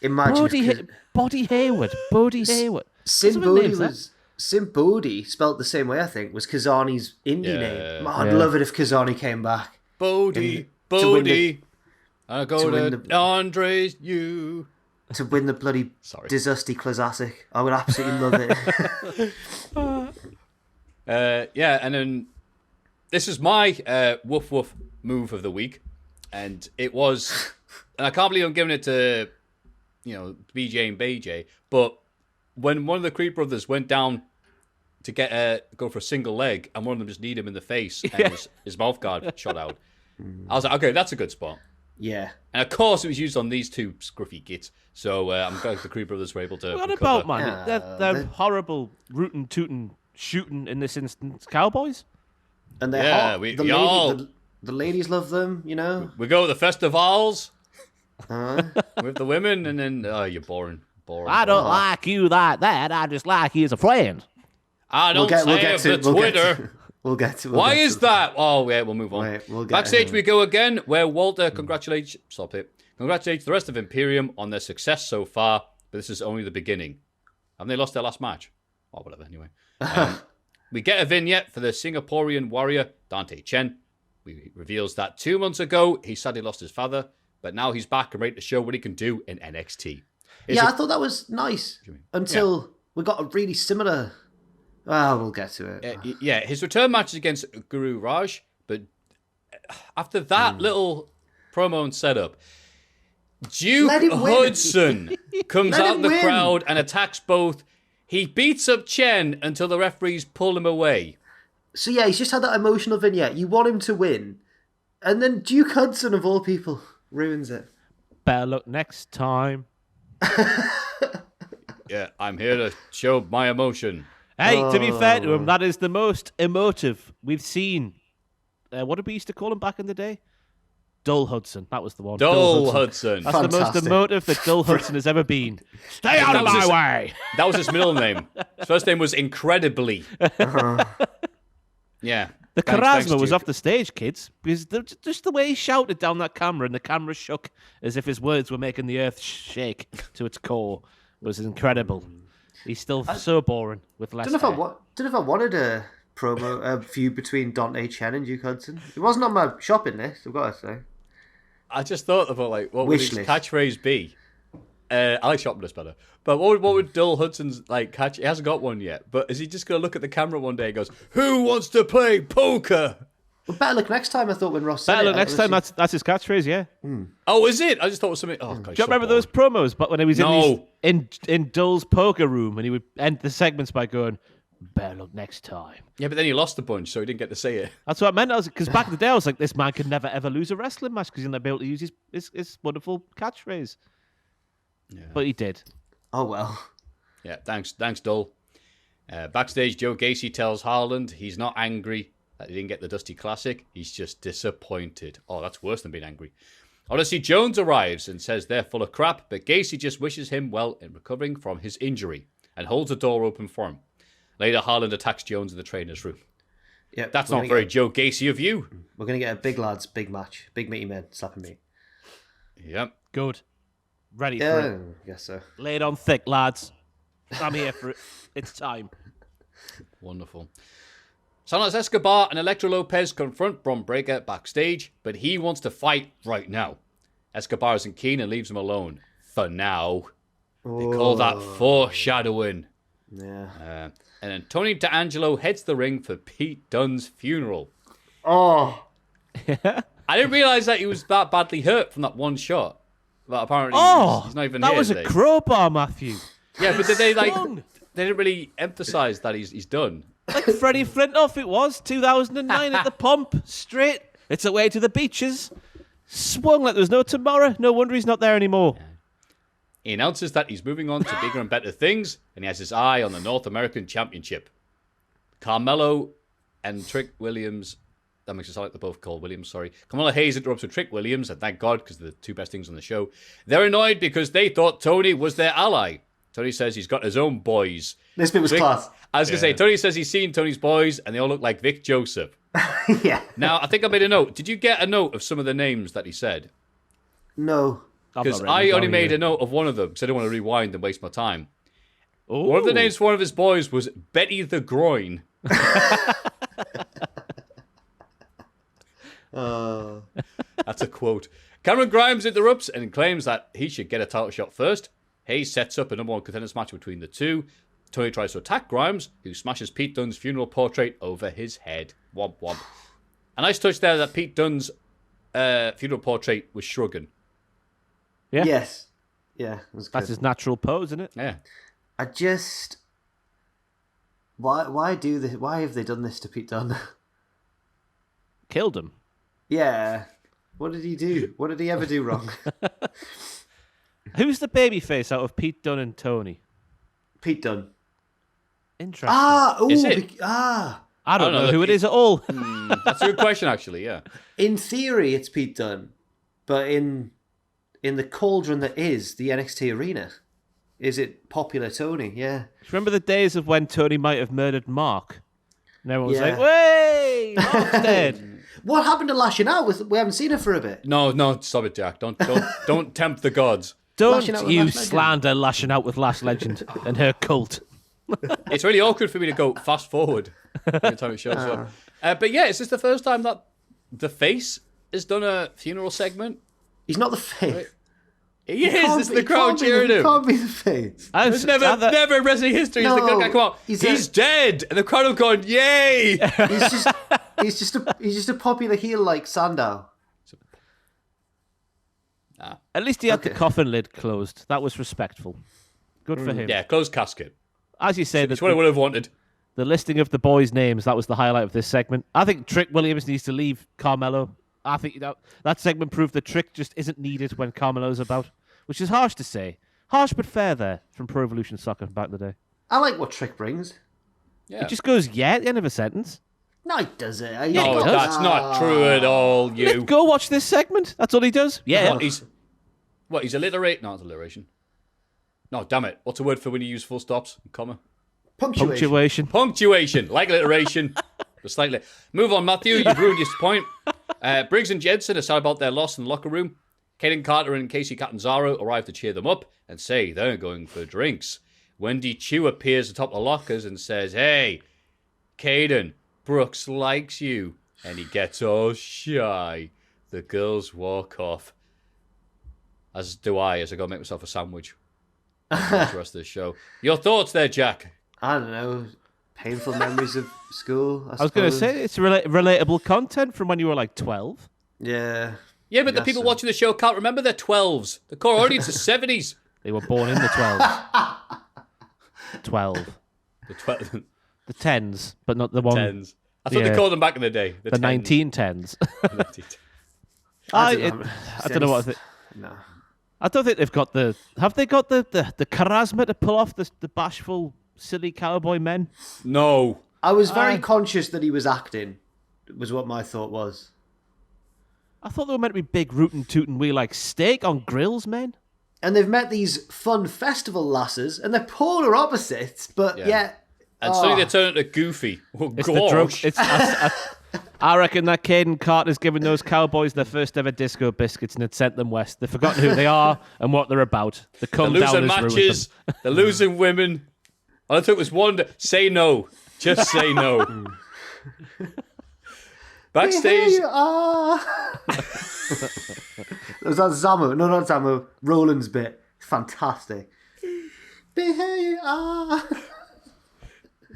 Bodie Hayward. Bodie Hayward. Sin What sort of Bodhi name's that? was Sin Bodhi, spelt the same way I think, was Kazani's indie name. Man, I'd Yeah. love it if Kazani came back. Bodie. I go to Andre's you. To win the bloody Dusty Classic. I would absolutely love it. Yeah, and then this is my woof woof move of the week, and it was, and I can't believe I'm giving it to, BJ and BJ, but when one of the Creed brothers went down to go for a single leg, and one of them just kneed him in the face, and his mouth guard shot out, I was like, okay, that's a good spot. Yeah. And of course, it was used on these two scruffy gits, so I'm glad the Creed brothers were able to. What recover. about, man? They're horrible, rootin' tootin' shooting in this instance cowboys. And they're Yeah, hot. we the all- lady, The ladies love them, you know. We go to the festivals with the women, and then you're boring. I don't like you like that. I just like you as a friend. I don't say the Twitter. We'll get to. Why is that? Oh, yeah, we'll move on. Wait, we'll get Backstage we go again, where Walter congratulates the rest of Imperium on their success so far, but this is only the beginning. Haven't they lost their last match? Or whatever, anyway. We get a vignette for the Singaporean warrior, Dante Chen. He reveals that 2 months ago, he sadly lost his father, but now he's back and ready to show what he can do in NXT. I thought that was nice until we got a really similar... Well, we'll get to it. His return match is against Guru Raj, but after that little promo and setup, Duke Hudson comes out of the crowd and attacks both. He beats up Chen until the referees pull him away. So yeah, he's just had that emotional vignette. You want him to win, and then Duke Hudson, of all people, ruins it. Better luck next time. Yeah, I'm here to show my emotion. Hey, to be fair to him, that is the most emotive we've seen. What did we used to call him back in the day? Dull Hudson. That was the one. Dull Hudson. That's the most emotive that Dull Hudson has ever been. Stay out of my way. That was his middle name. His first name was Incredibly. Yeah. The charisma was off the stage, kids, because just the way he shouted down that camera and the camera shook as if his words were making the earth shake to its core was incredible. He's still so boring with less. Don't know if I wanted a feud between Dante Chen and Duke Hudson. It wasn't on my shopping list, I've got to say. I just thought about what would his catchphrase be? I like shopping list better. But what would Dull Hudson's catch? He hasn't got one yet. But is he just going to look at the camera one day and goes, "Who wants to play poker?" Well, better luck next time. I thought when Ross said better luck next time. That's his catchphrase. Yeah. Oh, is it? I just thought it was something. Oh, God, do you remember those promos? But when he was in Dull's poker room, and he would end the segments by going, "Better luck next time." Yeah, but then he lost a bunch, so he didn't get to say it. That's what I meant. Because back in the day, I was like, this man could never ever lose a wrestling match because he'll never be able to use his wonderful catchphrase. Yeah. But he did. Oh well. Yeah, thanks, Dull. Backstage, Joe Gacy tells Harland he's not angry that he didn't get the Dusty Classic. He's just disappointed. Oh, that's worse than being angry. Odyssey Jones arrives and says they're full of crap, but Gacy just wishes him well in recovering from his injury and holds the door open for him. Later, Harland attacks Jones in the trainer's room. Yeah, that's not very Joe Gacy of you. We're going to get a big lads, big match. Big meaty men slapping me. Yep. Good. Ready for it. I guess so. Lay it on thick, lads. I'm here for it. It's time. Wonderful. Santos Escobar and Electro Lopez confront Bron Breakker backstage, but he wants to fight right now. Escobar isn't keen and leaves him alone. For now. They call that foreshadowing. Yeah. And then Tony D'Angelo heads the ring for Pete Dunne's funeral. Oh. I didn't realise that he was that badly hurt from that one shot. But apparently he's not even that here was today. A crowbar, Maffew. Yeah, but did they they didn't really emphasise that he's done. Like Freddie Flintoff it was, 2009 at the pump, straight. It's away to the beaches. Swung like there was no tomorrow. No wonder he's not there anymore. Yeah. He announces that he's moving on to bigger and better things, and he has his eye on the North American Championship. Carmelo and Trick Williams, that makes it sound like they're both called Williams, sorry. Carmelo Hayes interrupts with Trick Williams, and thank God, because they're the two best things on the show. They're annoyed because they thought Tony was their ally. Tony says he's got his own boys. This bit was class. I was going to say, Tony says he's seen Tony's boys, and they all look like Vic Joseph. Yeah. Now, I think I made a note. Did you get a note of some of the names that he said? No. Because I only made a note of one of them, because I didn't want to rewind and waste my time. Ooh. One of the names for one of his boys was Betty the Groin. That's a quote. Cameron Grimes interrupts and claims that he should get a title shot first. Hayes sets up a number one contenders match between the two. Tony tries to attack Grimes, who smashes Pete Dunne's funeral portrait over his head. Womp womp. A nice touch there that Pete Dunne's funeral portrait was shrugging. Yeah. Yes. Yeah, that's his natural pose, isn't it? Yeah. I just... Why do this? Why have they done this to Pete Dunne? Killed him. Yeah. What did he do? What did he ever do wrong? Who's the babyface out of Pete Dunne and Tony? Pete Dunne. Interesting. Is it? I don't know who it is at all. That's a good question, actually. Yeah. In theory, it's Pete Dunne, but in the cauldron that is the NXT arena, is it Popular Tony? Yeah. Remember the days of when Tony might have murdered Mark? And everyone was Yeah. like, "Way, Mark's dead." What happened to Lashing Out? We haven't seen her for a bit. No, stop it, Jack. Don't tempt the gods. Lashing Out Don't with you Lash Legend. slander Lashing Out with Lash Legend and her cult. It's really awkward for me to go fast forward every time it shows up. But yeah, is this the first time that the face has done a funeral segment? He's not the face. He is. This is the crowd cheering him. He can't be the face. It's never in wrestling history. He's the good guy. Come on, he's dead, and the crowd have gone, "Yay!" He's just a popular heel like Sandow. At least he had the coffin lid closed. That was respectful. Good for him. Yeah, closed casket. As you say, That's what I would have wanted. the listing of the boys' names, that was the highlight of this segment. I think Trick Williams needs to leave Carmelo. I think that segment proved that Trick just isn't needed when Carmelo's about, which is harsh to say. Harsh but fair there from Pro Evolution Soccer back in the day. I like what Trick brings. Yeah. It just goes, yeah, at the end of a sentence. No, he does it. No, that's not true at all. You. Go watch this segment. That's all he does. Yeah. He's alliterate? No, it's alliteration. No, damn it. What's a word for when you use full stops and comma? Punctuation. Punctuation, like alliteration. Just slightly. Move on, Maffew. You've ruined your point. Briggs and Jensen are sad about their loss in the locker room. Kaden Carter and Casey Catanzaro arrive to cheer them up and say they're going for drinks. Wendy Chu appears atop the lockers and says, "Hey, Kaden, Brooks likes you." And he gets all shy. The girls walk off. As do I, as I go make myself a sandwich. Watch the rest of the show. Your thoughts there, Jack? I don't know. Painful memories of school. I was going to suppose. say, it's relatable content from when you were like 12. Yeah. Yeah, but the people watching the show can't remember their 12s. The core audience is 70s. They were born in the 12s. 12. The 12 The 10s, but not the one. 10s. I thought they called them back in the day. The 1910s. I I don't know what I think. No. I don't think they've got the... Have they got the charisma to pull off the bashful, silly cowboy men? No. I was very conscious that he was acting, was what my thought was. I thought they were meant to be big rootin' tootin' we like steak on grills, men. And they've met these fun festival lasses, and they're polar opposites, but yet... And suddenly they turn into Goofy. Oh, It's gosh. the drug. I reckon that Caden Carter's given those cowboys their first ever disco biscuits and had sent them west. They've forgotten who they are and what they're about. The They're come losing down has ruined matches. them. They're losing women. All I thought was one. Say no. Just say no. Backstage. Here you are. Was that Zamu? No, not Zamu. Roland's bit. Fantastic. Here you are.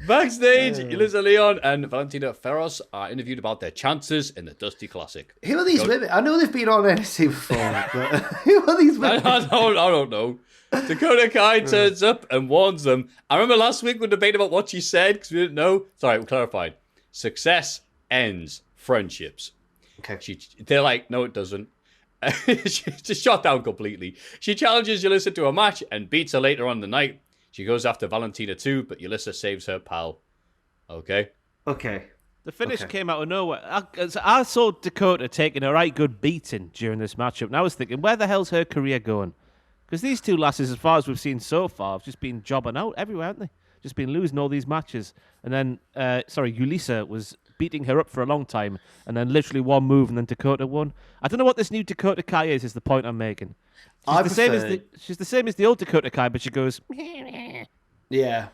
Backstage, Elisa Leon and Valentina Ferros are interviewed about their chances in the Dusty Classic. Who are these women? I know they've been on NXT before, but who are these women? I don't know. Dakota Kai turns up and warns them. I remember last week we debated about what she said because we didn't know. Sorry, we clarified. Success ends friendships. Okay. They're like, no, it doesn't. She's just shot down completely. She challenges Yulissa to a match and beats her later on in the night. She goes after Valentina too, but Yulissa saves her pal. Okay. The finish came out of nowhere. I saw Dakota taking a right good beating during this matchup, and I was thinking, where the hell's her career going? Because these two lasses, as far as we've seen so far, have just been jobbing out everywhere, haven't they? Just been losing all these matches. And then, Yulissa was beating her up for a long time, and then literally one move, and then Dakota won. I don't know what this new Dakota Kai is the point I'm making. She's the same as the old Dakota Kai, but she goes... Yeah.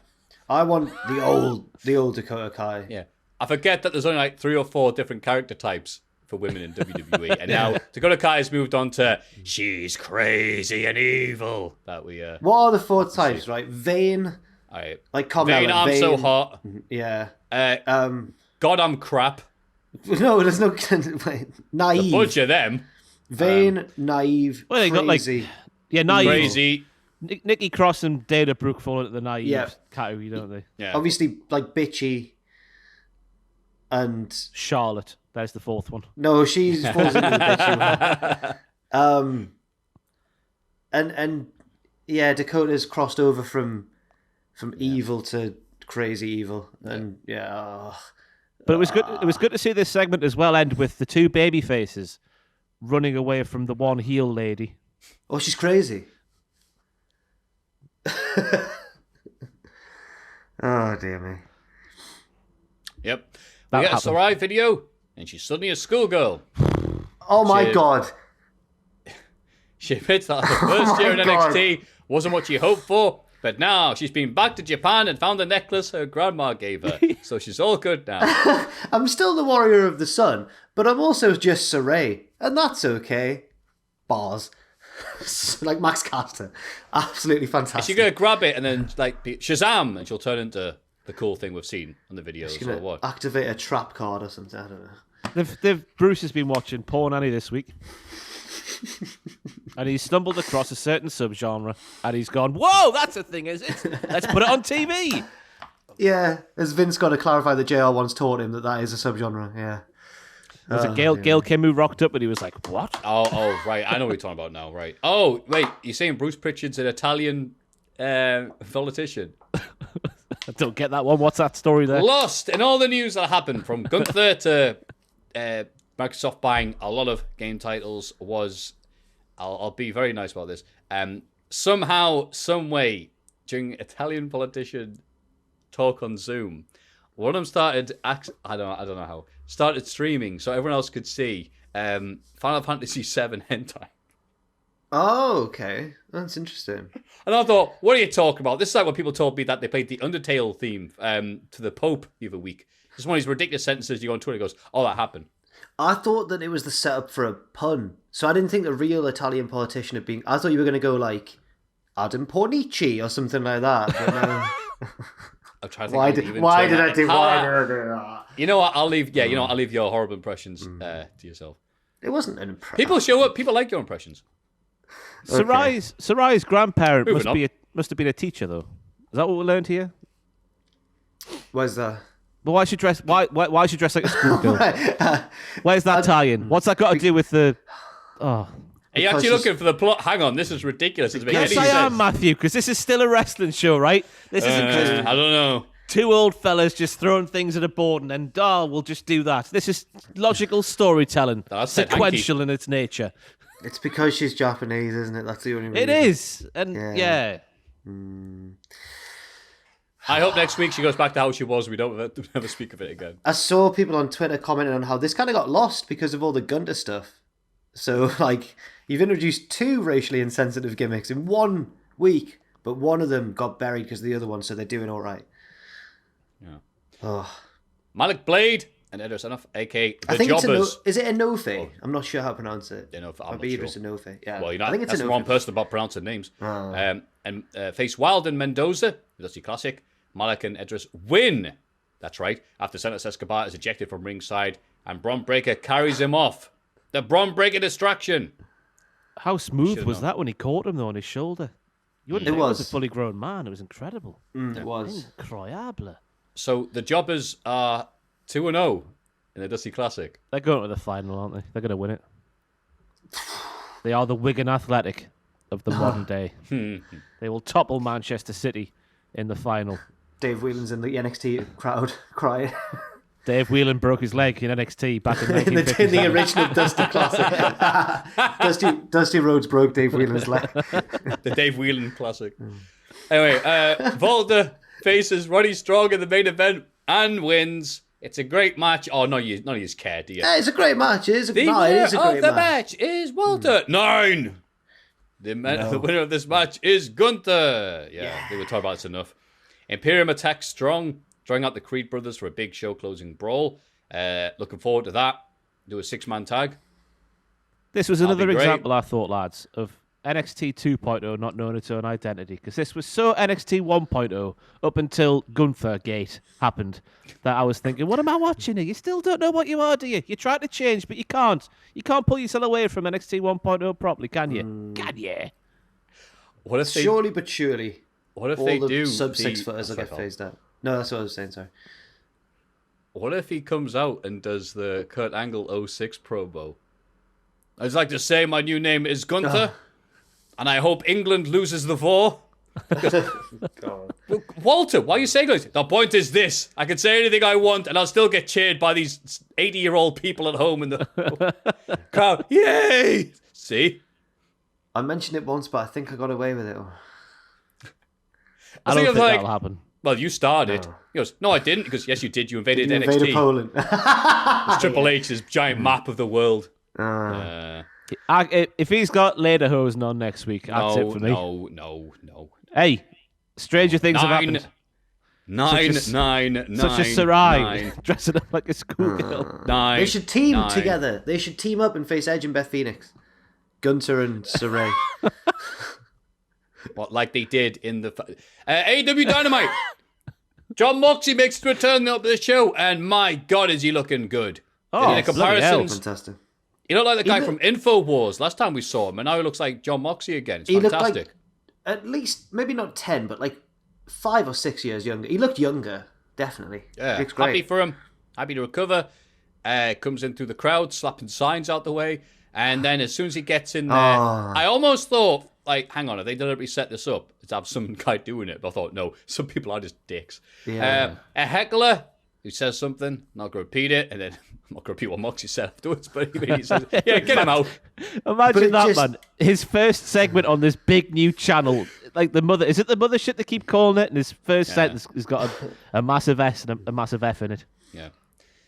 I want the old Dakota Kai. Yeah. I forget that there's only like 3 or 4 different character types for women in WWE. And now Dakota Kai has moved on to she's crazy and evil. That we What are the 4 types, right? Vain. Alright. Like Carmella. Vain, I'm so hot. Yeah. God, I'm crap. No, there's no... Wait, naive. A bunch of them. Vain, naive, Well, they crazy. got naive. Crazy. Nikki Cross and Dana Brooke fall into the naive category, don't they? Yeah. Obviously, like, bitchy and... Charlotte. There's the 4th one. No, she falls into the bitchy one. And yeah, Dakota's crossed over from evil to crazy evil. And But it was good. It was good to see this segment as well end with the two baby faces running away from the one heel lady. Oh, she's crazy. Oh, dear me. Yep. That We get a happened. Sarai video, and she's suddenly a schoolgirl. Oh, my Shit. God. She admits that the first year in my God. NXT wasn't what she hoped for, but now she's been back to Japan and found the necklace her grandma gave her. So she's all good now. I'm still the warrior of the sun, but I'm also just Saray, and that's okay. Bars. Like Max Caster. Absolutely fantastic. She's going to grab it and then, like, be Shazam, and she'll turn into the cool thing we've seen on the videos. She's Or gonna what? activate a trap card or something. I don't know. Bruce has been watching Porn Annie this week. And he's stumbled across a certain subgenre, and he's gone, "Whoa, that's a thing, is it? Let's put it on TV." Yeah, as Vince got to clarify that JR once taught him that is a subgenre. Yeah. Was it Gail Kim who rocked up, and he was like, "What?" Oh, right. I know what you're talking about now, right. Oh, wait. You're saying Bruce Pritchard's an Italian politician? I don't get that one. What's that story there? Lost in all the news that happened from Gunther to Microsoft buying a lot of game titles was, I'll be very nice about this, somehow, some way, during Italian politician talk on Zoom, one of them started, I don't know how, started streaming so everyone else could see Final Fantasy VII hentai. Oh, okay. That's interesting. And I thought, what are you talking about? This is like when people told me that they played the Undertale theme to the Pope the other week. It's one of these ridiculous sentences you go on Twitter and goes, oh, that happened. I thought that it was the setup for a pun. So I didn't think the real Italian politician had been... I thought you were going to go like, Adam Pornici or something like that. But no. I'm trying to think Why did I do that? You know what? I'll leave your horrible impressions to yourself. It wasn't an impression. People show up. People like your impressions. Sarai's grandparent Moving must have been a teacher, though. Is that what we learned here? Where's that? But why she dress? Why she dress like a schoolgirl? Where's that tie-in? What's that got to do with the? Oh, Are you actually looking for the plot? Hang on, this is ridiculous. Doesn't make yes, any I am, sense. Maffew, because this is still a wrestling show, right? This isn't just I don't know. two old fellas just throwing things at a board and then, we'll just do that. This is logical storytelling, That's said sequential in its nature. It's because she's Japanese, isn't it? That's the only reason. It is, and yeah. I hope next week she goes back to how she was. We don't ever speak of it again. I saw people on Twitter commenting on how this kind of got lost because of all the Gunther stuff. So, like, you've introduced two racially insensitive gimmicks in 1 week, but one of them got buried because of the other one, so they're doing all right. Yeah. Oh. Malik Blade and Idris Enough, a.k.a. I The think Jobbers. is it Enofe? I'm not sure how to pronounce it. Enofe, I'm Maybe not Idris sure. Enofe. Yeah. Well, I think it's that's the Enofe. wrong person about pronouncing names. Oh. And face Wild and Mendoza, the Dusty Classic. Malik and Idris win. That's right. After Santos Escobar is ejected from ringside and Bron Breakker carries him off. The Bron Breakker distraction. How smooth Should've was known. that when he caught him, though, on his shoulder? You wouldn't It think was. a fully grown man. It was incredible. It was. Incroyable. So the Jobbers are 2-0 in the Dusty Classic. They're going to the final, aren't they? They're going to win it. They are the Wigan Athletic of the modern day. They will topple Manchester City in the final. Dave Whelan's in the NXT crowd crying. Dave Whelan broke his leg in NXT back in in the 1957. original Dusty Classic. Dusty Rhodes broke Dave Whelan's leg. The Dave Whelan Classic. Anyway, Volta faces Roddy Strong in the main event and wins. It's a great match. Oh, none of you care, do you? Yeah, it's a great match. It is a, The no, it winner is a of great the match. match is Walter. 9. The winner of this match is Gunther. Yeah, they were talking about this enough. Imperium attacks Strong, drawing out the Creed brothers for a big show closing brawl. Looking forward to that. Do a 6-man tag. This was That'll another be great. example, I thought, lads, of NXT 2.0 not knowing its own identity. Because this was so NXT 1.0 up until Gunther Gate happened that I was thinking, what am I watching here? You still don't know what you are, do you? You're trying to change, but you can't. You can't pull yourself away from NXT 1.0 properly, can you? Can you? What if they, Surely but surely, what if all they the do sub the- 6 footers will get phased out. No, that's what I was saying, sorry. What if he comes out and does the Kurt Angle 06 promo? I'd like to say my new name is Gunther, and I hope England loses the 4. God. Walter, why are you saying this? The point is this. I can say anything I want and I'll still get cheered by these 80-year-old people at home in the crowd. Yay! See? I mentioned it once, but I think I got away with it. I don't think that'll happen. Well, you started. No. He goes, no, I didn't. Because yes, you did. You invaded NXT. Invaded Poland. It's Triple H's giant map of the world. If he's got lederhosen on next week, that's it for me. No. Hey, stranger things have happened. Such as Sarai dressing up like a schoolgirl. They should team together. They should team up and face Edge and Beth Phoenix. Gunther and Sarai. What, like they did in the AEW Dynamite? John Moxley makes his return up to the show, and my God, is he looking good? Oh, comparisons. Fantastic. You look like the guy from InfoWars last time we saw him, and now he looks like John Moxley again. It's fantastic. Looked like at least, maybe not 10, but like 5 or 6 years younger. He looked younger, definitely. Yeah, looks great. happy for him. Happy to recover. Comes in through the crowd, slapping signs out the way, and then as soon as he gets in there, I almost thought, like, hang on, have they deliberately set this up to have some guy doing it? But I thought, no, some people are just dicks. Yeah. A heckler who says something, not going to repeat it, and then I'm not going to repeat what Moxie said afterwards, but he says, yeah, get him out. Imagine that, man. His first segment on this big new channel, like the mother, is it the mothership they keep calling it? And his first sentence has got a massive S and a massive F in it. Yeah.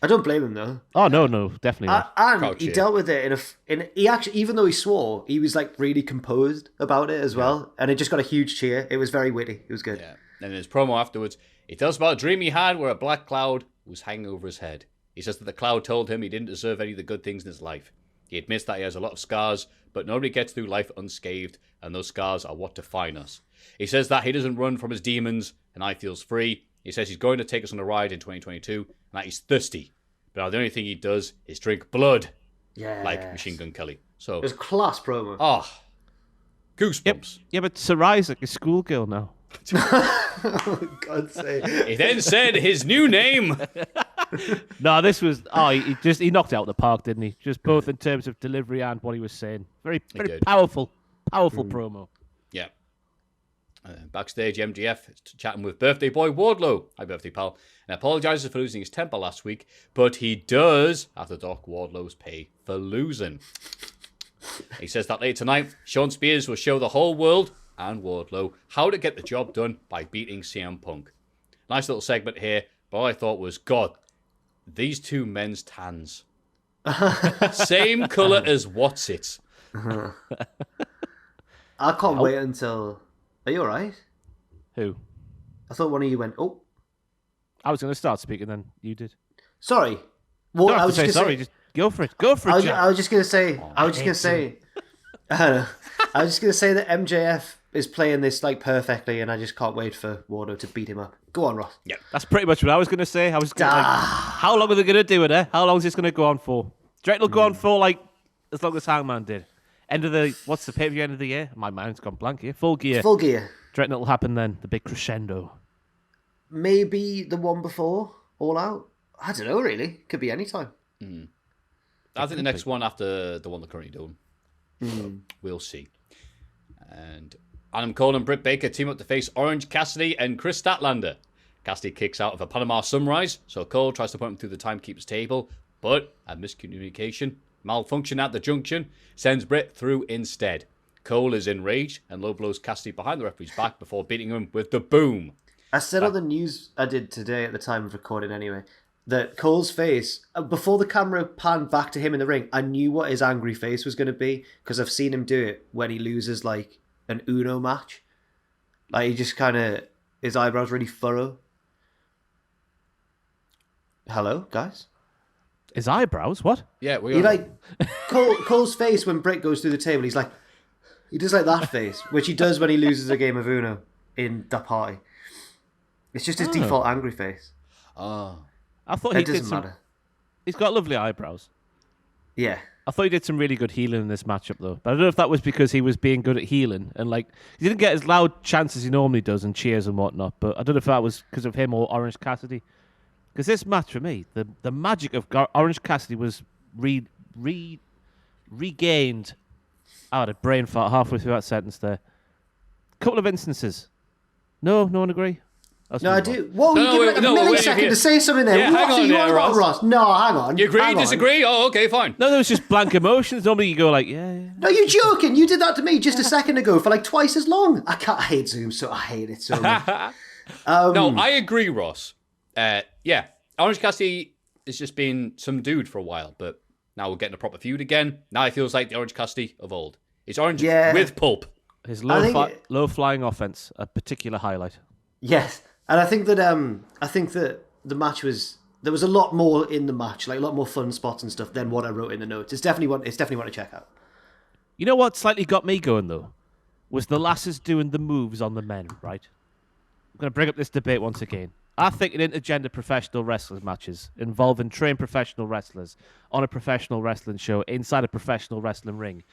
I don't blame him though. Oh no, definitely not. And he dealt with it he actually, even though he swore, he was like really composed about it as well, and it just got a huge cheer. It was very witty. It was good. Yeah. And in his promo afterwards, he tells about a dream he had where a black cloud was hanging over his head. He says that the cloud told him he didn't deserve any of the good things in his life. He admits that he has a lot of scars, but nobody gets through life unscathed, and those scars are what define us. He says that he doesn't run from his demons, and I feels free. He says he's going to take us on a ride in 2022, and that he's thirsty. But now the only thing he does is drink blood. Yeah. Like Machine Gun Kelly. So it was a class promo. Oh. Goosebumps. Yeah, but Sarai's like a schoolgirl now. Oh, God's sake. He then said his new name. No, this was he knocked it out of the park, didn't he? Just both in terms of delivery and what he was saying. Very powerful promo. Yeah. Backstage, MJF is chatting with birthday boy Wardlow. Hi, birthday pal. And apologises for losing his temper last week, but he does have to dock Wardlow's pay for losing. He says that later tonight, Sean Spears will show the whole world and Wardlow how to get the job done by beating CM Punk. Nice little segment here, but all I thought was, God, these two men's tans. Same colour as what's it. I can't wait until... Are you alright? Who? I thought one of you went, oh. I was going to start speaking, then you did. Sorry. Well, I was just sorry. Just go for it. Go for it, I was just going to say... I was just going to say that MJF is playing this like perfectly, and I just can't wait for Wardo to beat him up. Go on, Ross. Yeah, that's pretty much what I was going to say. I was gonna, how long are they going to do it? How long is this going to go on for? Do you reckon it'll go on for like as long as Hangman did? What's the pay-per-view end of the year? My mind's gone blank here. Full Gear. Full Gear. Do you reckon it'll happen then? The big crescendo. Maybe the one before All Out. I don't know. Really, could be any time. I think the next one after the one they're currently doing. We'll see. And Adam Cole and Britt Baker team up to face Orange Cassidy and Chris Statlander. Cassidy kicks out of a Panama Sunrise, so Cole tries to put him through the timekeeper's table, but a miscommunication, malfunction at the junction, sends Britt through instead. Cole is enraged and low blows Cassidy behind the referee's back before beating him with the boom. I said on the news I did today at the time of recording anyway, that Cole's face, before the camera panned back to him in the ring, I knew what his angry face was going to be, because I've seen him do it when he loses like an Uno match. Like he just kind of, his eyebrows really furrow. Hello, guys? His eyebrows? What? Yeah, we he are. Like Cole's face when Britt goes through the table, he's like, he does like that face, which he does when he loses a game of Uno in the party. It's just his default angry face. Oh. I thought it doesn't matter. He's got lovely eyebrows. Yeah. I thought he did some really good healing in this matchup, though. But I don't know if that was because he was being good at healing and like he didn't get as loud chants as he normally does and cheers and whatnot. But I don't know if that was because of him or Orange Cassidy. Because this match for me, the magic of Orange Cassidy was regained. I had a brain fart halfway through that sentence there. Couple of instances. No one agree. Let's No, I move on. do. Whoa, you give it a wait, millisecond to say something there. Yeah, What hang are on you there, on about, Ross? No, hang on. You agree, hang on. disagree? Oh, okay, fine. No, there was just blank emotions. Normally you go like, yeah. No, you're joking. You did that to me just a second ago for like twice as long. I hate Zoom, so I hate it so much. No, I agree, Ross. Yeah, Orange Cassidy has just been some dude for a while, but now we're getting a proper feud again. Now it feels like the Orange Cassidy of old. It's Orange with pulp. His think low flying offense, a particular highlight. Yes, and I think that the match there was a lot more in the match, like a lot more fun spots and stuff than what I wrote in the notes. It's definitely one to check out. You know what slightly got me going though? Was the lasses doing the moves on the men, right? I'm going to bring up this debate once again. I think in intergender professional wrestlers matches involving trained professional wrestlers on a professional wrestling show inside a professional wrestling ring,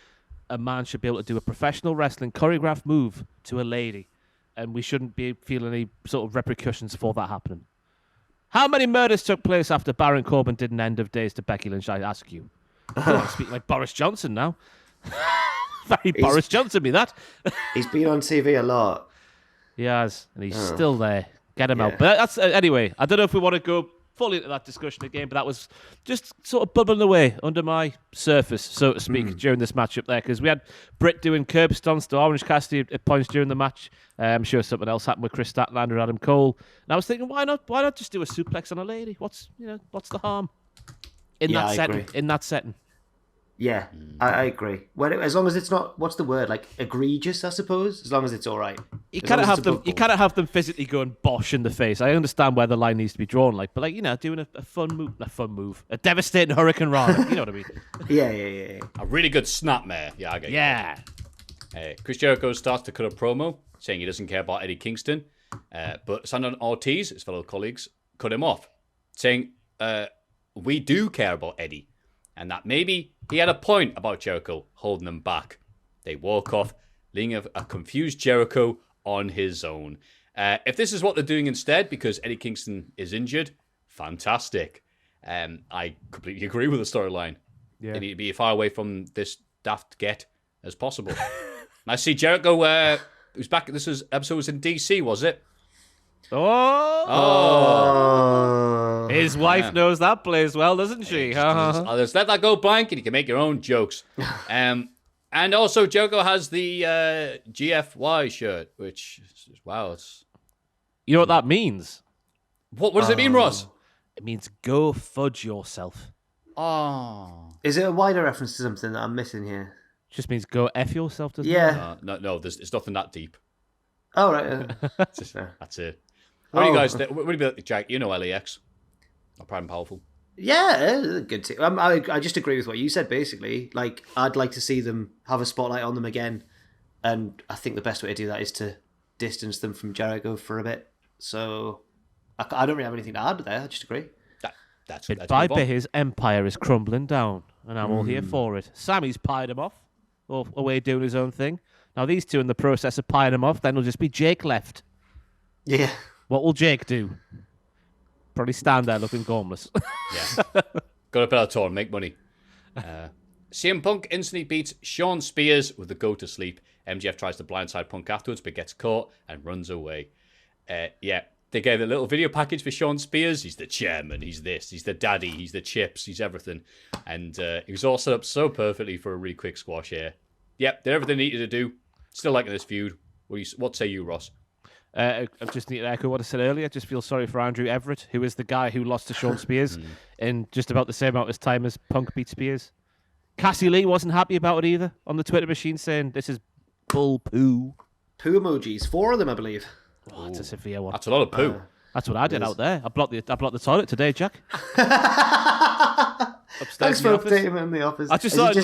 a man should be able to do a professional wrestling choreographed move to a lady, and we shouldn't be feeling any sort of repercussions for that happening. How many murders took place after Baron Corbin did an end of days to Becky Lynch, I ask you? I speak like Boris Johnson now. Very Boris Johnson, me that. He's been on TV a lot. He has, and he's still there. Get him out. But that's anyway, I don't know if we want to go fully into that discussion again, but that was just sort of bubbling away under my surface, so to speak, during this matchup there, because we had Britt doing curb stomps to Orange Cassidy at points during the match. I'm sure something else happened with Chris Statlander and Adam Cole. And I was thinking, why not just do a suplex on a lady? What's the harm in that setting? Yeah, I agree. Well, as long as it's not, what's the word? Like egregious, I suppose. As long as it's all right. You can't have them physically going bosh in the face. I understand where the line needs to be drawn, but doing a fun move, a devastating Hurricane Rana. You know what I mean? Yeah. A really good snapmare. Yeah, I get you. Yeah. Chris Jericho starts to cut a promo saying he doesn't care about Eddie Kingston, but Sandro Ortiz, his fellow colleagues, cut him off, saying, we do care about Eddie, and that maybe he had a point about Jericho holding them back. They walk off, leaving a confused Jericho on his own. If this is what they're doing instead, because Eddie Kingston is injured, fantastic. I completely agree with the storyline. Yeah. They need to be as far away from this daft get as possible. I see Jericho, who's back. Episode was in DC, was it? Oh. His wife knows that place well, doesn't she? Just let that go blank and you can make your own jokes. And also Jericho has the GFY shirt, which, wow, it's... You know what that means? What does it mean, Ross? It means go fudge yourself. Oh. Is it a wider reference to something that I'm missing here? Just means go F yourself, doesn't it? Yeah. No, it's nothing that deep. Oh, right. That's it. What do you guys think? What do you think, Jack? You know LAX. Proud and Powerful. Yeah, good team. I just agree with what you said, basically. Like, I'd like to see them have a spotlight on them again. And I think the best way to do that is to distance them from Jericho for a bit. So, I don't really have anything to add there. I just agree. That's bye bye, his empire is crumbling down, and I'm all here for it. Sammy's pied him off, away doing his own thing. Now these two in the process of pieing him off, then it'll just be Jake left. Yeah. What will Jake do? Probably stand there looking gormless. Yeah. Go to Bellator and make money. CM Punk instantly beats Sean Spears with the go to sleep. MJF tries to blindside Punk afterwards, but gets caught and runs away. They gave a little video package for Sean Spears. He's the chairman, he's this, he's the daddy, he's the chips, he's everything. And he was all set up so perfectly for a really quick squash here. Yep, did everything they needed to do. Still liking this feud. What say you, Ross? I just need to echo what I said earlier. I just feel sorry for Andrew Everett, who is the guy who lost to Sean Spears in just about the same amount of time as Punk beat Spears. Cassie Lee wasn't happy about it either on the Twitter machine, saying this is bull poo. Poo emojis. 4 of them, I believe. Oh, that's a severe one. That's a lot of poo. That's what I did out there. I blocked the toilet today, Jack. Thanks for updating me in the office. I just thought,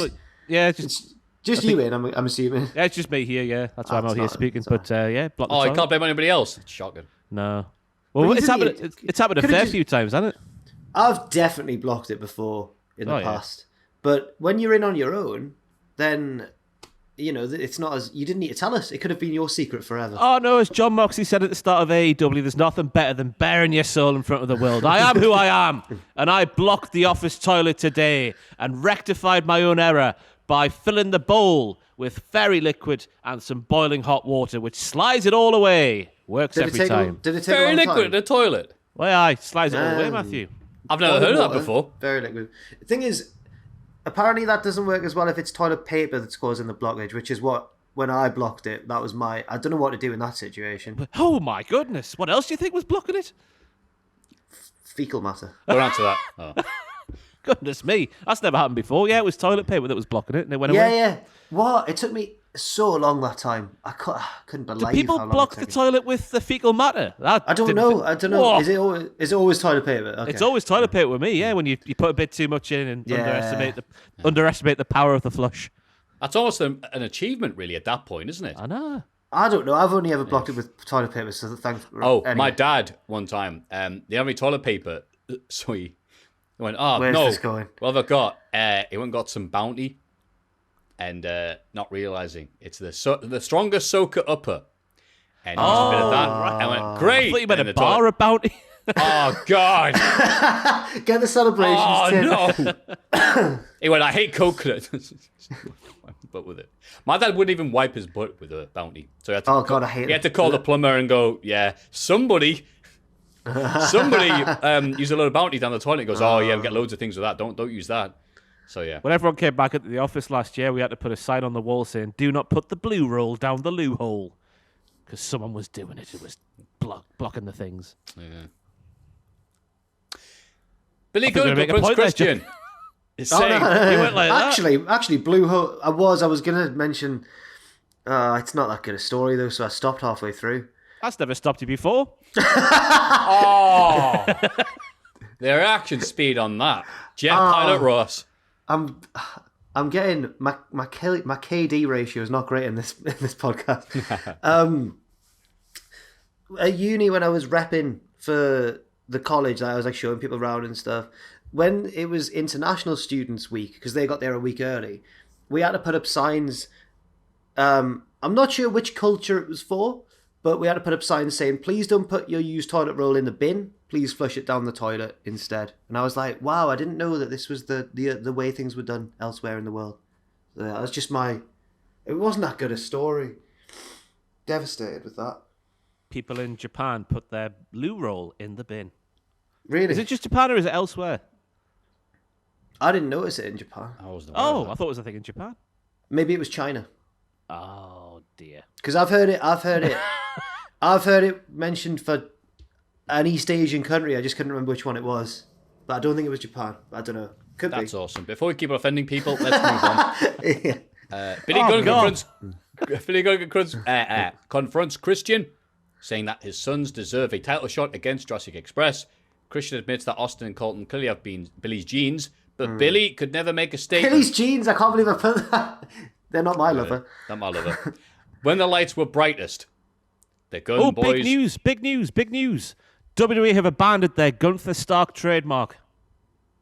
just you in, I'm assuming. Yeah, it's just me here, yeah. That's why I'm out here speaking. But block the toilet. You can't blame anybody else. It's shocking. No. Well, it's happened a fair few times, hasn't it? I've definitely blocked it before in the past. But when you're in on your own, then... it's not as... You didn't need to tell us. It could have been your secret forever. Oh, no, as John Moxley said at the start of AEW, there's nothing better than bearing your soul in front of the world. I am who I am, and I blocked the office toilet today and rectified my own error by filling the bowl with fairy liquid and some boiling hot water, which slides it all away. Works Did it every take time. Did it take a Very long liquid in time? the toilet. Well, aye, slides it all the way, Maffew. I've never heard of that Water, before. Very liquid. The thing is, apparently that doesn't work as well if it's toilet paper that's causing the blockage, which is what, when I blocked it, that was my... I don't know what to do in that situation. Oh, my goodness. What else do you think was blocking it? Fecal matter. Don't answer that. Oh. Goodness me. That's never happened before. Yeah, it was toilet paper that was blocking it, and it went Yeah, away. yeah. What? It took me so long that time. I couldn't believe Do people how long block it the took. toilet with the fecal matter? I don't know. I don't know. Whoa. Is it always toilet paper? Okay. It's always toilet paper with me, yeah, when you put a bit too much in and Yeah. underestimate the power of the flush. That's almost an achievement, really, at that point, isn't it? I know. I don't know. I've only ever blocked it with toilet paper, so thanks. Oh, anyway. my dad, one time, they didn't have any toilet paper, so he went, oh, Where's no. this going? What have I got? He went and got some Bounty, and not realising it's the strongest soaker upper. And used a bit of that. I went, great. I thought you meant And a the bar toilet- of bounty. Oh, God. Get the celebrations. Oh, Tim. no. He went, I hate coconut. But with it. My dad wouldn't even wipe his butt with a Bounty. So he had to, Oh, God, I hate it. he had to call the plumber and go, yeah, somebody used a load of Bounty down the toilet. He goes, oh, yeah, we get loads of things with that. Don't use that. So, yeah. When everyone came back into the office last year, we had to put a sign on the wall saying, do not put the blue roll down the loo hole. Because someone was doing it. It was blocking the things. Yeah. Billy you're gonna Gunn, make a Prince point there, Christian, is Oh, saying... no. You went like that. Actually, Blue Hole. I was gonna mention. It's not that good a story though, so I stopped halfway through. That's never stopped you before. Oh! The reaction speed on that. Jet Pilot Ross. I'm getting my KD ratio is not great in this podcast. At uni, when I was repping for the college, I was like showing people around and stuff. When it was International Students Week, because they got there a week early, we had to put up signs. I'm not sure which culture it was for, but we had to put up signs saying, "Please don't put your used toilet roll in the bin. Please flush it down the toilet instead." And I was like, "Wow, I didn't know that this was the way things were done elsewhere in the world." So that was just my. It wasn't that good a story. Devastated with that. People in Japan put their loo roll in the bin. Really? Is it just Japan or is it elsewhere? I didn't notice it in Japan. I wasn't aware of Oh, that. I thought it was a thing in Japan. Maybe it was China. Oh, dear. Because I've heard it mentioned for an East Asian country. I just couldn't remember which one it was. But I don't think it was Japan. I don't know. Could That's be. awesome. Before we keep offending people, let's move on. Yeah. Billy Oh, Gunn God. confronts Christian, saying that his sons deserve a title shot against Jurassic Express. Christian admits that Austin and Colton clearly have been Billy's genes, but Billy could never make a statement. Billy's jeans. I can't believe I put that. They're not my lover. Not my lover. When the lights were brightest, the Gunn Oh, boys... big news. WWE have abandoned their Gunther Stark trademark.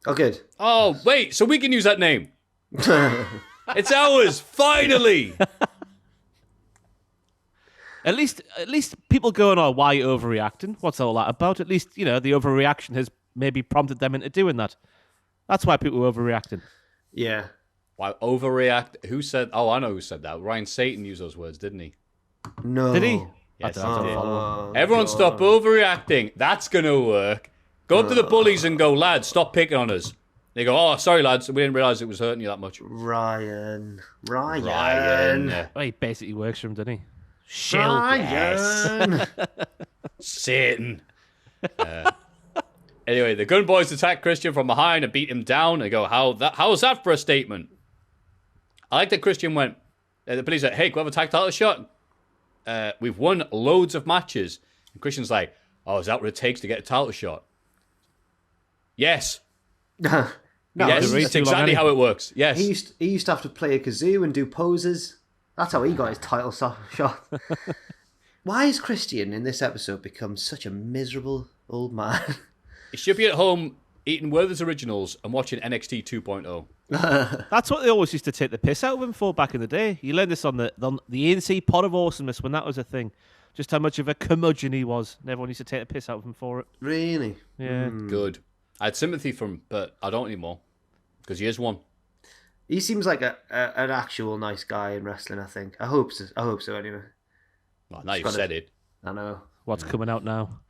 Oh, good. Oh, wait, so we can use that name. It's ours, finally! At least people going, oh, why are you overreacting? What's all that about? At least, the overreaction has maybe prompted them into doing that. That's why people are overreacting. Yeah. Why overreact? Who said... Oh, I know who said that. Ryan Satan used those words, didn't he? No. Did he? Yes, I don't he did. follow him. Everyone stop overreacting. That's going to work. Go up to the bullies and go, lads, stop picking on us. They go, oh, sorry, lads. We didn't realise it was hurting you that much. Ryan. Ryan. Well, he basically works for him, doesn't he? Shill. Ryan. Satan. Anyway, the Gun Boys attack Christian from behind and beat him down. They go, how's that for a statement? I like that Christian went, the police said, hey, can we have a tag title shot? We've won loads of matches. And Christian's like, oh, is that what it takes to get a title shot? Yes. No, Yes, read that's too long, exactly hadn't he? how it works. Yes. he used to have to play a kazoo and do poses. That's how he got his title shot. Why has Christian in this episode become such a miserable old man? He should be at home eating Werther's Originals and watching NXT 2.0. That's what they always used to take the piss out of him for back in the day. You learned this on the ANC Pod of Awesomeness when that was a thing. Just how much of a curmudgeon he was. And everyone used to take the piss out of him for it. Really? Yeah. Good. I had sympathy for him, but I don't anymore. Because he is one. He seems like an actual nice guy in wrestling, I think. I hope so anyway. Well, now you've gotta- said it. I know. what's coming out now.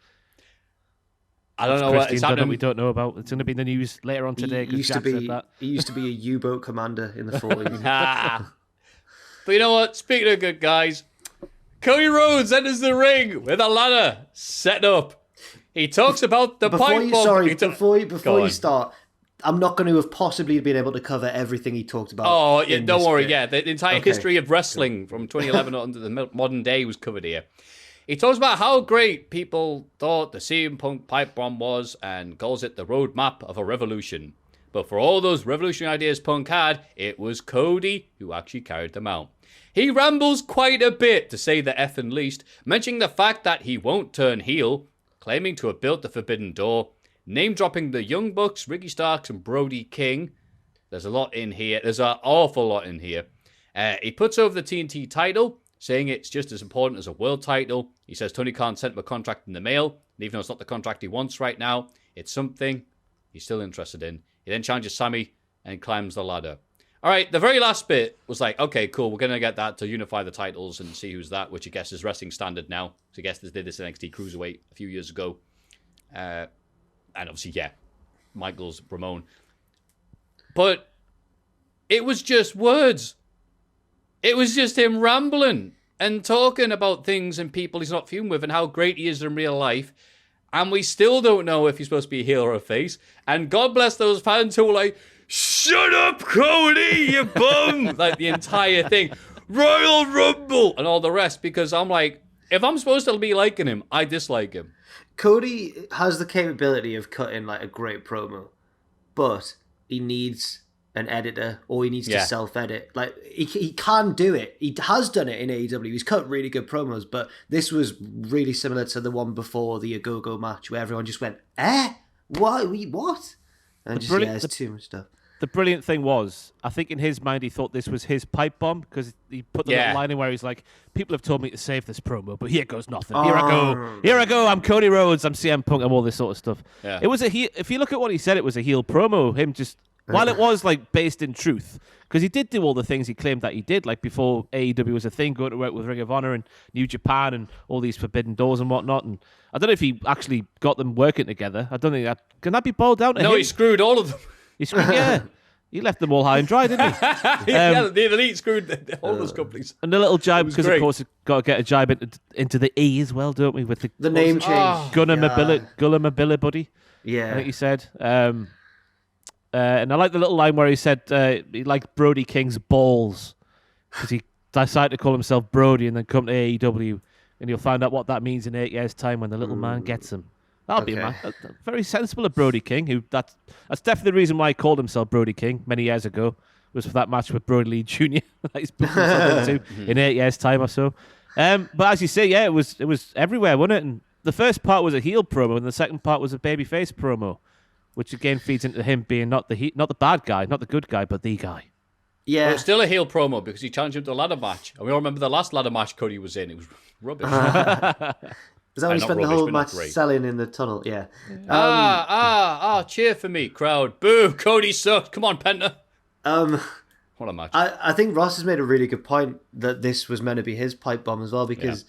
I don't know Christian what it's done that happening. we don't know about. It's going to be in the news later on today because Jack said that. He used to be a U-boat commander in the 40s. But you know what? Speaking of good guys, Cody Rhodes enters the ring with a ladder set up. He talks about the pipe bomb. Before you start, I'm not going to have possibly been able to cover everything he talked about. Oh, yeah, don't worry. Bit. Yeah, the entire history of wrestling from 2011 on to the modern day was covered here. He talks about how great people thought the CM Punk pipe bomb was and calls it the roadmap of a revolution. But for all those revolutionary ideas Punk had, it was Cody who actually carried them out. He rambles quite a bit, to say the effing least, mentioning the fact that he won't turn heel, claiming to have built the Forbidden Door, name-dropping the Young Bucks, Ricky Starks, and Brody King. There's a lot in here. There's an awful lot in here. He puts over the TNT title, saying it's just as important as a world title. He says Tony Khan sent him a contract in the mail, and even though it's not the contract he wants right now, it's something he's still interested in. He then challenges Sammy and climbs the ladder. All right, the very last bit was like, okay, cool, we're going to get that to unify the titles and see who's that, which I guess is wrestling standard now. So I guess they did this NXT Cruiserweight a few years ago. And obviously, yeah, Michaels, Ramon. But it was just words. It was just him rambling and talking about things and people he's not fuming with and how great he is in real life. And we still don't know if he's supposed to be a heel or a face. And God bless those fans who were like, shut up, Cody, you bum! Like the entire thing. Royal Rumble! And all the rest. Because I'm like, if I'm supposed to be liking him, I dislike him. Cody has the capability of cutting like a great promo. But he needs an editor or he needs to self-edit. Like, he can do it. He has done it in AEW. He's cut really good promos, but this was really similar to the one before the Agogo match where everyone just went, What? And just, there's too much stuff. The brilliant thing was, I think in his mind he thought this was his pipe bomb because he put the little line in where he's like, people have told me to save this promo, but here goes nothing. Here I go. I'm Cody Rhodes. I'm CM Punk. I'm all this sort of stuff. Yeah. It was if you look at what he said, it was a heel promo. Him just, while it was like based in truth, because he did do all the things he claimed that he did, like before AEW was a thing, going to work with Ring of Honor and New Japan and all these Forbidden Doors and whatnot. And I don't know if he actually got them working together. I don't think that can that be boiled down to him? No, he screwed all of them. He left them all high and dry, didn't he? The Elite screwed all those companies. And a little jibe, because of course, got to get a jibe into the E as well, don't we? With the name change. Gullah Mabilla, buddy. Yeah. I think he said. And I like the little line where he said he liked Brody King's balls because he decided to call himself Brody and then come to AEW, and you'll find out what that means in 8 years' time when the little man gets him. That'll be very sensible of Brody King. That's definitely the reason why he called himself Brody King many years ago, was for that match with Brody Lee Jr. that he's booked himself into in 8 years' time or so. But as you say, it was everywhere, wasn't it? And the first part was a heel promo, and the second part was a babyface promo, which again feeds into him being not the bad guy, not the good guy, but the guy. Yeah, but it's still a heel promo because he challenged him to a ladder match, and we all remember the last ladder match Cody was in. It was rubbish. Is that when he spent the whole match selling in the tunnel? Yeah. Cheer for me, crowd. Boo, Cody sucked. Come on, Penta. What a match. I think Ross has made a really good point that this was meant to be his pipe bomb as well, because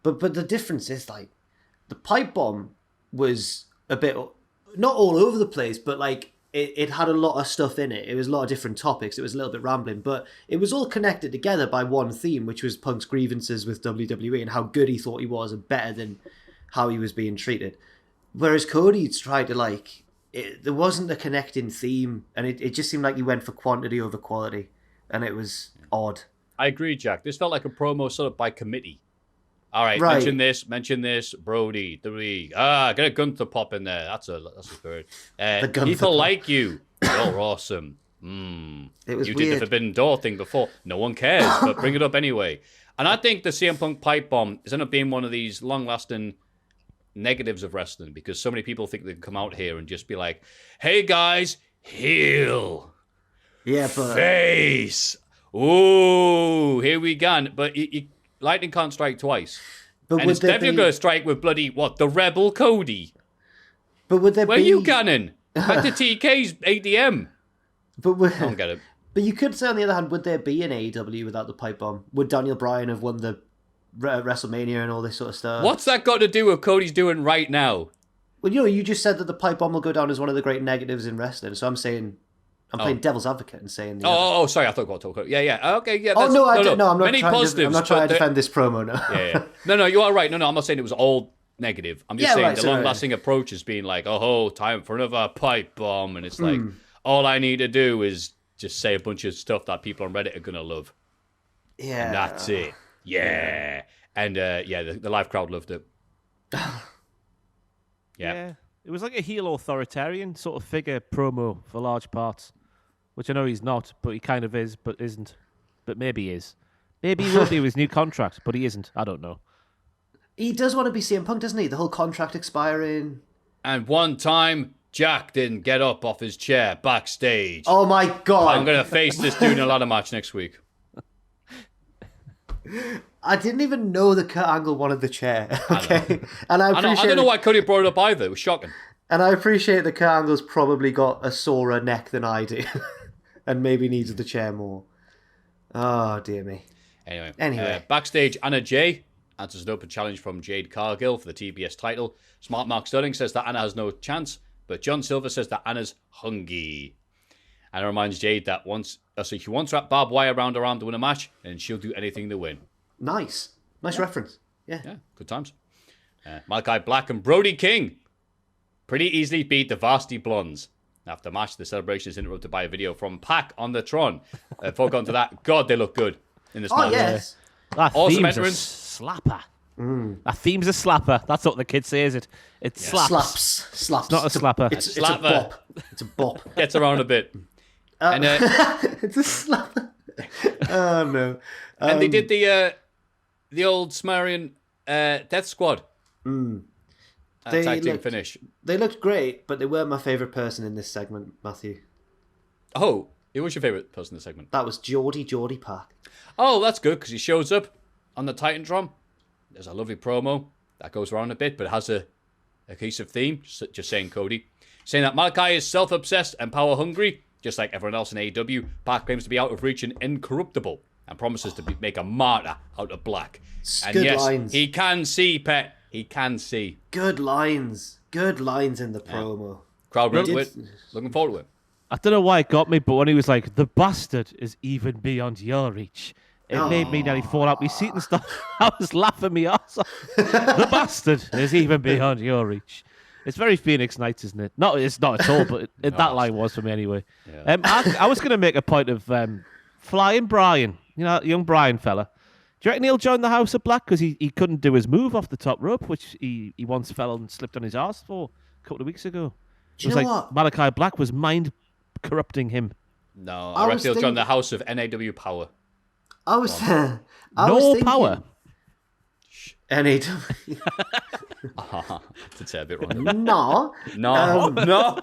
but the difference is, like, the pipe bomb was a bit, not all over the place, but like it had a lot of stuff in it. It was a lot of different topics. It was a little bit rambling, but it was all connected together by one theme, which was Punk's grievances with WWE and how good he thought he was and better than how he was being treated. Whereas Cody's tried to, there wasn't a connecting theme, and it just seemed like he went for quantity over quality, and it was odd. I agree, Jack. This felt like a promo sort of by committee. All right, mention this, Brody, get a Gunther pop in there. That's a bird. People like you. You're awesome. It was you weird. did the Forbidden Door thing before. No one cares, but bring it up anyway. And I think the CM Punk pipe bomb is ended up being one of these long-lasting negatives of wrestling, because so many people think they can come out here and just be like, hey guys, heel. Yeah, but face. Ooh, here we go. But lightning can't strike twice. But and it's definitely going to strike with bloody, the Rebel Cody. But would there Where be... you gunning? Back to TK's ADM. But I don't get it. But you could say, on the other hand, would there be an AEW without the pipe bomb? Would Daniel Bryan have won the WrestleMania and all this sort of stuff. What's that got to do with Cody's doing right now? Well, you just said that the pipe bomb will go down as one of the great negatives in wrestling. So I'm playing devil's advocate and saying. Sorry, I thought about talking. Yeah, okay, yeah. I'm not Many trying positives. I'm not trying to defend this promo now. Yeah. No, you are right. No, I'm not saying it was all negative. I'm just saying the long-lasting approach is being like, time for another pipe bomb, and it's like all I need to do is just say a bunch of stuff that people on Reddit are gonna love. Yeah, and that's it. Yeah, and the live crowd loved it. Yeah. It was like a heel authoritarian sort of figure promo for large parts, which I know he's not, but he kind of is, but isn't. But maybe he is. Maybe he will be with his new contract, but he isn't. I don't know. He does want to be CM Punk, doesn't he? The whole contract expiring. And one time, Jack didn't get up off his chair backstage. Oh my God. I'm going to face this dude in a ladder match next week. I didn't even know that Kurt Angle wanted the chair. Okay, and I don't know why Cody brought it up either. It was shocking. And I appreciate that Kurt Angle's probably got a sorer neck than I do, and maybe needs the chair more. Oh dear me. Anyway, backstage, Anna Jay answers an open challenge from Jade Cargill for the TBS title. Smart Mark Sterling says that Anna has no chance, but John Silver says that Anna's hungry. Anna reminds Jade that if she wants to wrap barbed wire around her arm to win a match, then she'll do anything to win. Nice reference. Yeah, good times. Malachi Black and Brody King pretty easily beat the Varsity Blondes. After match, the celebration is interrupted by a video from Pac on the Tron. Before going to that, God, they look good in this match. Oh, yes. That awesome theme's entrance. A slapper. That theme's a slapper. That's what the kids say, is it? It slaps. Slaps. It's not a slapper. It's a bop. It's a bop. Gets around a bit. It's a slapper. Oh, no. And they did the old Sumerian Death Squad. Tag team finish. They looked great, but they weren't my favourite person in this segment, Maffew. Oh, who was your favourite person in the segment? That was Geordie Pack. Oh, that's good, because he shows up on the Titantron. There's a lovely promo that goes around a bit, but it has a cohesive theme. Just saying, Cody. Saying that Malachi is self-obsessed and power-hungry, just like everyone else in AEW. Pac claims to be out of reach and incorruptible, and promises to make a martyr out of Black. And good yes, lines. He can see, Pet. He can see. Good lines in the promo. Crowd looking forward to it. I don't know why it got me, but when he was like, the bastard is even beyond your reach, it made me nearly fall out my seat and stuff. I was laughing me ass off. The bastard is even beyond your reach. It's very Phoenix Nights, isn't it? It's not at all, but that line was for me anyway. Yeah. I was going to make a point of Flying Brian, young Brian fella. Do you reckon he'll join the House of Black? Because he couldn't do his move off the top rope, which he once fell and slipped on his arse for a couple of weeks ago. It was like what? Malachi Black was mind corrupting him. No, I reckon he'll join the House of NAW Power. I was thinking, power. NAW. To say a bit wrong. No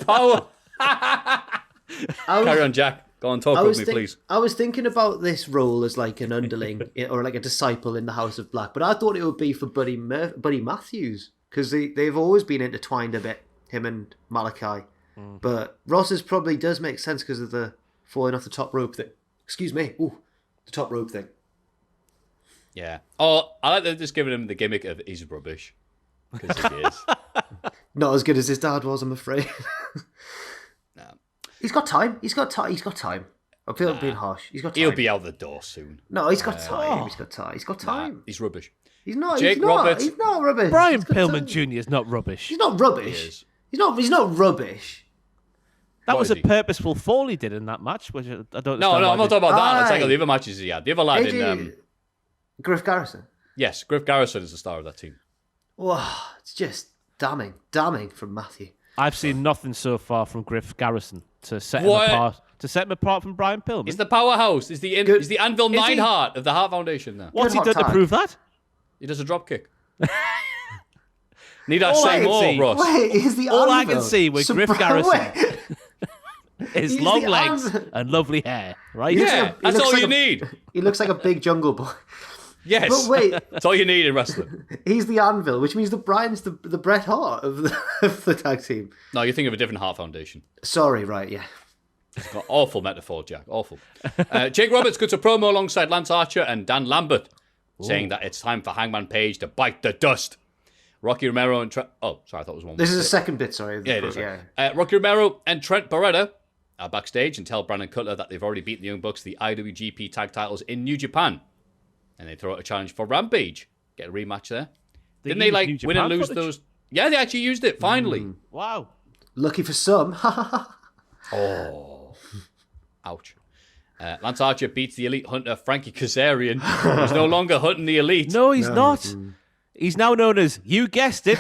power. Carry on, Jack. Go on, talk with me, please. I was thinking about this role as like an underling or like a disciple in the House of Black, but I thought it would be for Buddy Matthews, because they've always been intertwined a bit, him and Malachi. But Ross's probably does make sense because of the falling off the top rope thing. Excuse me. Ooh, the top rope thing. Yeah. Oh, I like that just giving him the gimmick of he's rubbish. Because he is. Not as good as his dad was, I'm afraid. No. He's got time. I feel I'm being harsh. He's got time. He'll be out the door soon. No, he's got time. He's got time. Nah, he's rubbish. He's not. Jake Roberts. He's not rubbish. Brian Pillman Jr. is not rubbish. He's not rubbish. He's not rubbish. That was a purposeful fall he did in that match, which I don't understand. No, I'm not talking about that. Let's take the other matches he had. The other lad in... Griff Garrison. Yes, Griff Garrison is the star of that team. Wow, it's just damning from Maffew. I've seen nothing so far from Griff Garrison to set him apart from Brian Pillman. He's the powerhouse. He's the Anvil Neidhart of the Heart Foundation now. What's he done to prove that? He does a drop kick. Need I say more, Ross? Wait, is the all Anvil I can see with Griff Garrison is long legs and lovely hair, right? Yeah, that's all you need. He looks like a big jungle boy. Yes, but wait, that's all you need in wrestling. He's the Anvil, which means that Brian's the Bret Hart of the tag team. No, you're thinking of a different Heart Foundation. Sorry, right, yeah. It's got awful metaphor, Jack. Awful. Jake Roberts cuts a promo alongside Lance Archer and Dan Lambert. saying that it's time for Hangman Page to bite the dust. Rocky Romero and Trent... Oh, sorry, I thought it was one. This is the second bit, sorry. Yeah, it is. Yeah. Rocky Romero and Trent Beretta are backstage and tell Brandon Cutler that they've already beaten the Young Bucks to the IWGP tag titles in New Japan. And they throw out a challenge for Rampage. Get a rematch there. Didn't they win and lose those? Yeah, they actually used it, finally. Wow. Lucky for some. Oh. Ouch. Lance Archer beats the Elite Hunter Frankie Kazarian, who's no longer hunting the Elite. No, he's not. He's now known as, you guessed it,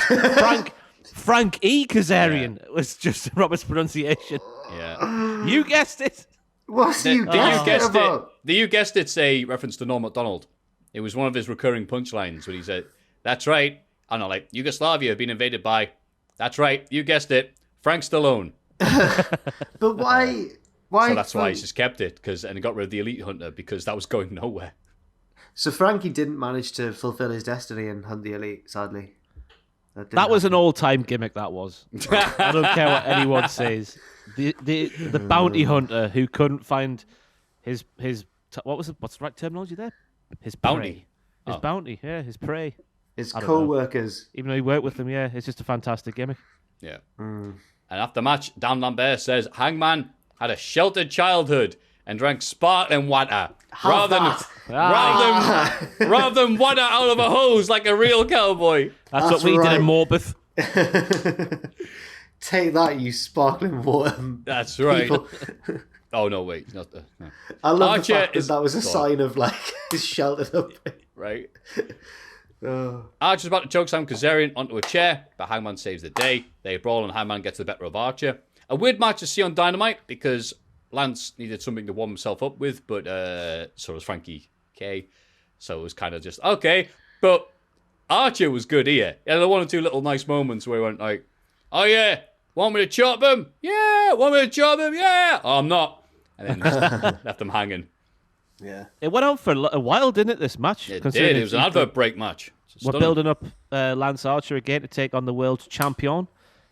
Frank E. Kazarian. It was just Robert's pronunciation. Yeah. You guessed it. What's you guessed about? The you guessed it's a reference to Norm Macdonald. It was one of his recurring punchlines when he said, "That's right." I know, like, Yugoslavia have been invaded by, that's right, you guessed it, Frank Stallone. But why? So that's why he's just kept it, and he got rid of the Elite Hunter because that was going nowhere. So Frankie didn't manage to fulfill his destiny and hunt the Elite, sadly. That was an old-time gimmick, that was. I don't care what anyone says. The bounty hunter who couldn't find his what's the right terminology there? His bounty. Prey. His bounty, yeah, his prey. His co-workers. Even though he worked with them, yeah, it's just a fantastic gimmick. Yeah. And after match, Dan Lambert says Hangman had a sheltered childhood and drank sparkling water rather than water out of a hose like a real cowboy. That's what we did in Morbith. Take that, you sparkling water. That's right. Oh no, wait, not the. No. I love the fact that was a sign of like his sheltered up. Right. Archer's about to choke Sam Kazarian onto a chair, but Hangman saves the day. They brawl and Hangman gets the better of Archer. A weird match to see on Dynamite because Lance needed something to warm himself up with, but so was Frankie K. So it was kind of just okay. But Archer was good here. He had one or two little nice moments where he went like, "Oh yeah, want me to chop him? Yeah, want me to chop him? Yeah." "Oh, I'm not," and then just left them hanging. Yeah, it went on for a while, didn't it? This match. It did. It was an advert break match. We're building up Lance Archer again to take on the world champion.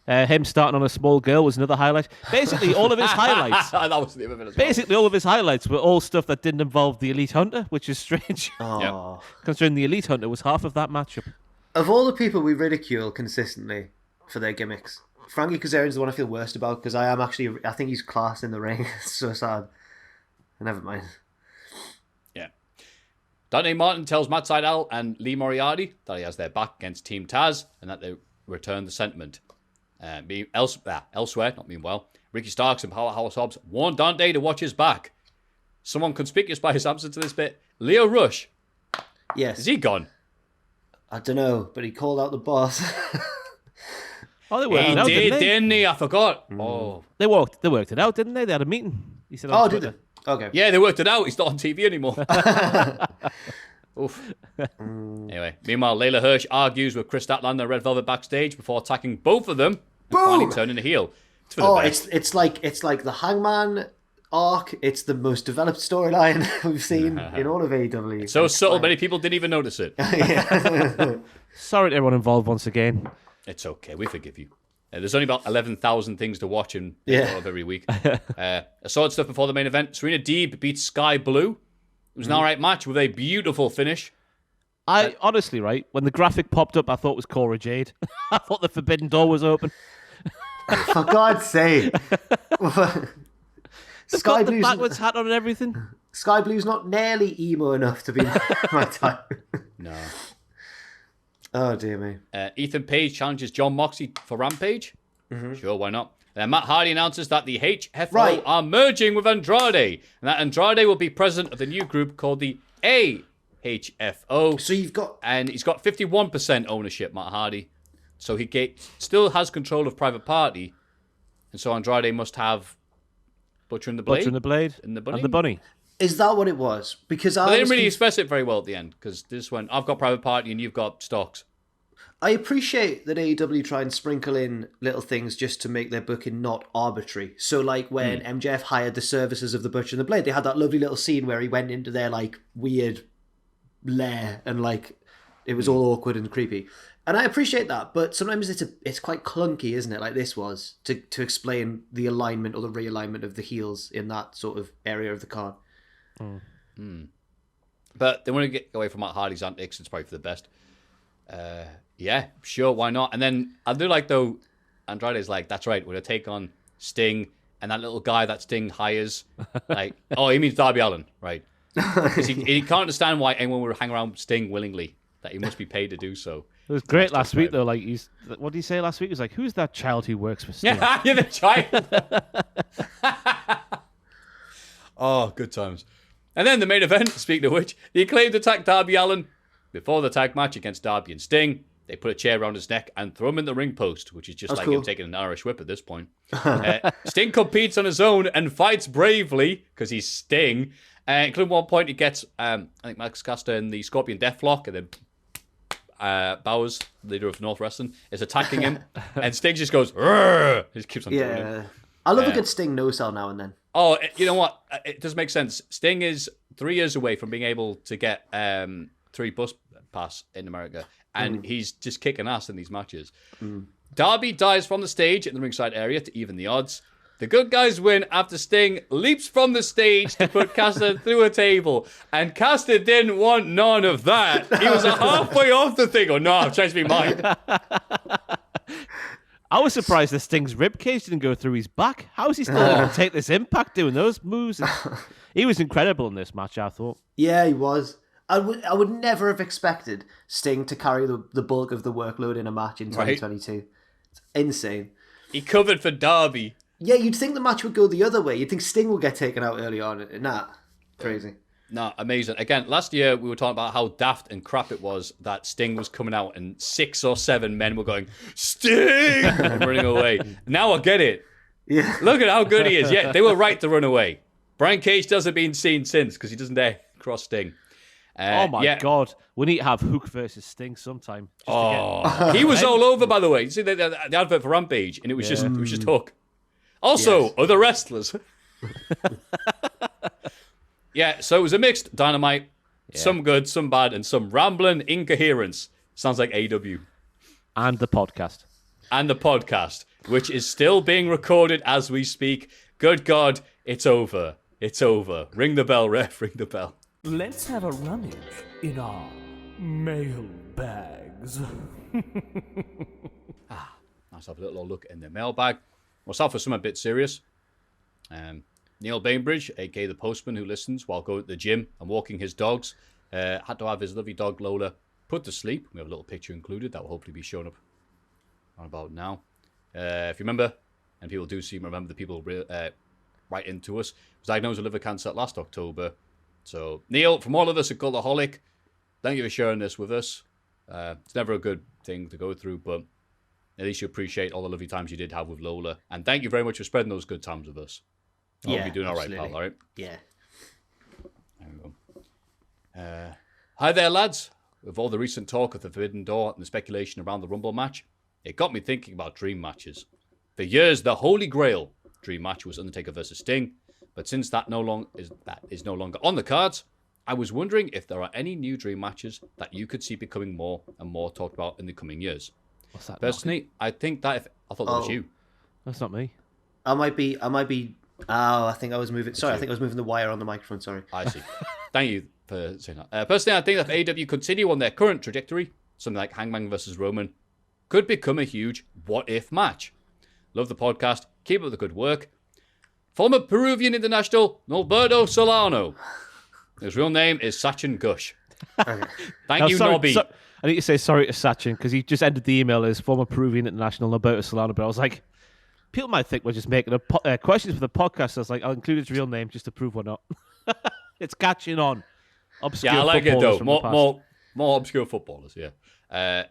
Him starting on a small girl was another highlight. Basically, all of his highlights. That was the other bit as well. Basically, all of his highlights were all stuff that didn't involve the Elite Hunter, which is strange. Oh. Considering the Elite Hunter was half of that matchup. Of all the people we ridicule consistently for their gimmicks, Frankie Kazarian's the one I feel worst about because I think he's class in the ring. It's so sad. Never mind. Yeah. Dante Martin tells Matt Sydal and Lee Moriarty that he has their back against Team Taz and that they return the sentiment. Elsewhere, not meanwhile, Ricky Starks and Powerhouse Hobbs warn Dante to watch his back. Someone conspicuous by his absence to this bit, Leo Rush. Yes. Is he gone? I don't know, but he called out the boss. Oh, they worked it out, didn't he? I forgot. Oh, they worked it out, didn't they? They had a meeting. He said, "Oh, did they? Okay." Yeah, they worked it out. He's not on TV anymore. Oof. Anyway, meanwhile, Layla Hirsch argues with Chris Statlander and Red Velvet backstage before attacking both of them and finally turning a heel. It's like the Hangman arc. It's the most developed storyline we've seen in all of AEW. It's so subtle, many people didn't even notice it. Sorry to everyone involved once again. It's okay, we forgive you. There's only about 11,000 things to watch in every week. Assorted stuff before the main event. Serena Deeb beats Sky Blue. It was an alright match with a beautiful finish. I honestly, right, when the graphic popped up, I thought it was Cora Jade. I thought the forbidden door was open. For God's sake. Sky Blue's the backwards hat on and everything. Sky Blue's not nearly emo enough to be my type. No. Oh, dear me. Ethan Page challenges John Moxley for Rampage. Sure, why not? Matt Hardy announces that the HFO are merging with Andrade, and that Andrade will be president of the new group called the AHFO. So you've got... And he's got 51% ownership, Matt Hardy. So he still has control of Private Party, and so Andrade must have Butcher and the Blade? Butcher and the Blade. And the Bunny? And the Bunny. Is that what it was? Because they didn't really express it very well at the end, because this went, I've got Private Party and you've got Stocks. I appreciate that AEW try and sprinkle in little things just to make their booking not arbitrary. So like when MJF hired the services of the Butcher and the Blade, they had that lovely little scene where he went into their like weird lair and like it was all awkward and creepy. And I appreciate that, but sometimes it's quite clunky, isn't it? Like this was to explain the alignment or the realignment of the heels in that sort of area of the card. But they want to get away from Matt Hardy's antics. It's probably for the best. Yeah, sure, why not? And then I do like, though, Andrade's like, that's right, we're going to take on Sting and that little guy that Sting hires. Like, oh, he means Darby Allin, right? Because he can't understand why anyone would hang around Sting willingly, that he must be paid to do so. It was great last week, though. Like, what did he say last week? He was like, who's that child who works for Sting? Yeah, you're the child. Oh, good times. And then the main event, speaking of which, the Acclaimed attacked Darby Allin. Before the tag match against Darby and Sting, they put a chair around his neck and throw him in the ring post, which is just like him taking an Irish whip at this point. Sting competes on his own and fights bravely, because he's Sting. Including one point, he gets, I think, Max Caster in the Scorpion Deathlock, and then Bowers, leader of North Wrestling, is attacking him, and Sting just goes, "Rrr!" He just keeps on doing it. I love a good Sting no-sell now and then. Oh, you know what? It does make sense. Sting is 3 years away from being able to get 3 bus pass in America, and he's just kicking ass in these matches. Darby dies from the stage in the ringside area to even the odds. The good guys win after Sting leaps from the stage to put Caster through a table, and Caster didn't want none of that. He was halfway off the thing. Oh no, I've changed my mind. I was surprised that Sting's ribcage didn't go through his back. How is he still able to take this impact doing those moves? He was incredible in this match, I thought. Yeah, he was. I would never have expected Sting to carry the bulk of the workload in a match in 2022. Right? It's insane. He covered for Darby. Yeah, you'd think the match would go the other way. You'd think Sting would get taken out early on. Nah, crazy. Nah, amazing. Again, last year we were talking about how daft and crap it was that Sting was coming out and 6 or 7 men were going, Sting! and running away. Now I get it. Yeah. Look at how good he is. Yeah, they were right to run away. Brian Cage doesn't been seen since because he doesn't dare cross Sting. Oh my God. We need to have Hook versus Sting sometime. He was all over, by the way. You see the advert for Rampage, and it was just Hook. Also, other wrestlers. Yeah, so it was a mixed Dynamite. Yeah. Some good, some bad, and some rambling incoherence. Sounds like AEW. And the podcast. And the podcast, which is still being recorded as we speak. Good God, it's over. It's over. Ring the bell, ref, ring the bell. Let's have a rummage in our mailbags. Let's have a little look in the mailbag. We'll start with something a bit serious. Neil Bainbridge, a.k.a. the postman who listens while going to the gym and walking his dogs, had to have his lovely dog Lola put to sleep. We have a little picture included that will hopefully be shown up on about now. If you remember, and people do seem to remember, the people write into us, was diagnosed with liver cancer last October. So, Neil, from all of us at Cultaholic, thank you for sharing this with us. It's never a good thing to go through, but at least you appreciate all the lovely times you did have with Lola. And thank you very much for spreading those good times with us. I hope you're doing all right, pal, all right? Yeah. There we go. Hi there, lads. With all the recent talk of the Forbidden Door and the speculation around the Rumble match, it got me thinking about dream matches. For years, the Holy Grail dream match was Undertaker versus Sting, but since that is no longer on the cards, I was wondering if there are any new dream matches that you could see becoming more and more talked about in the coming years. What's that? Personally, I think that I thought that was you. That's not me. I might be. Oh, I think I was moving. Sorry, I think I was moving the wire on the microphone. Sorry. I see. Thank you for saying that. Personally, I think that if AEW continue on their current trajectory, something like Hangman versus Roman could become a huge what-if match. Love the podcast. Keep up the good work. Former Peruvian international Norberto Solano. His real name is Sachin Gush. Thank you, Nobby. I need to say sorry to Sachin because he just ended the email as former Peruvian international Norberto Solano, but I was like, people might think we're just making questions for the podcast. I was like, I'll include his real name just to prove we're not. It's catching on. Obscure I like it though. More obscure footballers, yeah.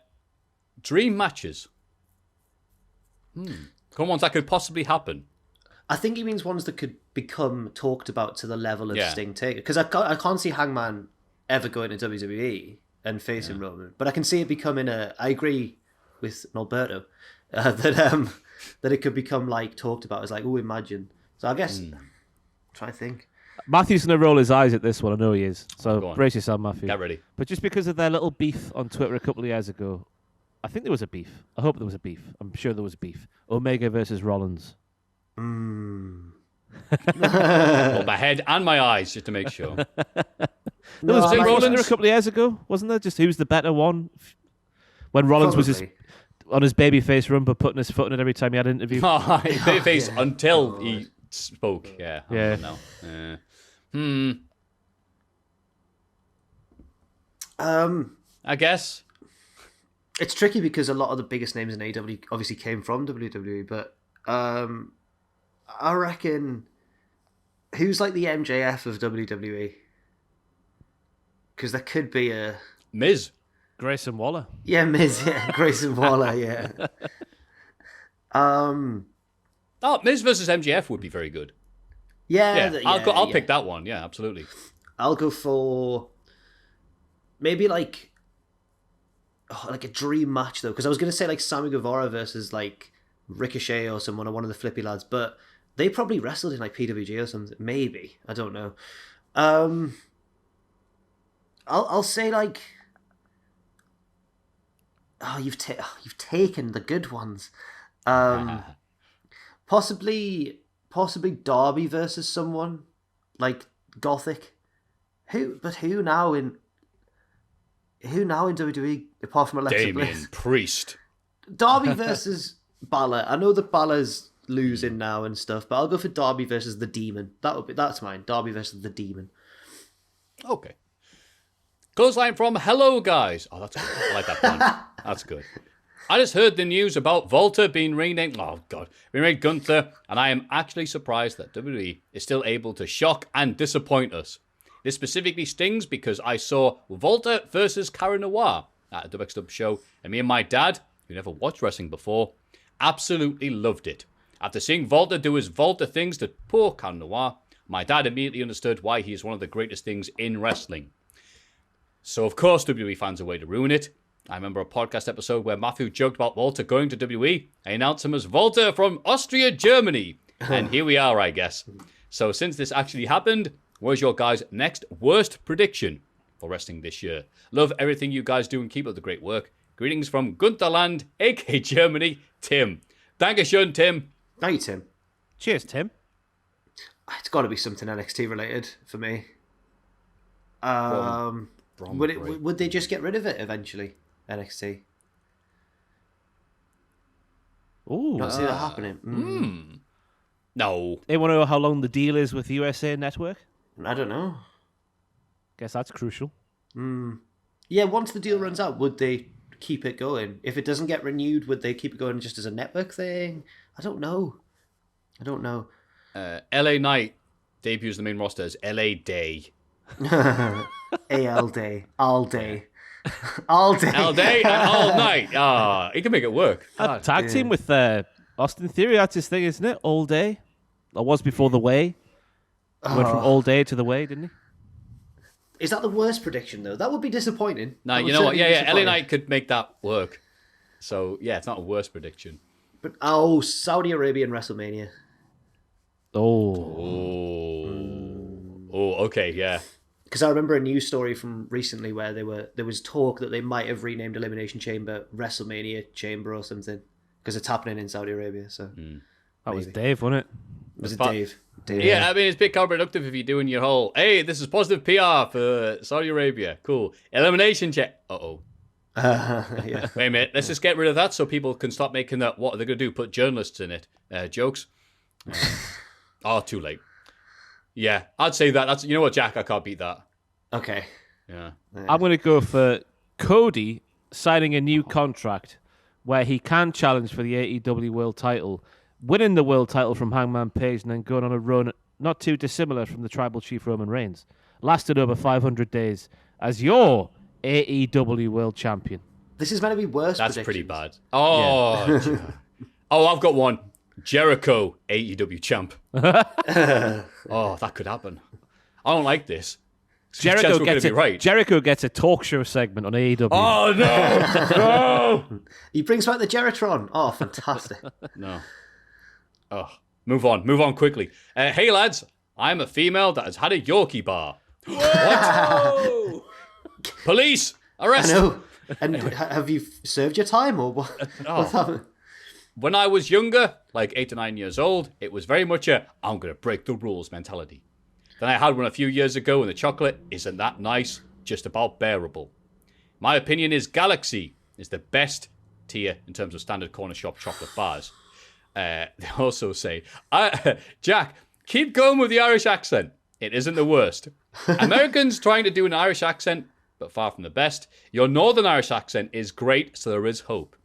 Dream matches. Come on, that could possibly happen. I think he means ones that could become talked about to the level of Sting Taker. Because I can't see Hangman ever going to WWE and facing Roman. But I can see it becoming I agree with Norberto that it could become like talked about as like, oh, imagine. So I guess try to think. Maffew's going to roll his eyes at this one. I know he is. So brace yourself, Maffew. Get ready. But just because of their little beef on Twitter a couple of years ago, I think there was a beef. I hope there was a beef. I'm sure there was a beef. Omega versus Rollins. Hold my head and my eyes just to make sure. There was I like wasn't there a Rollins? couple of years ago, wasn't there? Just who's the better one? When Rollins was on his babyface run, but putting his foot in it every time he had an interview. Babyface until he spoke. Yeah. Yeah. No. I guess. It's tricky because a lot of the biggest names in AEW obviously came from WWE, but I reckon who's like the MJF of WWE? Because there could be a Miz. Grayson Waller. Miz, Grayson Waller, yeah. Miz versus MJF would be very good. Yeah, I'll pick that one. Yeah, absolutely. I'll go for maybe like a dream match though, because I was going to say like Sammy Guevara versus like Ricochet or someone, or one of the flippy lads, but they probably wrestled in like PWG or something. Maybe, I don't know. I'll say like, you've taken the good ones. Possibly Darby versus someone like Gothic. Who now in WWE apart from Alexa Damian Bliss? Priest. Darby versus Balor. I know that Balor's losing now and stuff, but I'll go for Darby versus the Demon. That's mine. Darby versus the Demon. Okay. Clothesline from Hello Guys. Oh, that's good. I like that one. That's good. I just heard the news about Volta being renamed. Oh, God. Renamed Gunther, and I am actually surprised that WWE is still able to shock and disappoint us. This specifically stings because I saw Volta versus Cara Noir at a WXW show, and me and my dad, who never watched wrestling before, absolutely loved it. After seeing Volta do his Volta things to poor Cara Noir, my dad immediately understood why he is one of the greatest things in wrestling. So, of course, WWE finds a way to ruin it. I remember a podcast episode where Maffew joked about Volta going to WWE. I announced him as Volta from Austria, Germany. And here we are, I guess. So since this actually happened, where's your guys' next worst prediction for wrestling this year? Love everything you guys do and keep up the great work. Greetings from Guntherland, aka Germany, Tim. Dankeschön, Tim. Thank you, Tim. Cheers, Tim. It's got to be something NXT related for me. Would they just get rid of it eventually? NXT. Ooh. Not see that happening. No. They want to know how long the deal is with USA Network? I don't know. Guess that's crucial. Yeah, once the deal runs out, would they keep it going? If it doesn't get renewed, would they keep it going just as a network thing? I don't know. LA Knight debuts the main roster as LA Day. AL Day. All day. All day. All day and all night. He can make it work. A tag team with Austin Theory, that's his thing, isn't it? All day. That was before the way. He went from all day to the way, didn't he? Is that the worst prediction, though? That would be disappointing. No, you know what? Yeah. LA Knight could make that work. So, yeah, it's not a worst prediction. But, Saudi Arabian WrestleMania. Oh, okay, yeah. Because I remember a news story from recently where there was talk that they might have renamed Elimination Chamber WrestleMania Chamber or something. Because it's happening in Saudi Arabia, so... That was Dave, wasn't it? Was it Dave? Yeah, I mean, it's a bit counterproductive if you're doing your whole, hey, this is positive PR for Saudi Arabia. Cool. Elimination check. Uh-oh. Yeah. Wait a minute. Let's just get rid of that so people can stop making that, what are they going to do? Put journalists in it. Jokes. Too late. Yeah, I'd say that. You know what, Jack? I can't beat that. Okay. Yeah. I'm going to go for Cody signing a new contract where he can challenge for the AEW World title, winning the World title from Hangman Page, and then going on a run not too dissimilar from the Tribal Chief Roman Reigns. Lasted over 500 days as your AEW World Champion. This is meant to be worse. That's pretty bad. I've got one. Jericho, AEW champ. That could happen. I don't like this. Jericho gets a talk show segment on AEW. Oh, no! No! He brings back the Geritron. Oh, fantastic. No. Oh, move on quickly. Hey, lads, I'm a female that has had a Yorkie bar. What? Police, arrest! I know. And have you served your time or what? What's happened? When I was younger, like 8 to 9 years old, it was very much a, I'm going to break the rules mentality. Then I had one a few years ago, and the chocolate isn't that nice, just about bearable. My opinion is Galaxy is the best tier in terms of standard corner shop chocolate bars. They also say, Jack, keep going with the Irish accent. It isn't the worst. Americans trying to do an Irish accent, but far from the best. Your Northern Irish accent is great, so there is hope.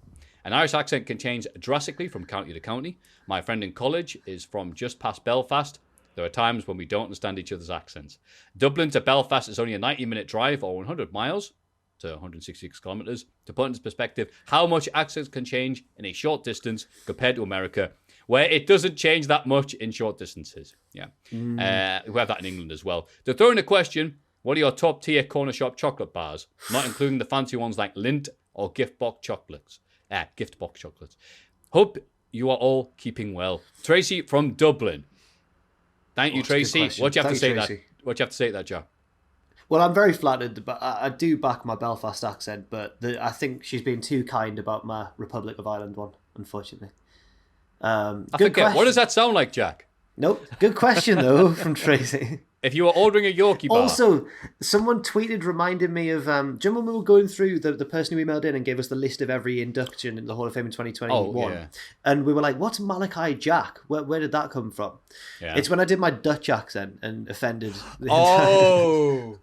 An Irish accent can change drastically from county to county. My friend in college is from just past Belfast. There are times when we don't understand each other's accents. Dublin to Belfast is only a 90-minute drive or 100 miles to 166 kilometers. To put into perspective how much accents can change in a short distance compared to America, where it doesn't change that much in short distances. Yeah. We have that in England as well. To throw in a question, what are your top tier corner shop chocolate bars? Not including the fancy ones like Lindt or gift box chocolates. Hope you are all keeping well. Tracy from Dublin. Thank you, Tracy. What do you have to say that? What do you have to say to that, Joe? Well, I'm very flattered, but I do back my Belfast accent, but I think she's been too kind about my Republic of Ireland one, unfortunately. I forget. What does that sound like, Jack? Nope. Good question, though, from Tracy. If you were ordering a Yorkie bar. Also, someone tweeted reminding me of... do you remember when we were going through the person who emailed in and gave us the list of every induction in the Hall of Fame in 2021? Oh, yeah. And we were like, what's Malachi Jack? Where did that come from? Yeah. It's when I did my Dutch accent and offended the entire...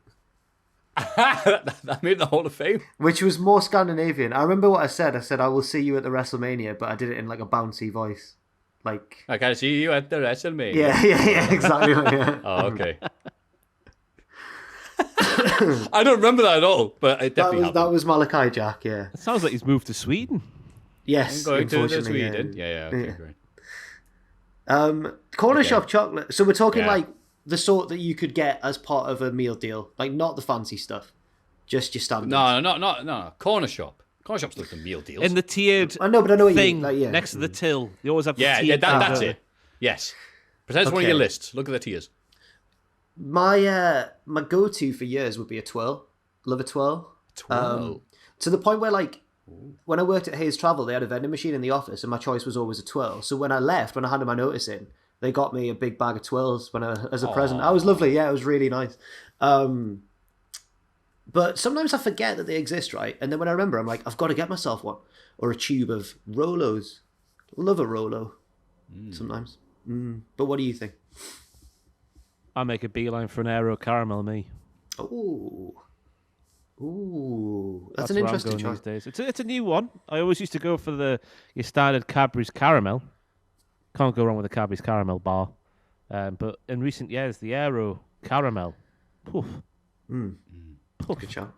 that made the Hall of Fame. Which was more Scandinavian. I remember what I said. I said, I will see you at the WrestleMania, but I did it in like a bouncy voice. Like, I can see you at the WrestleMania. Yeah, exactly. Yeah. Oh, okay. I don't remember that at all, but it definitely that was Malachi Jack, yeah. It sounds like he's moved to Sweden. Yes, I'm going to Sweden. Yeah, okay, great. Corner shop chocolate. So we're talking like the sort that you could get as part of a meal deal, like not the fancy stuff, just your standard. No. Corner shop. Corner shop's like the meal deals. In the tiered I know what thing you mean. Like, next to the till. You always have the tiered. That's it. Yes. Present one of your lists. Look at the tiers. My go-to for years would be a twirl. Love a twirl. To the point where, like, when I worked at Hayes Travel, they had a vending machine in the office, and my choice was always a twirl. So when I left, when I handed my notice in, they got me a big bag of twirls as a present. That was lovely. Yeah, it was really nice. But sometimes I forget that they exist, right? And then when I remember, I'm like, I've got to get myself one. Or a tube of Rolos. Love a Rolo. Sometimes. But what do you think? I make a beeline for an Aero Caramel, me. Ooh, that's an interesting choice. These days. It's a new one. I always used to go for your standard Cadbury's Caramel. Can't go wrong with a Cadbury's Caramel bar. But in recent years, the Aero Caramel. Poof. Good shout.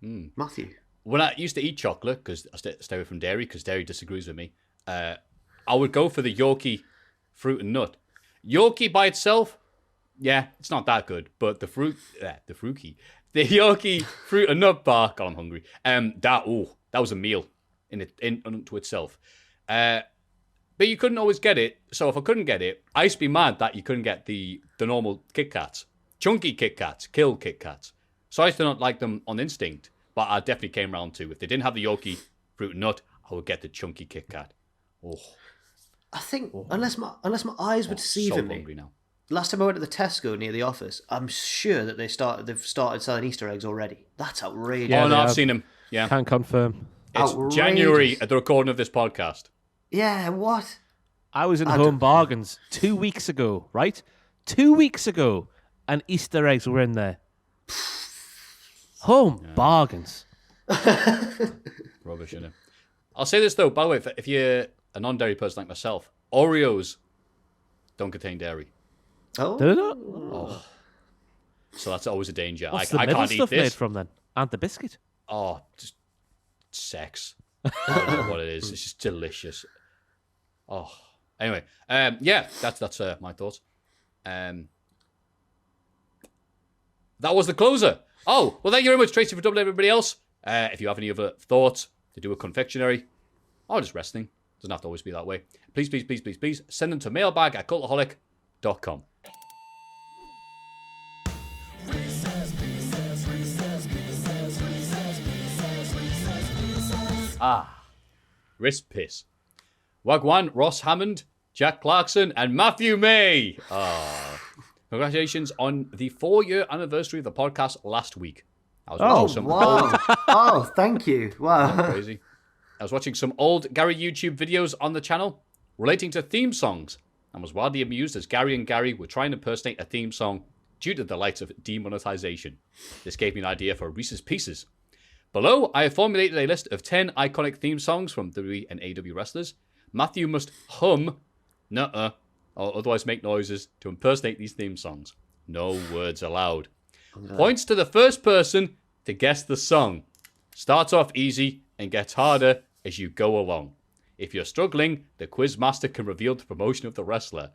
Maffew. When I used to eat chocolate, because I stay away from dairy, because dairy disagrees with me, I would go for the Yorkie fruit and nut. Yorkie by itself, yeah, it's not that good. But the Yorkie fruit and nut bar, God, I'm hungry. That was a meal in unto itself. But you couldn't always get it. So if I couldn't get it, I used to be mad that you couldn't get the normal Kit Kats. Chunky Kit Kats, kill Kit Kats. So I used to not like them on instinct, but I definitely came around to. If they didn't have the Yorkie fruit and nut, I would get the chunky Kit Kat. I think unless my eyes were deceiving me. Now. Last time I went to the Tesco near the office, I'm sure that they've started selling Easter eggs already. That's outrageous. Yeah, I've seen them. Yeah, can confirm. It's outrageous. January at the recording of this podcast. Yeah, what? I was in Home Bargains 2 weeks ago, right? 2 weeks ago, and Easter eggs were in there. Home Bargains. Rubbish, isn't it? I'll say this though, by the way, if you're a non-dairy person like myself, Oreos don't contain dairy. Oh. Do they not? Oh. So that's always a danger. What's I can't eat stuff this. Made from then? And the biscuit? Oh, just sex. I don't know what it is. It's just delicious. Oh. Anyway, yeah, that's my thoughts. That was the closer. Oh, well, thank you very much, Tracy, for doubling everybody else. If you have any other thoughts to do a confectionery or just wrestling, doesn't have to always be that way. Please send them to mailbag@cultaholic.com. Wrist piss. Wagwan, Ross Hammond, Jack Clarkson, and Maffew May. Congratulations on the 4-year anniversary of the podcast last week. I was watching some wow. Oh, thank you. Wow. crazy. I was watching some old Gary YouTube videos on the channel relating to theme songs and was wildly amused as Gary and Gary were trying to impersonate a theme song due to the lights of demonetization. This gave me an idea for Reese's Pieces. Below, I have formulated a list of 10 iconic theme songs from WWE and AEW wrestlers. Maffew must hum, or otherwise make noises to impersonate these theme songs. No words allowed. Points to the first person to guess the song. Starts off easy and gets harder as you go along. If you're struggling, the quiz master can reveal the promotion of the wrestler.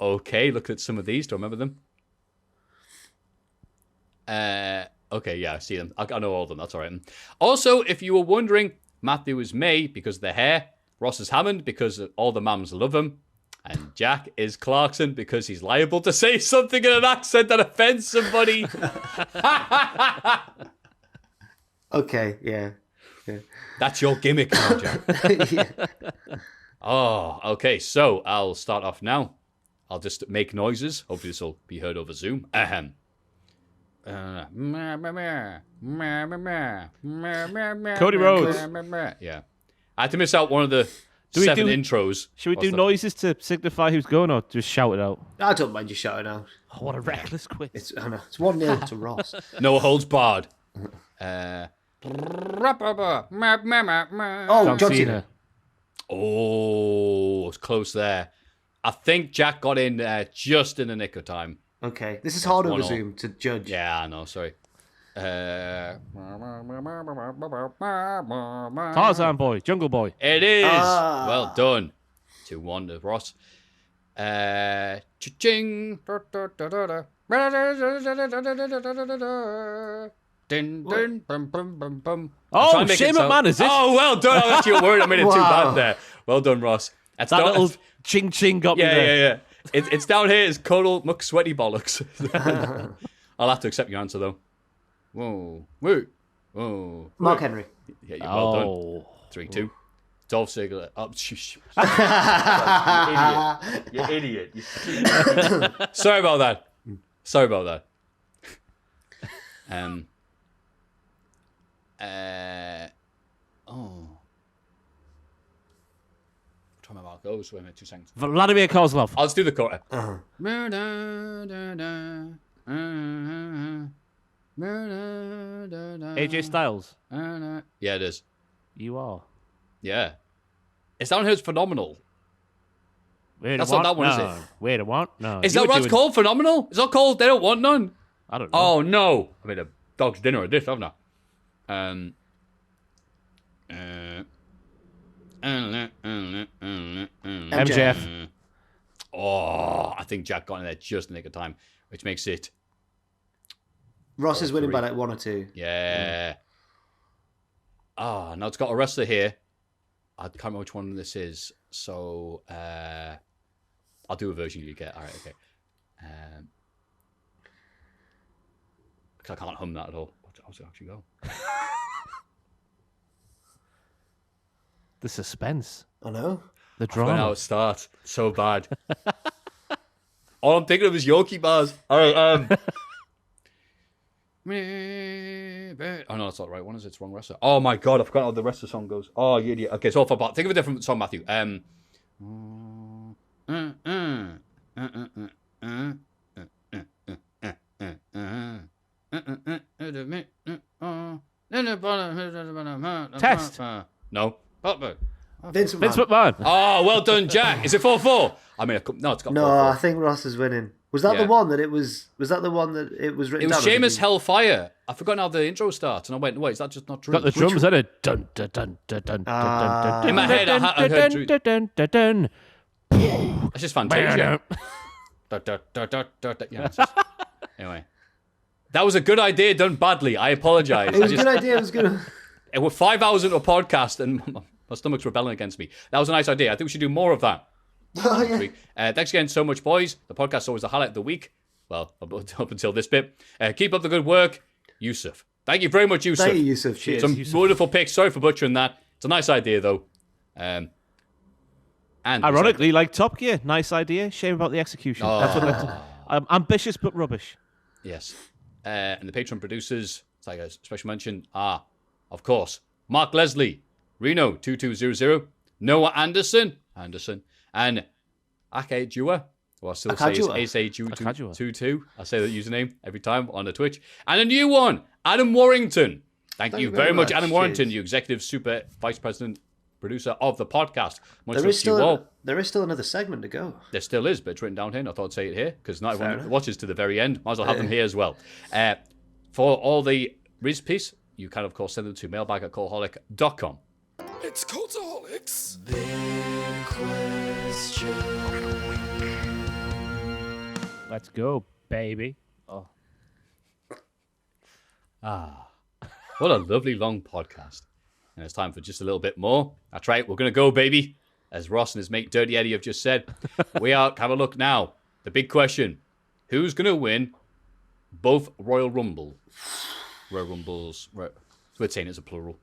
Okay, look at some of these. Do you remember them? Okay, yeah, I see them. I know all of them. That's all right. Also, if you were wondering, Maffew is May because of the hair. Ross is Hammond because all the mams love him. And Jack is Clarkson because he's liable to say something in an accent that offends somebody. Okay, yeah. That's your gimmick now, Jack. Yeah. Oh, okay. So I'll start off now. I'll just make noises. Hopefully this will be heard over Zoom. Ahem. Cody Rhodes. Yeah. I had to miss out one of the 7 intros. Should we do noises to signify who's going, or just shout it out? I don't mind you shouting out. Oh, what a reckless quiz. It's 1-0 to Ross. No holds barred. Oh, John John Cena. Cena. Oh, it's close there. I think Jack got in just in the nick of time. Okay, this is hard over 1-0. Zoom to judge. Yeah, I know. Sorry. Tarzan Boy, Jungle Boy. It is. Well done. 2-1 to Ross. Cha-ching. Din, din, bum, bum, bum, bum. Oh, Shane McMahon, is it? Oh, well done. I was actually worried I made it too bad there. Well done, Ross. That's That little ching got me there. Yeah. It's down here. It's Cuddle Muck Sweaty Bollocks. I'll have to accept your answer, though. Whoa. Whoa. Mark Henry. Yeah, well done. 3-2. Dolph Ziggler. Oh, you idiot. Sorry about that. Trying to remember how it goes. Wait a minute, 2 seconds. Vladimir Kozlov. I'll just do the quarter. AJ Styles. Yeah, it is. You are. Yeah. It's down here. It's phenomenal. That's not that one, is it? Wait a what? No. Is that what it's called? Phenomenal? It's not called They Don't Want None? I don't know. Oh, no. I made a dog's dinner of this, haven't I? MJF. Oh, I think Jack got in there just in the nick of time, which makes it... Ross is winning by like 1 or 2. Yeah. Now it's got a wrestler here. I can't remember which one this is. So, I'll do a version you get. All right, okay. Because I can't hum that at all. How's it actually go? The suspense. I know. The I don't know how drama. it starts. So bad. All I'm thinking of is Yorkie bars. All right, Oh, no, that's not the right one, is it? It's the wrong wrestler. Oh, my God, I forgot how the rest of the song goes. Oh, you idiot. Okay, so think of a different song, Maffew. Test. No. Vince McMahon. Oh, well done, Jack. Is it 4-4? I mean, no, it's got 4-4. No, I think Ross is winning. Was that Yeah. the one that it was? Was that the one that it was written It was down? Sheamus Hellfire. I forgot how the intro starts, and I went, wait, is that just not true? Got the drums in it. Dun, dun, dun, dun, dun, dun, In my head, I heard Drew. dun, dun, dun, dun. It's just Fantasia. Yeah, it's just... Anyway. That was a good idea done badly. I apologise. It was a good idea. It was good. We're 5 hours into a podcast, and my stomach's rebelling against me. That was a nice idea. I think we should do more of that. Oh, yeah. Thanks again so much, boys. The podcast is always the highlight of the week. Well, up until this bit. Keep up the good work, Yusuf. Thank you very much, Yusuf. Thank you, Yusuf. Cheers. Some wonderful picks. Sorry for butchering that. It's a nice idea, though. And Ironically, like Top Gear, nice idea. Shame about the execution. That's what I'm ambitious but rubbish. Yes. And the Patreon producers, it's like a special mention, are, of course, Mark Leslie, Reno2200, Noah Anderson, and Ake Jua, who I still say is ASAJU22. I say that username every time on the Twitch. And a new one, Adam Warrington. Thank you very much, Adam Warrington, you executive super vice president, producer of the podcast. There is still another segment to go. There still is, but it's written down here, and I thought I'd say it here, because not everyone watches to the very end. Might as well have them here as well. For all the Riz piece, you can, of course, send them to mailbag@cultaholic.com. It's Cultaholics. Let's go, baby. Oh. What a lovely long podcast. And it's time for just a little bit more. That's right, we're going to go, baby. As Ross and his mate Dirty Eddie have just said, we are, have a look now. The big question, who's going to win both Royal Rumbles? We're saying it's a plural.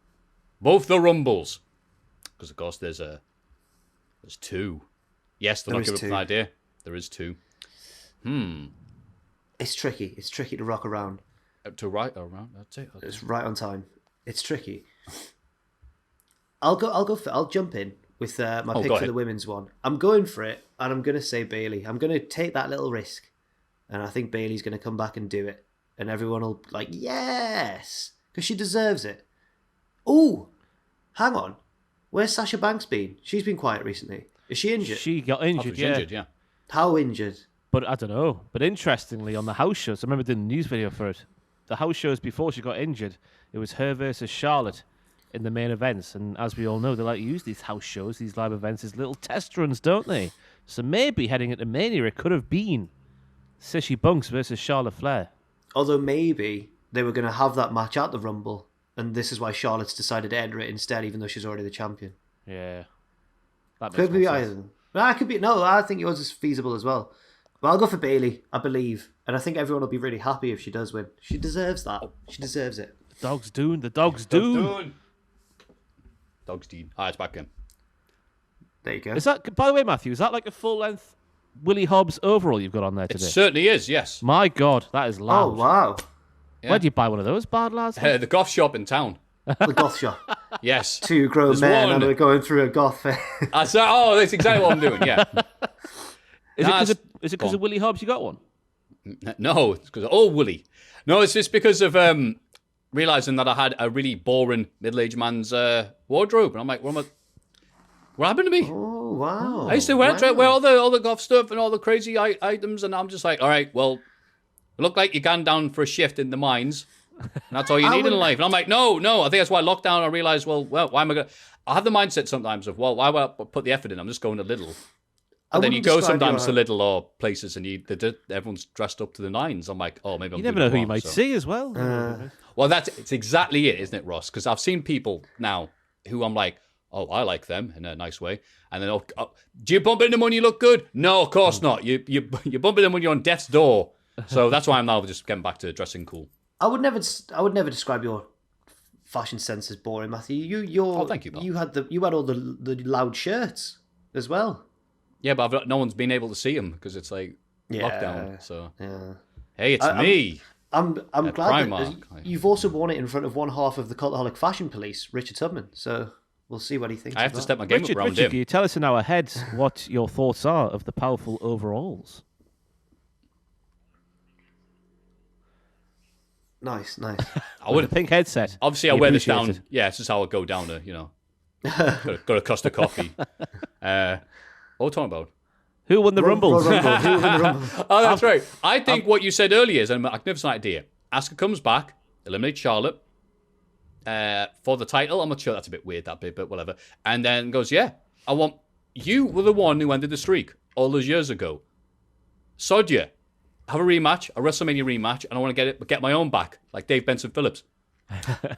Both the Rumbles. Because, of course, there's two. Yes, they're not giving up an idea. There is two. It's tricky. It's tricky to rock around. To right around, that's it. Okay. It's right on time. It's tricky. I'll jump in with my pick for the women's one. I'm going for it, and I'm going to say Bayley. I'm going to take that little risk, and I think Bayley's going to come back and do it, and everyone will be like, yes, because she deserves it. Oh, hang on. Where's Sasha Banks been? She's been quiet recently. Is she injured? She got injured, yeah. How injured? But I don't know. But interestingly, on the house shows, I remember doing a news video for it. The house shows before she got injured, it was her versus Charlotte in the main events. And as we all know, they like to use these house shows, these live events, as little test runs, don't they? So maybe heading into Mania, it could have been Sissy Bunks versus Charlotte Flair. Although maybe they were going to have that match at the Rumble, and this is why Charlotte's decided to enter it instead, even though she's already the champion. Yeah. That could be either. I think yours is feasible as well. But I'll go for Bayley, I believe. And I think everyone will be really happy if she does win. She deserves that. She deserves it. The dog's doing. Dog's Dean. It's back in. There you go. Is that, by the way, Maffew, is that like a full-length Willie Hobbs overall you've got on there today? It certainly is, yes. My God, that is loud. Oh, wow. Yeah. Where do you buy one of those, bad lads? The goth shop in town. The goth shop. Yes. Two grown men and we're going through a goth fair. That's exactly what I'm doing, yeah. Is it because of Willie Hobbs you got one? No, it's because of old Willie. No, it's just because of realising that I had a really boring middle-aged man's wardrobe. And I'm like, what happened to me? Oh, wow. I used to wear all the goth stuff and all the crazy items, and I'm just like, all right, well, it looked like you're going down for a shift in the mines. And that's all you need in life. And I'm like, no. I think that's why lockdown, I realised, well, why am I going to... I have the mindset sometimes of, well, why would I put the effort in? I'm just going to Lidl. And then you go sometimes to Lidl or places and everyone's dressed up to the nines. I'm like, oh, maybe I'm... You never know who you might see as well. Well, it's exactly it, isn't it, Ross? Because I've seen people now who I'm like, oh, I like them in a nice way. And then, do you bump into them when you look good? No, of course not. You bump into them when you're on death's door. So that's why I'm now just getting back to dressing cool. I would never describe your fashion sense as boring, Maffew. Thank you, Bob. You had all the loud shirts as well. Yeah, but no one's been able to see them because it's like lockdown. So hey, it's me. I'm glad that you've also worn it in front of one half of the Cultaholic Fashion Police, Richard Tubman. So we'll see what he thinks. I have to step my game up around Richard, him. can you tell us in our heads what your thoughts are of the powerful overalls? Nice. I would a pink headset. Obviously, I wear this down. Yeah, it's just how I go down to, got a Costa coffee. What are we talking about? Who won the Rumble? Who won the Rumble? Oh, that's right. I think what you said earlier is a magnificent idea. Asuka comes back, eliminate Charlotte for the title. I'm not sure that's a bit weird, that bit, but whatever. And then goes, you were the one who ended the streak all those years ago. Sod you. Have a rematch, a WrestleMania rematch, and I want to get my own back, like Dave Benson Phillips.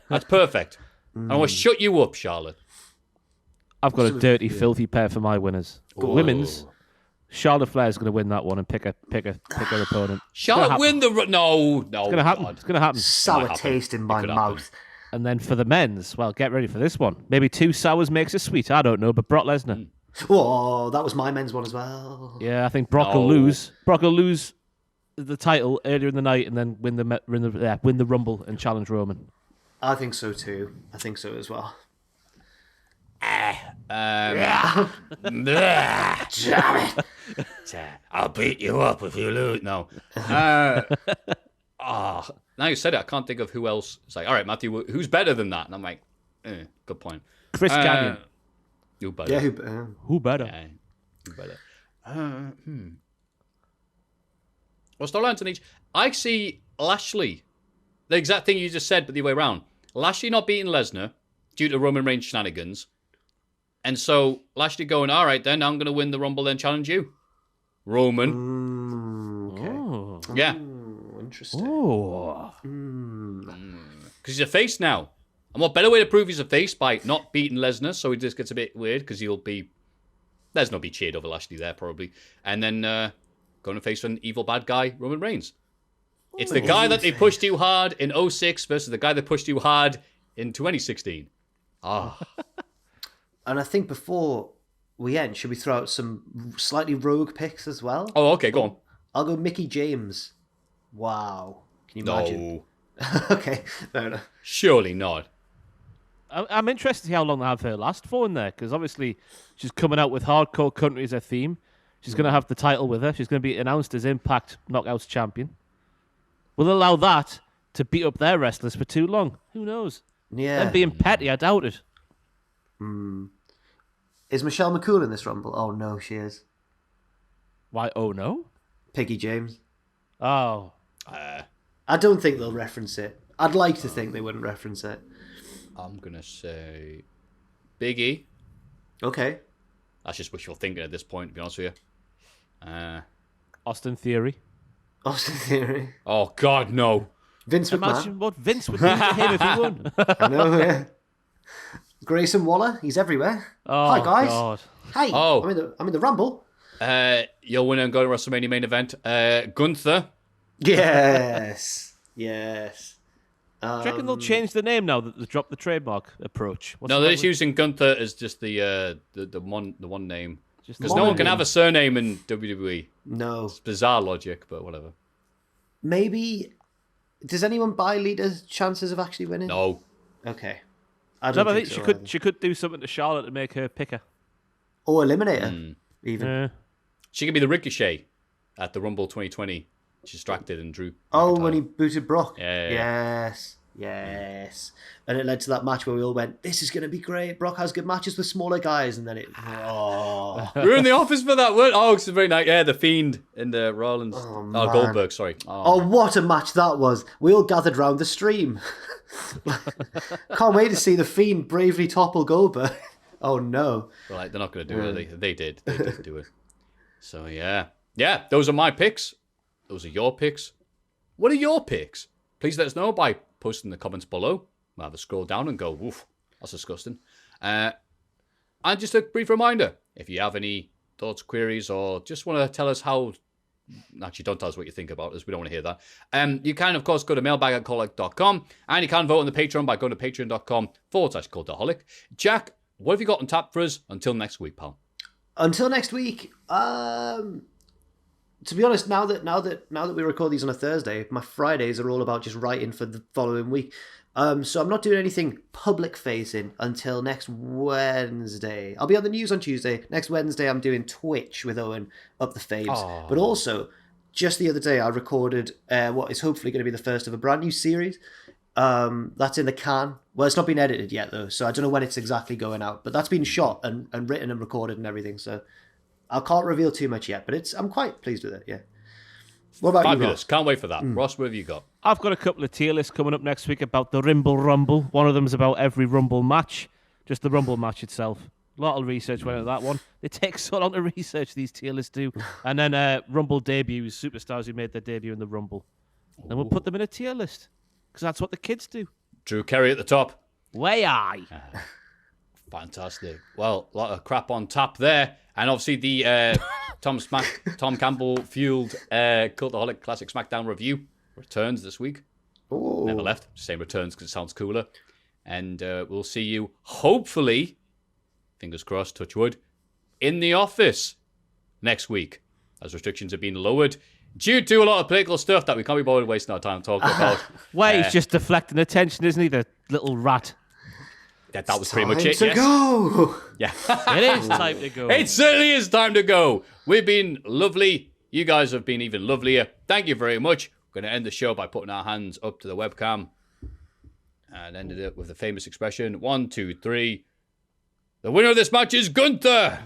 That's perfect. And I want to shut you up, Charlotte. I've got a dirty, filthy pair for my winners. Women's, Charlotte Flair's going to win that one and pick her opponent. Charlotte win the... No. It's going to happen. It's going to happen. Sour taste in my mouth. And then for the men's, well, get ready for this one. Maybe 2 sours makes it sweet. I don't know, but Brock Lesnar. Whoa, that was my men's one as well. Yeah, I think Brock will lose. Brock will lose the title earlier in the night and then win the Rumble and challenge Roman. I think so too. I think so as well. Damn it! I'll beat you up if you lose. No. Now you said it, I can't think of who else. It's like, all right, Maffew, who's better than that? And I'm like, good point. Chris Canyon. Yeah, Who better? Who better? What's the line each? I see Lashley, the exact thing you just said, but the way around. Lashley not beating Lesnar due to Roman Reigns shenanigans. And so Lashley going, all right, then I'm going to win the Rumble, then challenge you, Roman. Okay. Oh. Yeah. Interesting. Oh. Because he's a face now. And what better way to prove he's a face by not beating Lesnar, so he just gets a bit weird because Lesnar will be cheered over Lashley there probably. And then going to face an evil bad guy, Roman Reigns. It's the guy that they pushed too hard in 2006 versus the guy that pushed too hard in 2016. And I think before we end, should we throw out some slightly rogue picks as well? Oh, okay, go on. I'll go Mickey James. Wow. Can you imagine? No. Okay, fair enough. Surely not. I'm interested to see how long they have her last for in there, because obviously she's coming out with Hardcore Country as her theme. She's going to have the title with her. She's going to be announced as Impact Knockouts champion. Will they allow that to beat up their wrestlers for too long? Who knows? Yeah. Them being petty, I doubt it. Is Michelle McCool in this Rumble? Oh, no, she is. Why? Oh, no? Piggy James. Oh. I don't think they'll reference it. I'd like to think they wouldn't reference it. I'm going to say Big E. Okay. That's just wishful thinking at this point, to be honest with you. Austin Theory. Austin Theory. Oh, God, no. Vince McMahon. Imagine what Vince would do to him if he won. I know, yeah. Grayson Waller. He's everywhere. Oh, Hi, guys. God. Hey, Oh. I'm in the Rumble. You'll win and go to WrestleMania main event. Gunther. Yes. Yes. Do you reckon they'll change the name now that they dropped the trademark approach? No, they're just using Gunther as just the one name. Just Because no one can have a surname in WWE. No. It's bizarre logic, but whatever. Maybe. Does anyone buy Lita's chances of actually winning? No. Okay. I No, don't but I think think so either. she could do something to Charlotte to make her pick her. Or eliminate her, even. Yeah. She could be the Ricochet at the Rumble 2020. She distracted and drew. Oh, when he booted Brock. Yeah. Yes. Yes. And it led to that match where we all went, this is going to be great. Brock has good matches with smaller guys. And then it... Oh. We were in the office for that one. Oh, it's very nice. Yeah, The Fiend and Rollins. Oh, Oh, man. Goldberg, sorry. Oh, what a match that was. We all gathered round the stream. Can't wait to see The Fiend bravely topple Goldberg. Oh, no. Right, they're not going to do it. They did. They did do it. So, yeah. Yeah, those are my picks. Those are your picks. What are your picks? Please let us know by posting in the comments below. We'll have to scroll down and go, woof, that's disgusting. And just a brief reminder, if you have any thoughts, queries, or just want to tell us how... Actually, don't tell us what you think about us. We don't want to hear that. You can, of course, go to mailbag@cultaholic.com, and you can vote on the Patreon by going to patreon.com/cultaholic. Jack, what have you got on tap for us until next week, pal? Until next week, to be honest, now that we record these on a Thursday, my Fridays are all about just writing for the following week. So I'm not doing anything public facing until next Wednesday. I'll be on the news on Tuesday. Next Wednesday, I'm doing Twitch with Owen up the faves. But also, just the other day, I recorded what is hopefully going to be the first of a brand new series. That's in the can. Well, it's not been edited yet though, so I don't know when it's exactly going out. But that's been shot and written and recorded and everything. So I can't reveal too much yet, but I'm quite pleased with it. Yeah. What about you, Fabulous. Ross? Can't wait for that. Ross, what have you got? I've got a couple of tier lists coming up next week about the Rumble. One of them's about every Rumble match, just the Rumble match itself. A lot of research went into that one. It takes so long to research, these tier lists do. And then Rumble debuts, superstars who made their debut in the Rumble. Then we'll put them in a tier list, because that's what the kids do. Drew Carey at the top. Way I. Fantastic. Well, a lot of crap on tap there. And obviously the Tom Campbell fueled Cultaholic Classic SmackDown review returns this week. Ooh. Never left. Same returns because it sounds cooler. And we'll see you, hopefully, fingers crossed, touch wood, in the office next week. As restrictions have been lowered, due to a lot of political stuff that we can't be bothered wasting our time talking about. Wait, he's just deflecting attention, isn't he? The little rat. That was pretty much it. To Yes. go. Yeah. It is time to go. It certainly is time to go. We've been lovely. You guys have been even lovelier. Thank you very much. We're going to end the show by putting our hands up to the webcam and ended it with the famous expression, 1, 2, 3. The winner of this match is Gunther.